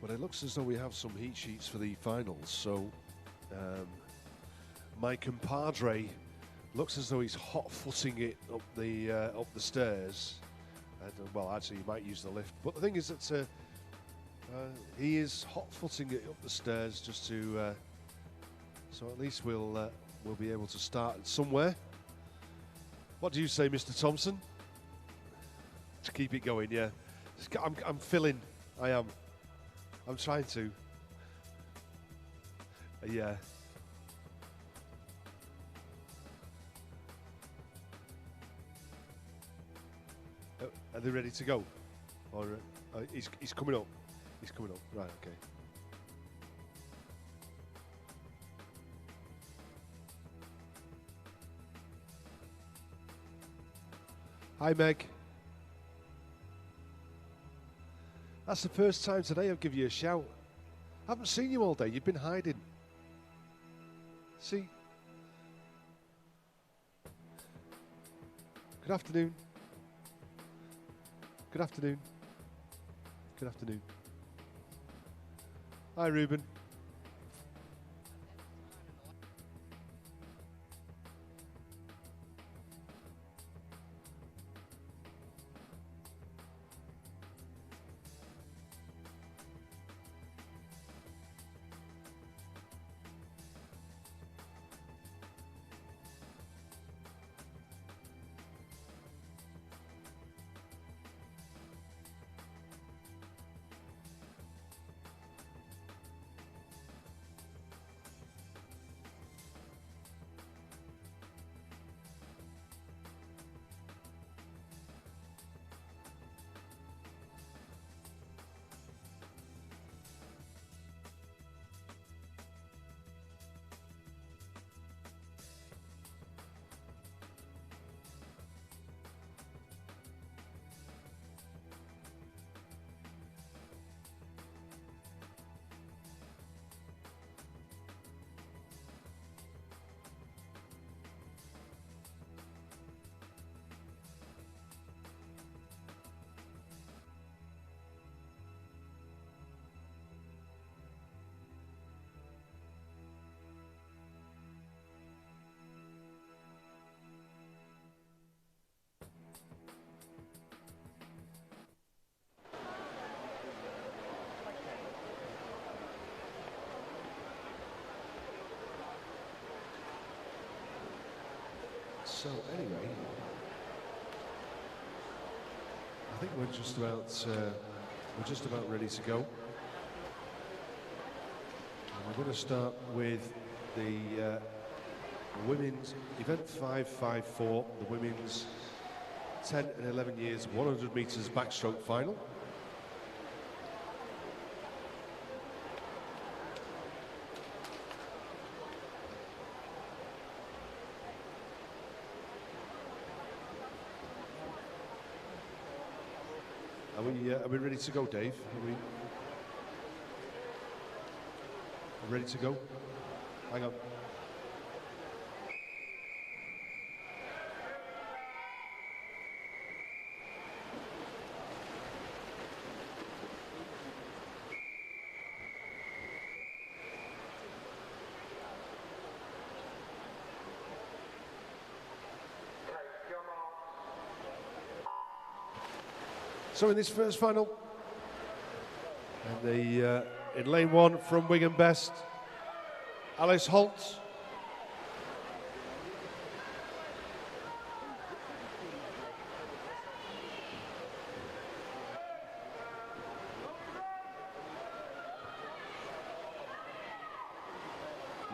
Well, it looks as though we have some heat sheets for the finals. So my compadre looks as though he's hot-footing it up the stairs. And, well, actually, he might use the lift. But the thing is that he is hot-footing it up the stairs just to. So at least we'll be able to start somewhere. What do you say, Mr. Thompson? To keep it going, yeah. I'm filling. I am. I'm trying to. Yeah. Are they ready to go? Or he's coming up. He's coming up. Right. Okay. Hi, Meg. That's the first time today I've given you a shout. I haven't seen you all day. You've been hiding. See? Good afternoon. Good afternoon. Good afternoon. Hi, Ruben. So anyway, I think we're just about ready to go. And we're going to start with the women's event 554, the women's 10 and 11 years 100 meters backstroke final. Are we ready to go, Dave? Are we ready to go? Hang on. So in this first final, and in lane one from Wigan Best, Alice Holt.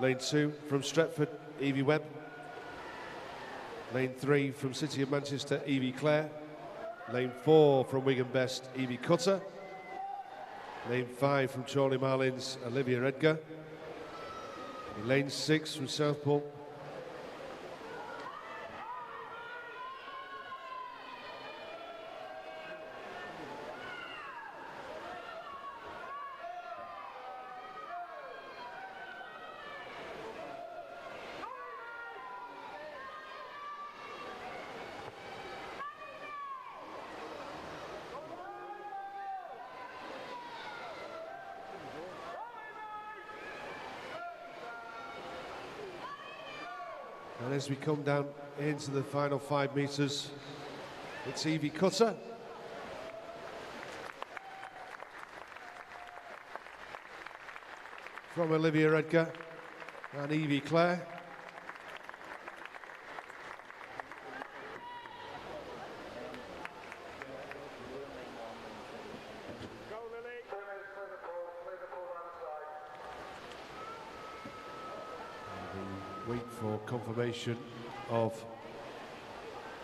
Lane two from Stretford, Evie Webb. Lane three from City of Manchester, Evie Clare. Lane 4 from Wigan Best, Evie Cutter. Lane 5 from Chorley Marlins, Olivia Edgar. In lane 6 from Southport, And as we come down into the final 5 metres, it's Evie Cutter. From Olivia Edgar and Evie Clare. Wait for confirmation of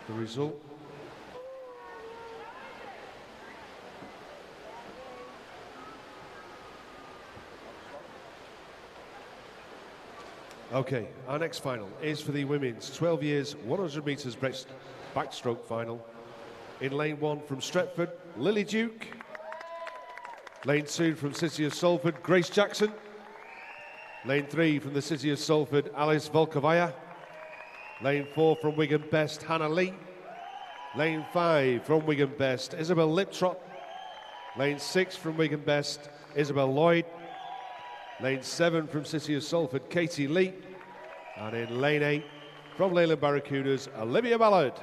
the result. Okay, our next final is for the women's 12 years 100 metres backstroke final. In lane 1 from Stretford, Lily Duke. Lane 2 from City of Salford, Grace Jackson. Lane 3 from the City of Salford, Alice Volkovaya. Lane 4 from Wigan Best, Hannah Lee. Lane 5 from Wigan Best, Isabel Liptrot. Lane 6 from Wigan Best, Isabel Lloyd. Lane 7 from City of Salford, Katie Lee. And in lane 8 from Leyland Barracudas, Olivia Ballard.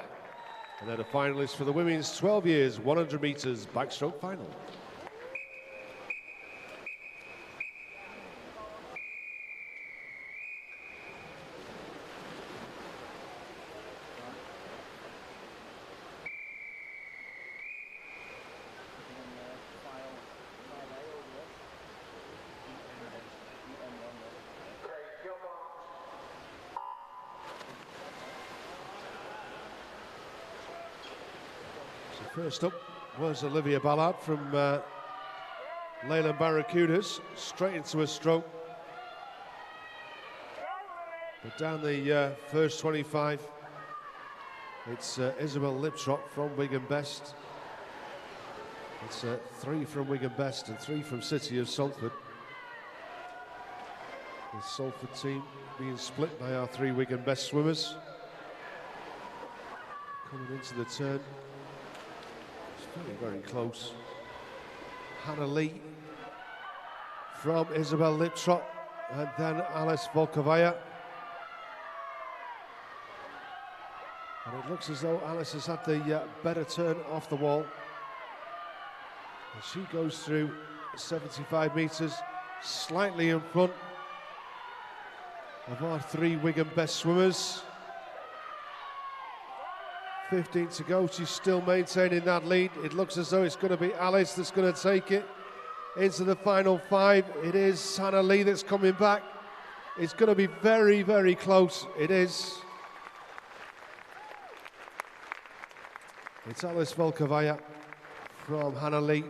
And they're the finalists for the women's 12 years 100 metres backstroke final. First up was Olivia Ballard from Leyland Barracudas, straight into a stroke. But down the first 25, it's Isabel Liptrot from Wigan Best. It's 3 from Wigan Best and 3 from City of Salford. The Salford team being split by our 3 Wigan Best swimmers. Coming into the turn. Very, very close. Hannah Lee from Isabel Liptrot and then Alice Volkovaya. And it looks as though Alice has had the better turn off the wall. And she goes through 75 metres, slightly in front of our 3 Wigan Best swimmers. 15 to go, she's still maintaining that lead. It looks as though it's going to be Alice that's going to take it into the final 5. It is Hannah Lee that's coming back. It's going to be very, very close. It is. It's Alice Volkovaya from Hannah Lee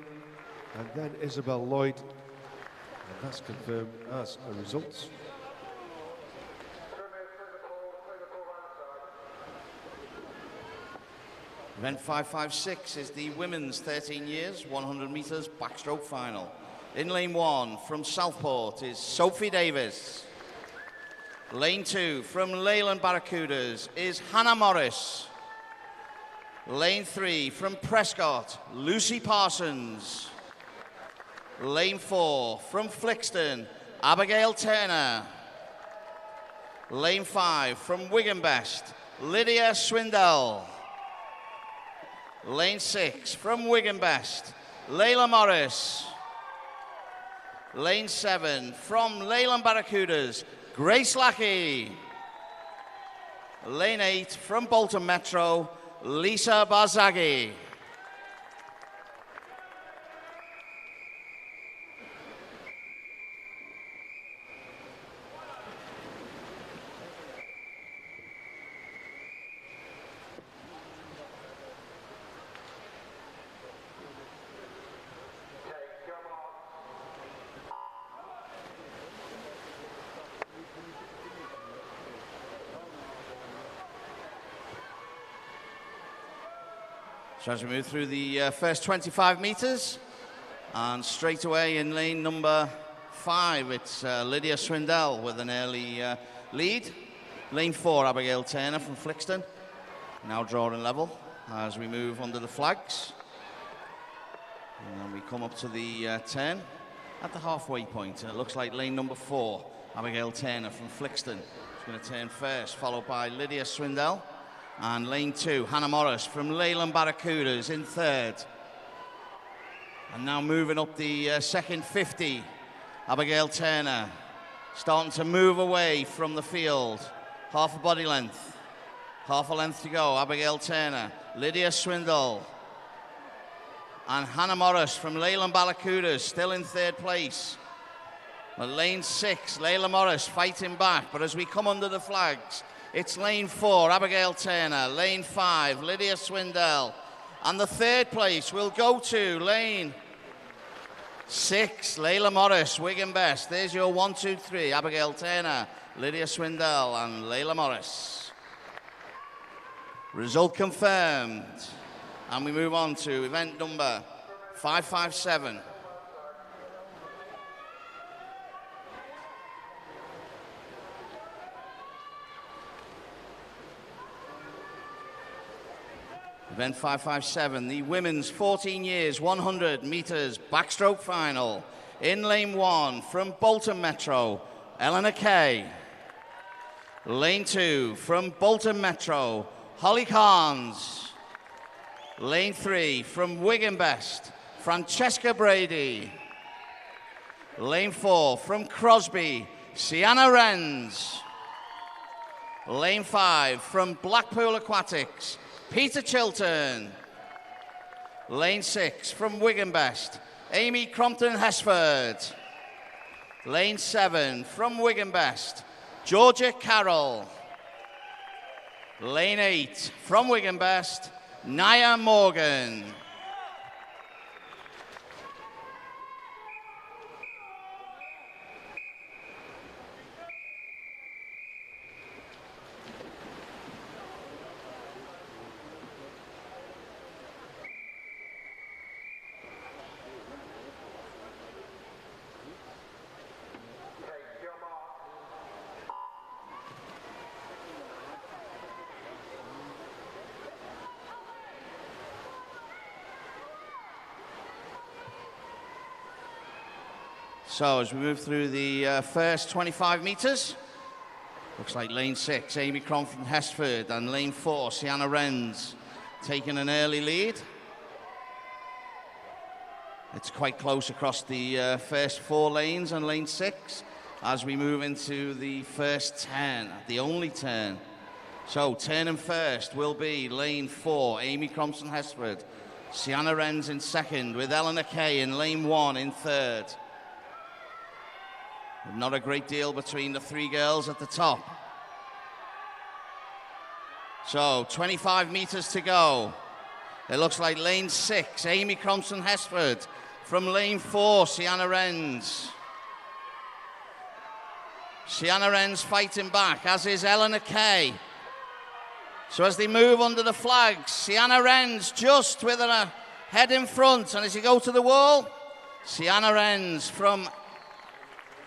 and then Isabel Lloyd. And that's confirmed as a result. Event 556 is the women's 13 years, 100 metres backstroke final. In lane 1 from Southport is Sophie Davis. Lane 2 from Leyland Barracudas is Hannah Morris. Lane 3 from Prescott, Lucy Parsons. Lane 4 from Flixton, Abigail Turner. Lane 5 from Wigan Best, Lydia Swindell. Lane 6 from Wigan Best, Layla Morris. Lane 7 from Leyland Barracudas, Grace Lackey. Lane 8 from Bolton Metro, Lisa Barzaghi. So as we move through the first 25 metres, and straight away in lane number 5, it's Lydia Swindell with an early lead. Lane 4, Abigail Turner from Flixton, now drawing level as we move under the flags. And then we come up to the turn at the halfway point, and it looks like lane number 4, Abigail Turner from Flixton, She's going to turn first, followed by Lydia Swindell. And lane 2, Hannah Morris from Leyland Barracudas in third. And now moving up the second 50, Abigail Turner. Starting to move away from the field. Half a body length. Half a length to go. Abigail Turner, Lydia Swindell, and Hannah Morris from Leyland Barracudas still in third place. But lane 6, Layla Morris fighting back. But as we come under the flags, it's lane 4, Abigail Turner. Lane 5, Lydia Swindell. And the third place will go to lane 6, Layla Morris, Wigan Best. There's your 1, 2, 3. Abigail Turner, Lydia Swindell, and Layla Morris. Result confirmed. And we move on to event number 557. Event 557, the women's 14 years, 100 meters backstroke final. In lane 1, from Bolton Metro, Eleanor Kay. Lane 2, from Bolton Metro, Holly Carnes. Lane 3, from Wigan Best, Francesca Brady. Lane 4, from Crosby, Sienna Renz. Lane 5, from Blackpool Aquatics, Peter Chilton. Lane 6, from Wigan Best, Amy Crompton-Hesford. Lane 7, from Wigan Best, Georgia Carroll. Lane 8, from Wigan Best, Nia Morgan. So as we move through the first 25 meters, looks like lane 6, Amy Crompton-Hesford, and lane 4, Sienna Renz, taking an early lead. It's quite close across the first 4 lanes and lane 6 as we move into the first turn, the only turn. So turning first will be lane 4, Amy Crompton-Hesford, Sienna Renz in second, with Eleanor Kay in lane 1 in third. Not a great deal between the 3 girls at the top. So 25 meters to go. It looks like lane 6, Amy Crompton-Hesford. From lane 4, Sienna Renz. Sienna Renz fighting back, as is Eleanor Kay. So as they move under the flags, Sienna Renz just with her head in front. And as you go to the wall, Sienna Renz from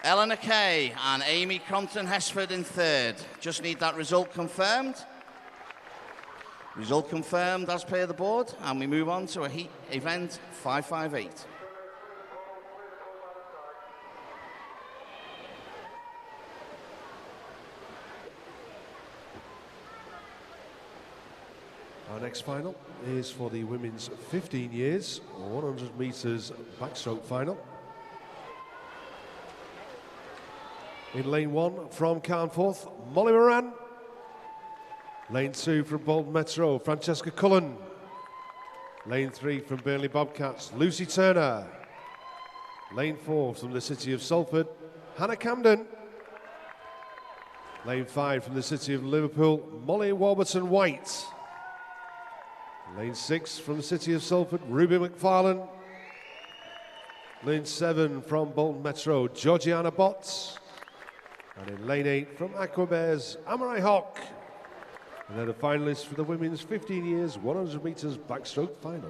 Eleanor Kay and Amy Crompton-Hesford in third. Just need that result confirmed. Result confirmed as per the board, and we move on to a heat event 558. Our next final is for the women's 15 years, 100 meters backstroke final. In lane 1 from Carnforth, Molly Moran. Lane 2 from Bolton Metro, Francesca Cullen. Lane 3 from Burnley Bobcats, Lucy Turner. Lane 4 from the city of Salford, Hannah Camden. Lane 5 from the city of Liverpool, Molly Warburton White. Lane 6 from the city of Salford, Ruby McFarlane. Lane 7 from Bolton Metro, Georgiana Botts. And in lane 8 from Aquabears, Amarai Hawk. And then the finalists for the women's 15 years, 100 meters backstroke final.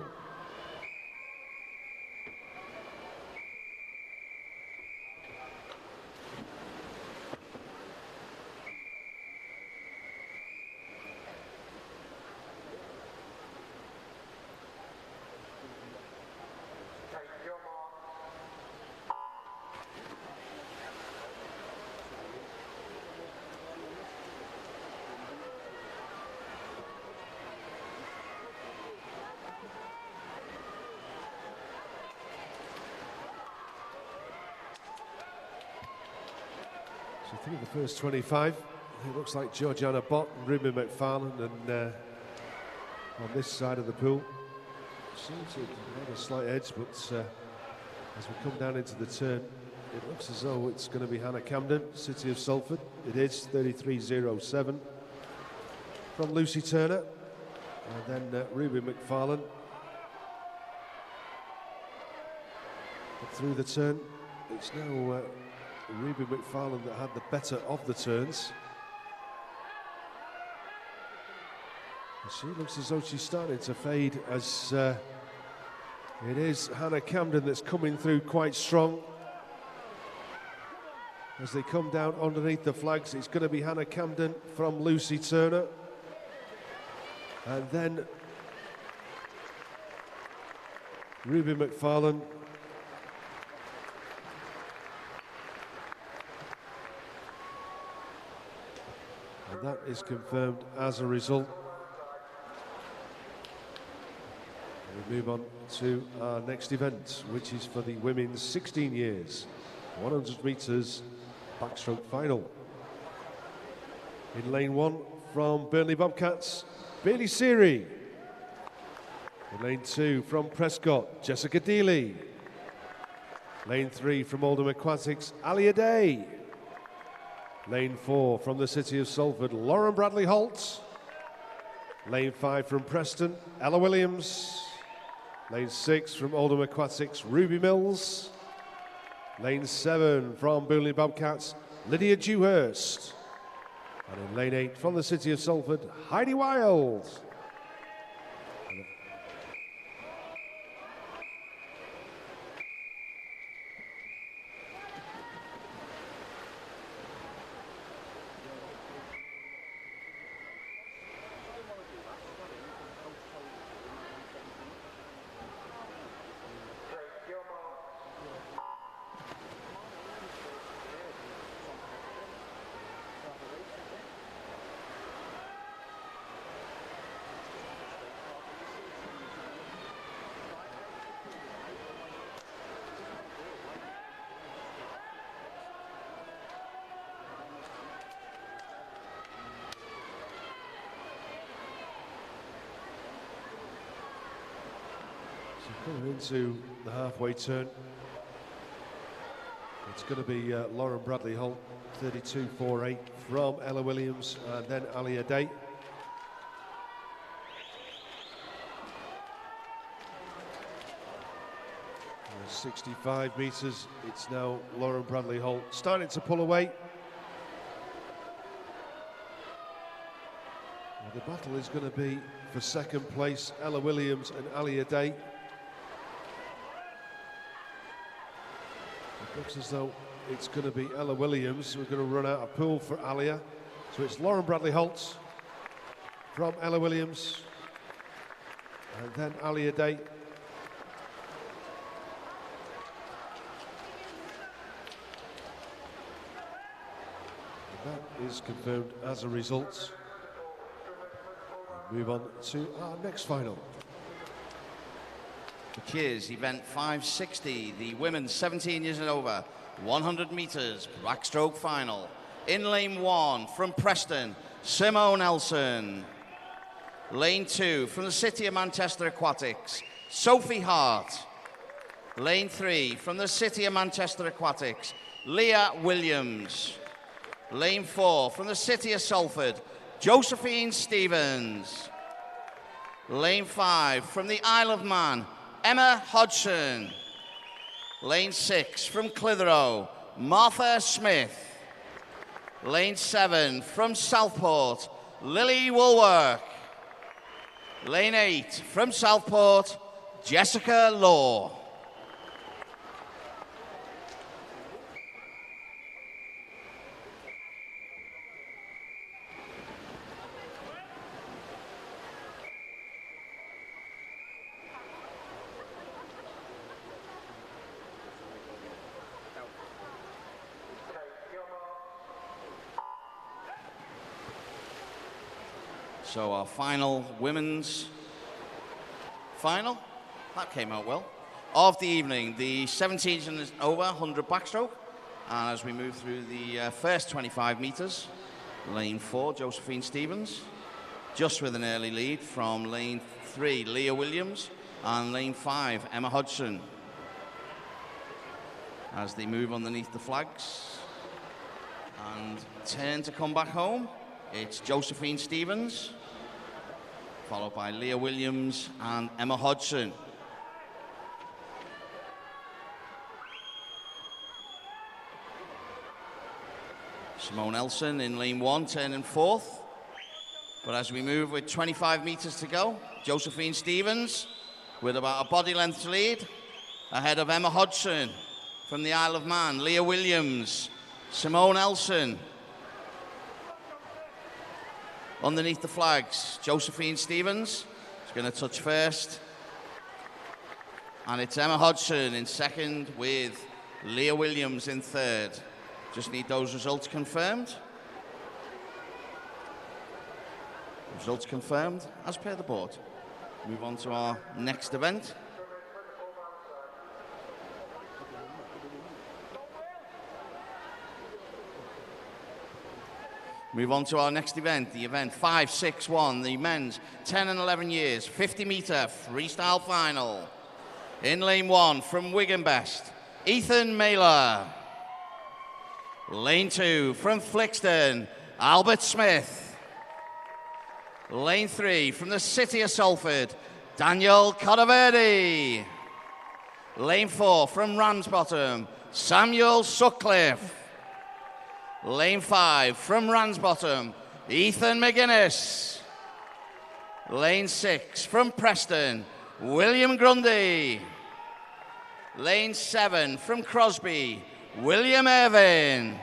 So through the first 25, it looks like Georgiana Bott and Ruby McFarlane, and on this side of the pool seems to have a slight edge, but as we come down into the turn, it looks as though it's going to be Hannah Camden, City of Salford. It is 33.07 from Lucy Turner, and then Ruby McFarlane. But through the turn, it's now Ruby McFarlane that had the better of the turns. And she looks as though she's starting to fade, as it is Hannah Camden that's coming through quite strong. As they come down underneath the flags, it's going to be Hannah Camden from Lucy Turner. And then Ruby McFarlane. And that is confirmed as a result. We move on to our next event, which is for the women's 16 years, 100 metres backstroke final. In lane 1 from Burnley Bobcats, Bailey Seary. In lane 2 from Prescott, Jessica Dealey. Lane 3 from Oldham Aquatics, Ali Day. Lane 4 from the City of Salford, Lauren Bradley Holt. Lane 5 from Preston, Ella Williams. Lane 6 from Oldham Aquatics, Ruby Mills. Lane 7 from Burnley Bobcats, Lydia Dewhurst. And in lane 8 from the City of Salford, Heidi Wild. Coming into the halfway turn, it's going to be Lauren Bradley Holt, 32.48 from Ella Williams, and then Ali Day. 65 metres, it's now Lauren Bradley Holt starting to pull away. Well, the battle is going to be for second place, Ella Williams and Ali Day. It looks as though it's going to be Ella Williams. We're going to run out of pool for Alia. So it's Lauren Bradley Holt from Ella Williams, and then Alia Day. That is confirmed as a result. We'll move on to our next final. Which is event 560, the women's 17 years and over, 100 metres backstroke final. In lane 1 from Preston, Simone Nelson. Lane 2 from the City of Manchester Aquatics, Sophie Hart. Lane 3 from the City of Manchester Aquatics, Leah Williams. Lane 4 from the City of Salford, Josephine Stevens. Lane 5 from the Isle of Man, Emma Hodgson. Lane 6 from Clitheroe, Martha Smith. Lane 7 from Southport, Lily Woolwork. Lane 8 from Southport, Jessica Law. So our final women's final, that came out well, of the evening, the 17s and over 100 backstroke. And as we move through the first 25 metres, lane 4, Josephine Stevens, just with an early lead from lane 3, Leah Williams, and lane 5, Emma Hodgson. As they move underneath the flags and turn to come back home, it's Josephine Stevens, followed by Leah Williams and Emma Hodgson. Simone Elson in lane 1, turning 4th. But as we move with 25 metres to go, Josephine Stevens with about a body length lead ahead of Emma Hodgson from the Isle of Man, Leah Williams, Simone Elson. Underneath the flags, Josephine Stevens is going to touch first. And it's Emma Hodgson in second with Leah Williams in third. Just need those results confirmed. Results confirmed as per the board. Move on to our next event. Move on to our next event, the event 5-6-1, the men's 10 and 11 years, 50-metre freestyle final. In lane 1 from Wigan Best, Ethan Maylor. Lane 2 from Flixton, Albert Smith. Lane 3 from the city of Salford, Daniel Codaverde. Lane 4 from Ramsbottom, Samuel Sutcliffe. Lane 5 from Ramsbottom, Ethan McGuinness. Lane 6 from Preston, William Grundy. Lane 7 from Crosby, William Irvin.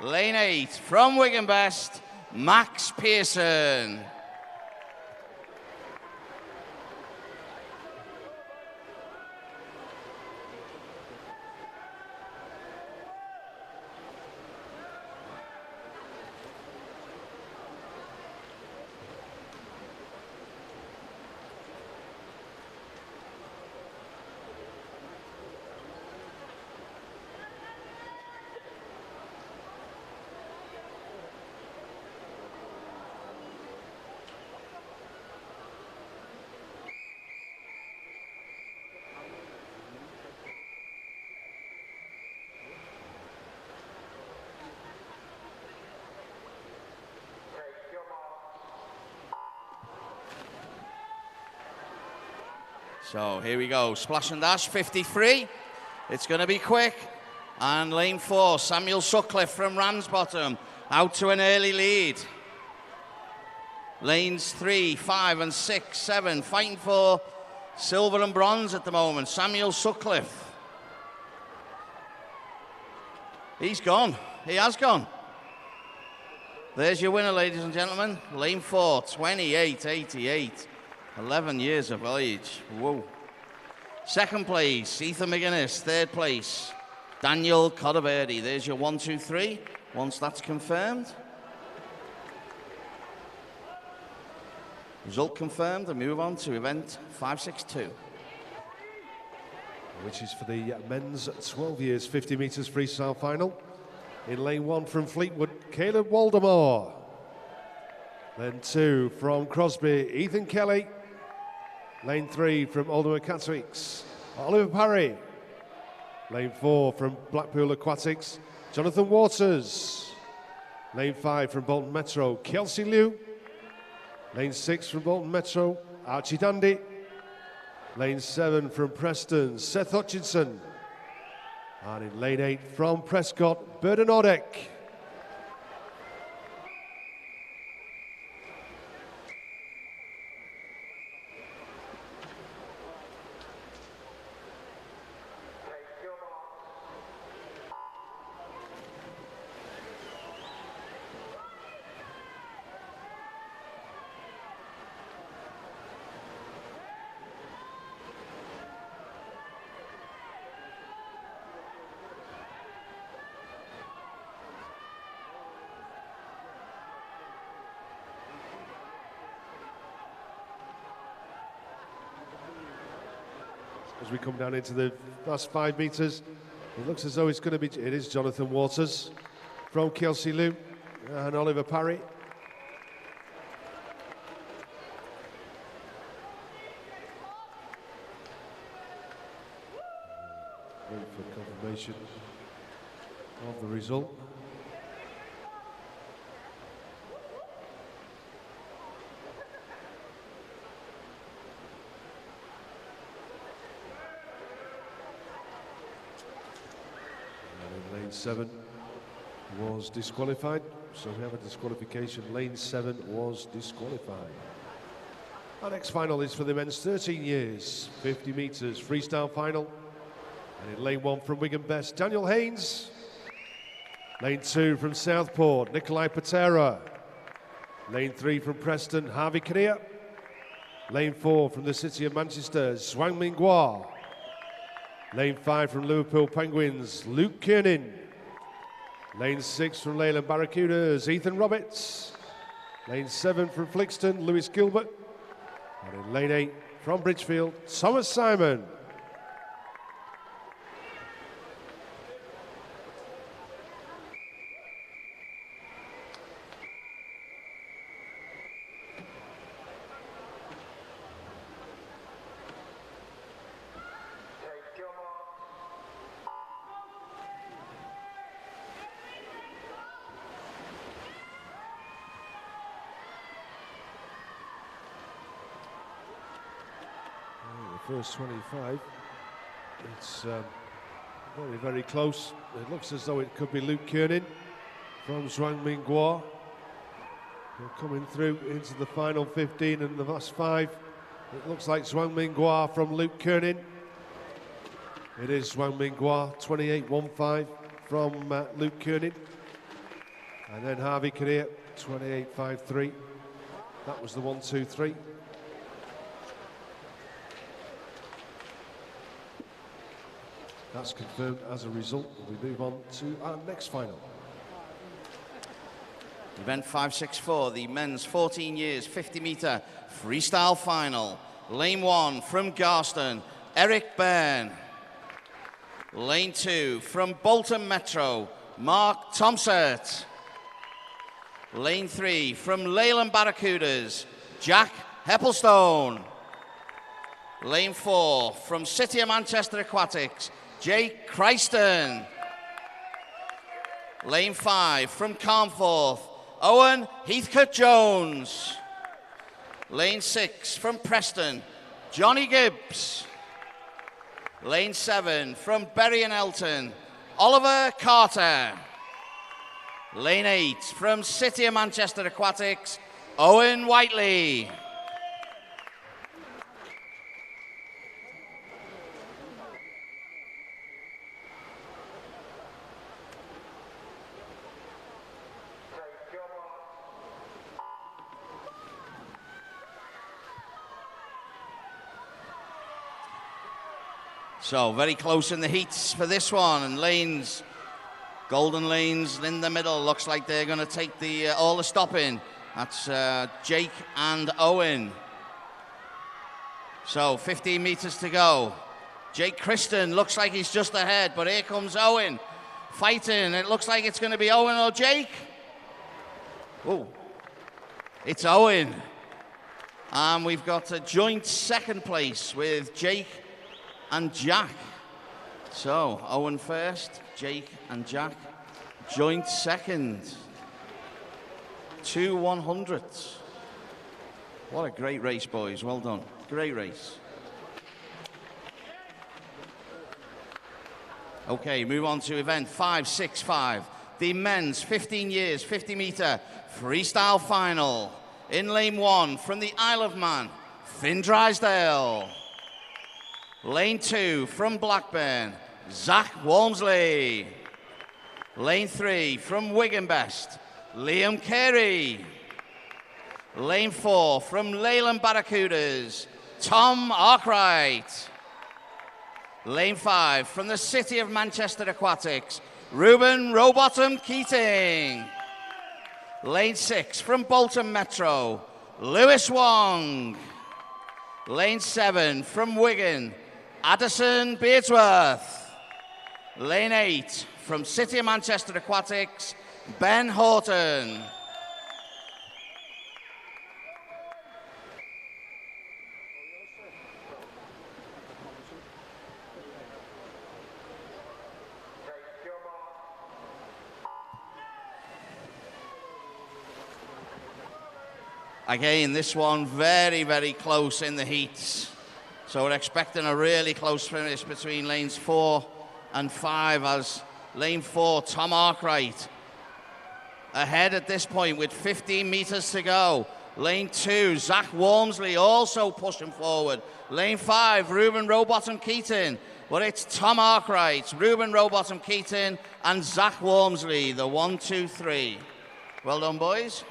Lane 8 from Wigan Best, Max Pearson. So here we go, splash and dash, 53. It's going to be quick. And lane 4, Samuel Sutcliffe from Ramsbottom, out to an early lead. Lanes 3, 5, and 6, 7, fighting for silver and bronze at the moment. Samuel Sutcliffe. He's gone. He has gone. There's your winner, ladies and gentlemen. Lane 4, 28.88. 11 years of age. Whoa. Second place, Ethan McGuinness. Third place, Daniel Codaverde. There's your 1, 2, 3. Once that's confirmed. Result confirmed, and move on to event 5-6-2. Which is for the men's 12 years 50 metres freestyle final. In lane 1 from Fleetwood, Caleb Waldemore. Then 2 from Crosby, Ethan Kelly. Lane 3 from Oldham Acatics, Oliver Parry. Lane 4 from Blackpool Aquatics, Jonathan Waters. Lane 5 from Bolton Metro, Kelsey Liu. Lane 6 from Bolton Metro, Archie Dandy. Lane 7 from Preston, Seth Hutchinson. And in lane 8 from Prescott, Burden Odek. As we come down into the last 5 metres, It looks as though it's going to be, it is Jonathan Waters from Kelsey Lou and Oliver Parry. Wait for confirmation of the result. Lane 7 was disqualified, so we have a disqualification. Lane 7 was disqualified. Our next final is for the men's 13 years, 50 metres freestyle final. And in lane 1 from Wigan Best, Daniel Haynes. Lane 2 from Southport, Nikolai Patera. Lane 3 from Preston, Harvey Kinnear. Lane 4 from the City of Manchester, Zhuang Minghua. Lane 5 from Liverpool Penguins, Luke Kiernan. Lane 6 from Leyland Barracudas, Ethan Roberts. Lane 7 from Flixton, Lewis Gilbert. And in lane 8 from Bridgefield, Thomas Simon. First 25, it's very, very close. It looks as though it could be Luke Kiernan from Zhuang Minghua. They're coming through into the final 15 and the last 5. It looks like Zhuang Minghua from Luke Kiernan. It is Zhuang Minghua, 28.15 from Luke Kiernan. And then Harvey Kinnear, 28.53. That was the 1, 2, 3. That's confirmed as a result. We move on to our next final. Event 564, the men's 14 years 50 metre freestyle final. Lane 1 from Garston, Eric Byrne. Lane 2 from Bolton Metro, Mark Tomsett. Lane 3 from Leyland Barracudas, Jack Heppelstone. Lane 4 from City of Manchester Aquatics, Jake Christon. Lane 5 from Carnforth, Owen Heathcote-Jones. Lane 6 from Preston, Johnny Gibbs. Lane 7 from Bury and Elton, Oliver Carter. Lane 8 from City of Manchester Aquatics, Owen Whiteley. So very close in the heats for this one, and lanes, golden lanes in the middle. Looks like they're going to take the all the stopping. That's Jake and Owen. So 15 meters to go. Jake Christon looks like he's just ahead, but here comes Owen fighting. It looks like it's going to be Owen or Jake. Oh, it's Owen. And we've got a joint second place with Jake and Jack. So Owen first, Jake and Jack joint second. 2 100s. What a great race, boys. Well done. Great race. Okay, move on to event 565. The men's 15 years, 50 metre freestyle final. In lane 1 from the Isle of Man, Finn Drysdale. Lane 2 from Blackburn, Zach Walmsley. Lane 3 from Wigan Best, Liam Carey. Lane 4 from Leyland Barracudas, Tom Arkwright. Lane 5 from the City of Manchester Aquatics, Ruben Rowbottom Keating. Lane 6 from Bolton Metro, Lewis Wong. Lane 7 from Wigan, Addison Beardsworth. Lane 8 from City of Manchester Aquatics, Ben Horton. Again, this one very, very close in the heats. So we're expecting a really close finish between lanes 4 and 5 as lane 4, Tom Arkwright, ahead at this point with 15 meters to go. Lane 2, Zach Walmsley also pushing forward. Lane 5, Ruben Rowbottom Keaton. But it's Tom Arkwright, Ruben Rowbottom Keaton, and Zach Walmsley, the 1, 2, 3. Well done, boys.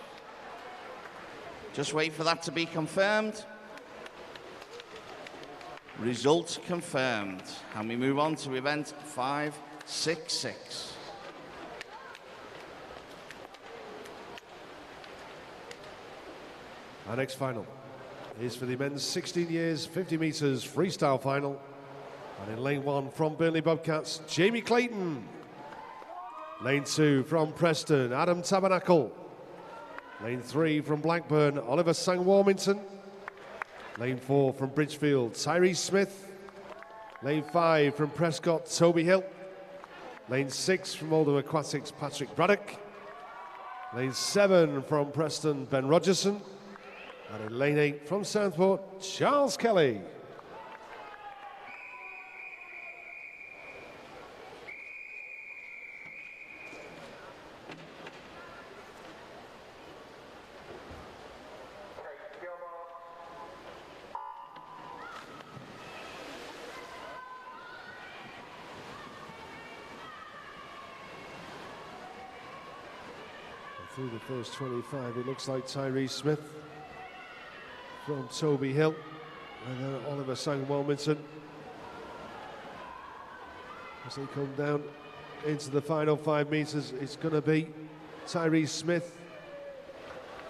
Just wait for that to be confirmed. Result confirmed. And we move on to event 566. Our next final is for the men's 16 years, 50 metres freestyle final. And in lane 1 from Burnley Bobcats, Jamie Clayton. Lane 2 from Preston, Adam Tabernacle. Lane 3 from Blackburn, Oliver Sang-Warmington. Lane 4 from Bridgefield, Tyrese Smith. Lane 5 from Prescott, Toby Hill. Lane 6 from Oldham Aquatics, Patrick Braddock. Lane 7 from Preston, Ben Rogerson. And in lane 8 from Southport, Charles Kelly. Through the first 25, it looks like Tyrese Smith from Toby Hill, and then Oliver Sang-Warmington. As they come down into the final 5 meters, it's going to be Tyrese Smith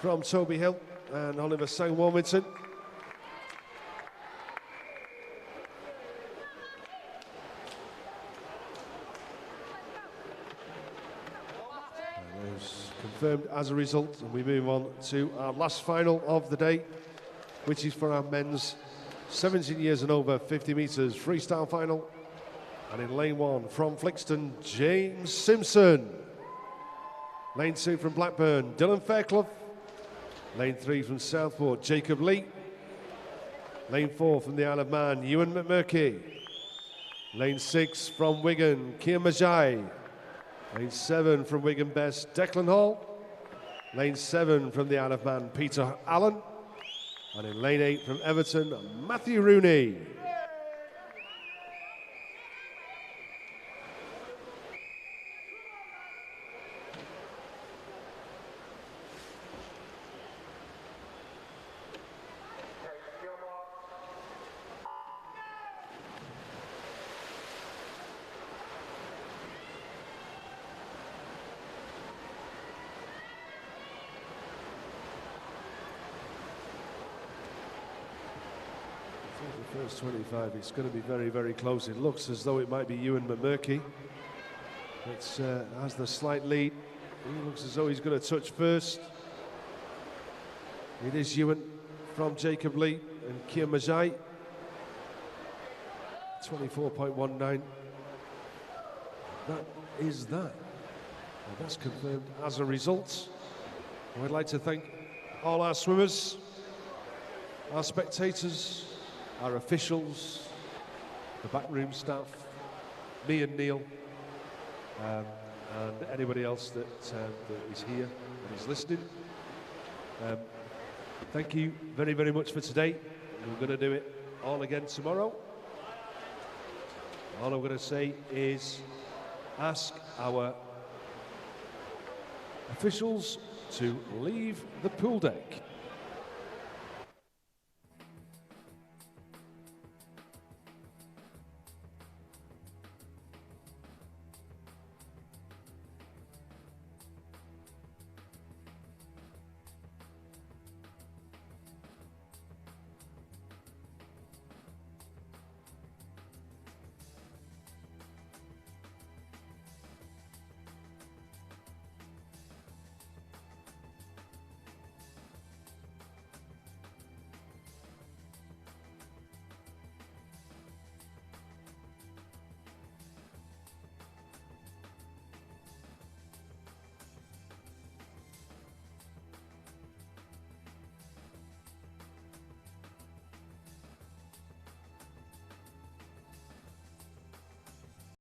from Toby Hill and Oliver Sang-Warmington. Confirmed as a result, and we move on to our last final of the day, which is for our men's 17 years and over 50 metres freestyle final. And in lane 1 from Flixton, James Simpson. Lane 2 from Blackburn, Dylan Fairclough. Lane 3 from Southport, Jacob Lee. Lane 4 from the Isle of Man, Ewan McMurky. Lane 6 from Wigan, Kian Majai. Lane 7 from Wigan Best, Declan Hall. Lane 7 from the Isle of Man, Peter Allen. And in lane 8 from Everton, Matthew Rooney. First 25, it's going to be very, very close. It looks as though it might be Ewan McMurky. It has the slight lead. He looks as though he's going to touch first. It is Ewan from Jacob Lee and Kian Majai. 24.19. That is that. And that's confirmed as a result. I'd like to thank all our swimmers, our spectators, our officials, the backroom staff, me and Neil, and anybody else that is here and is listening. Thank you very, very much for today. We're going to do it all again tomorrow. All I'm going to say is ask our officials to leave the pool deck.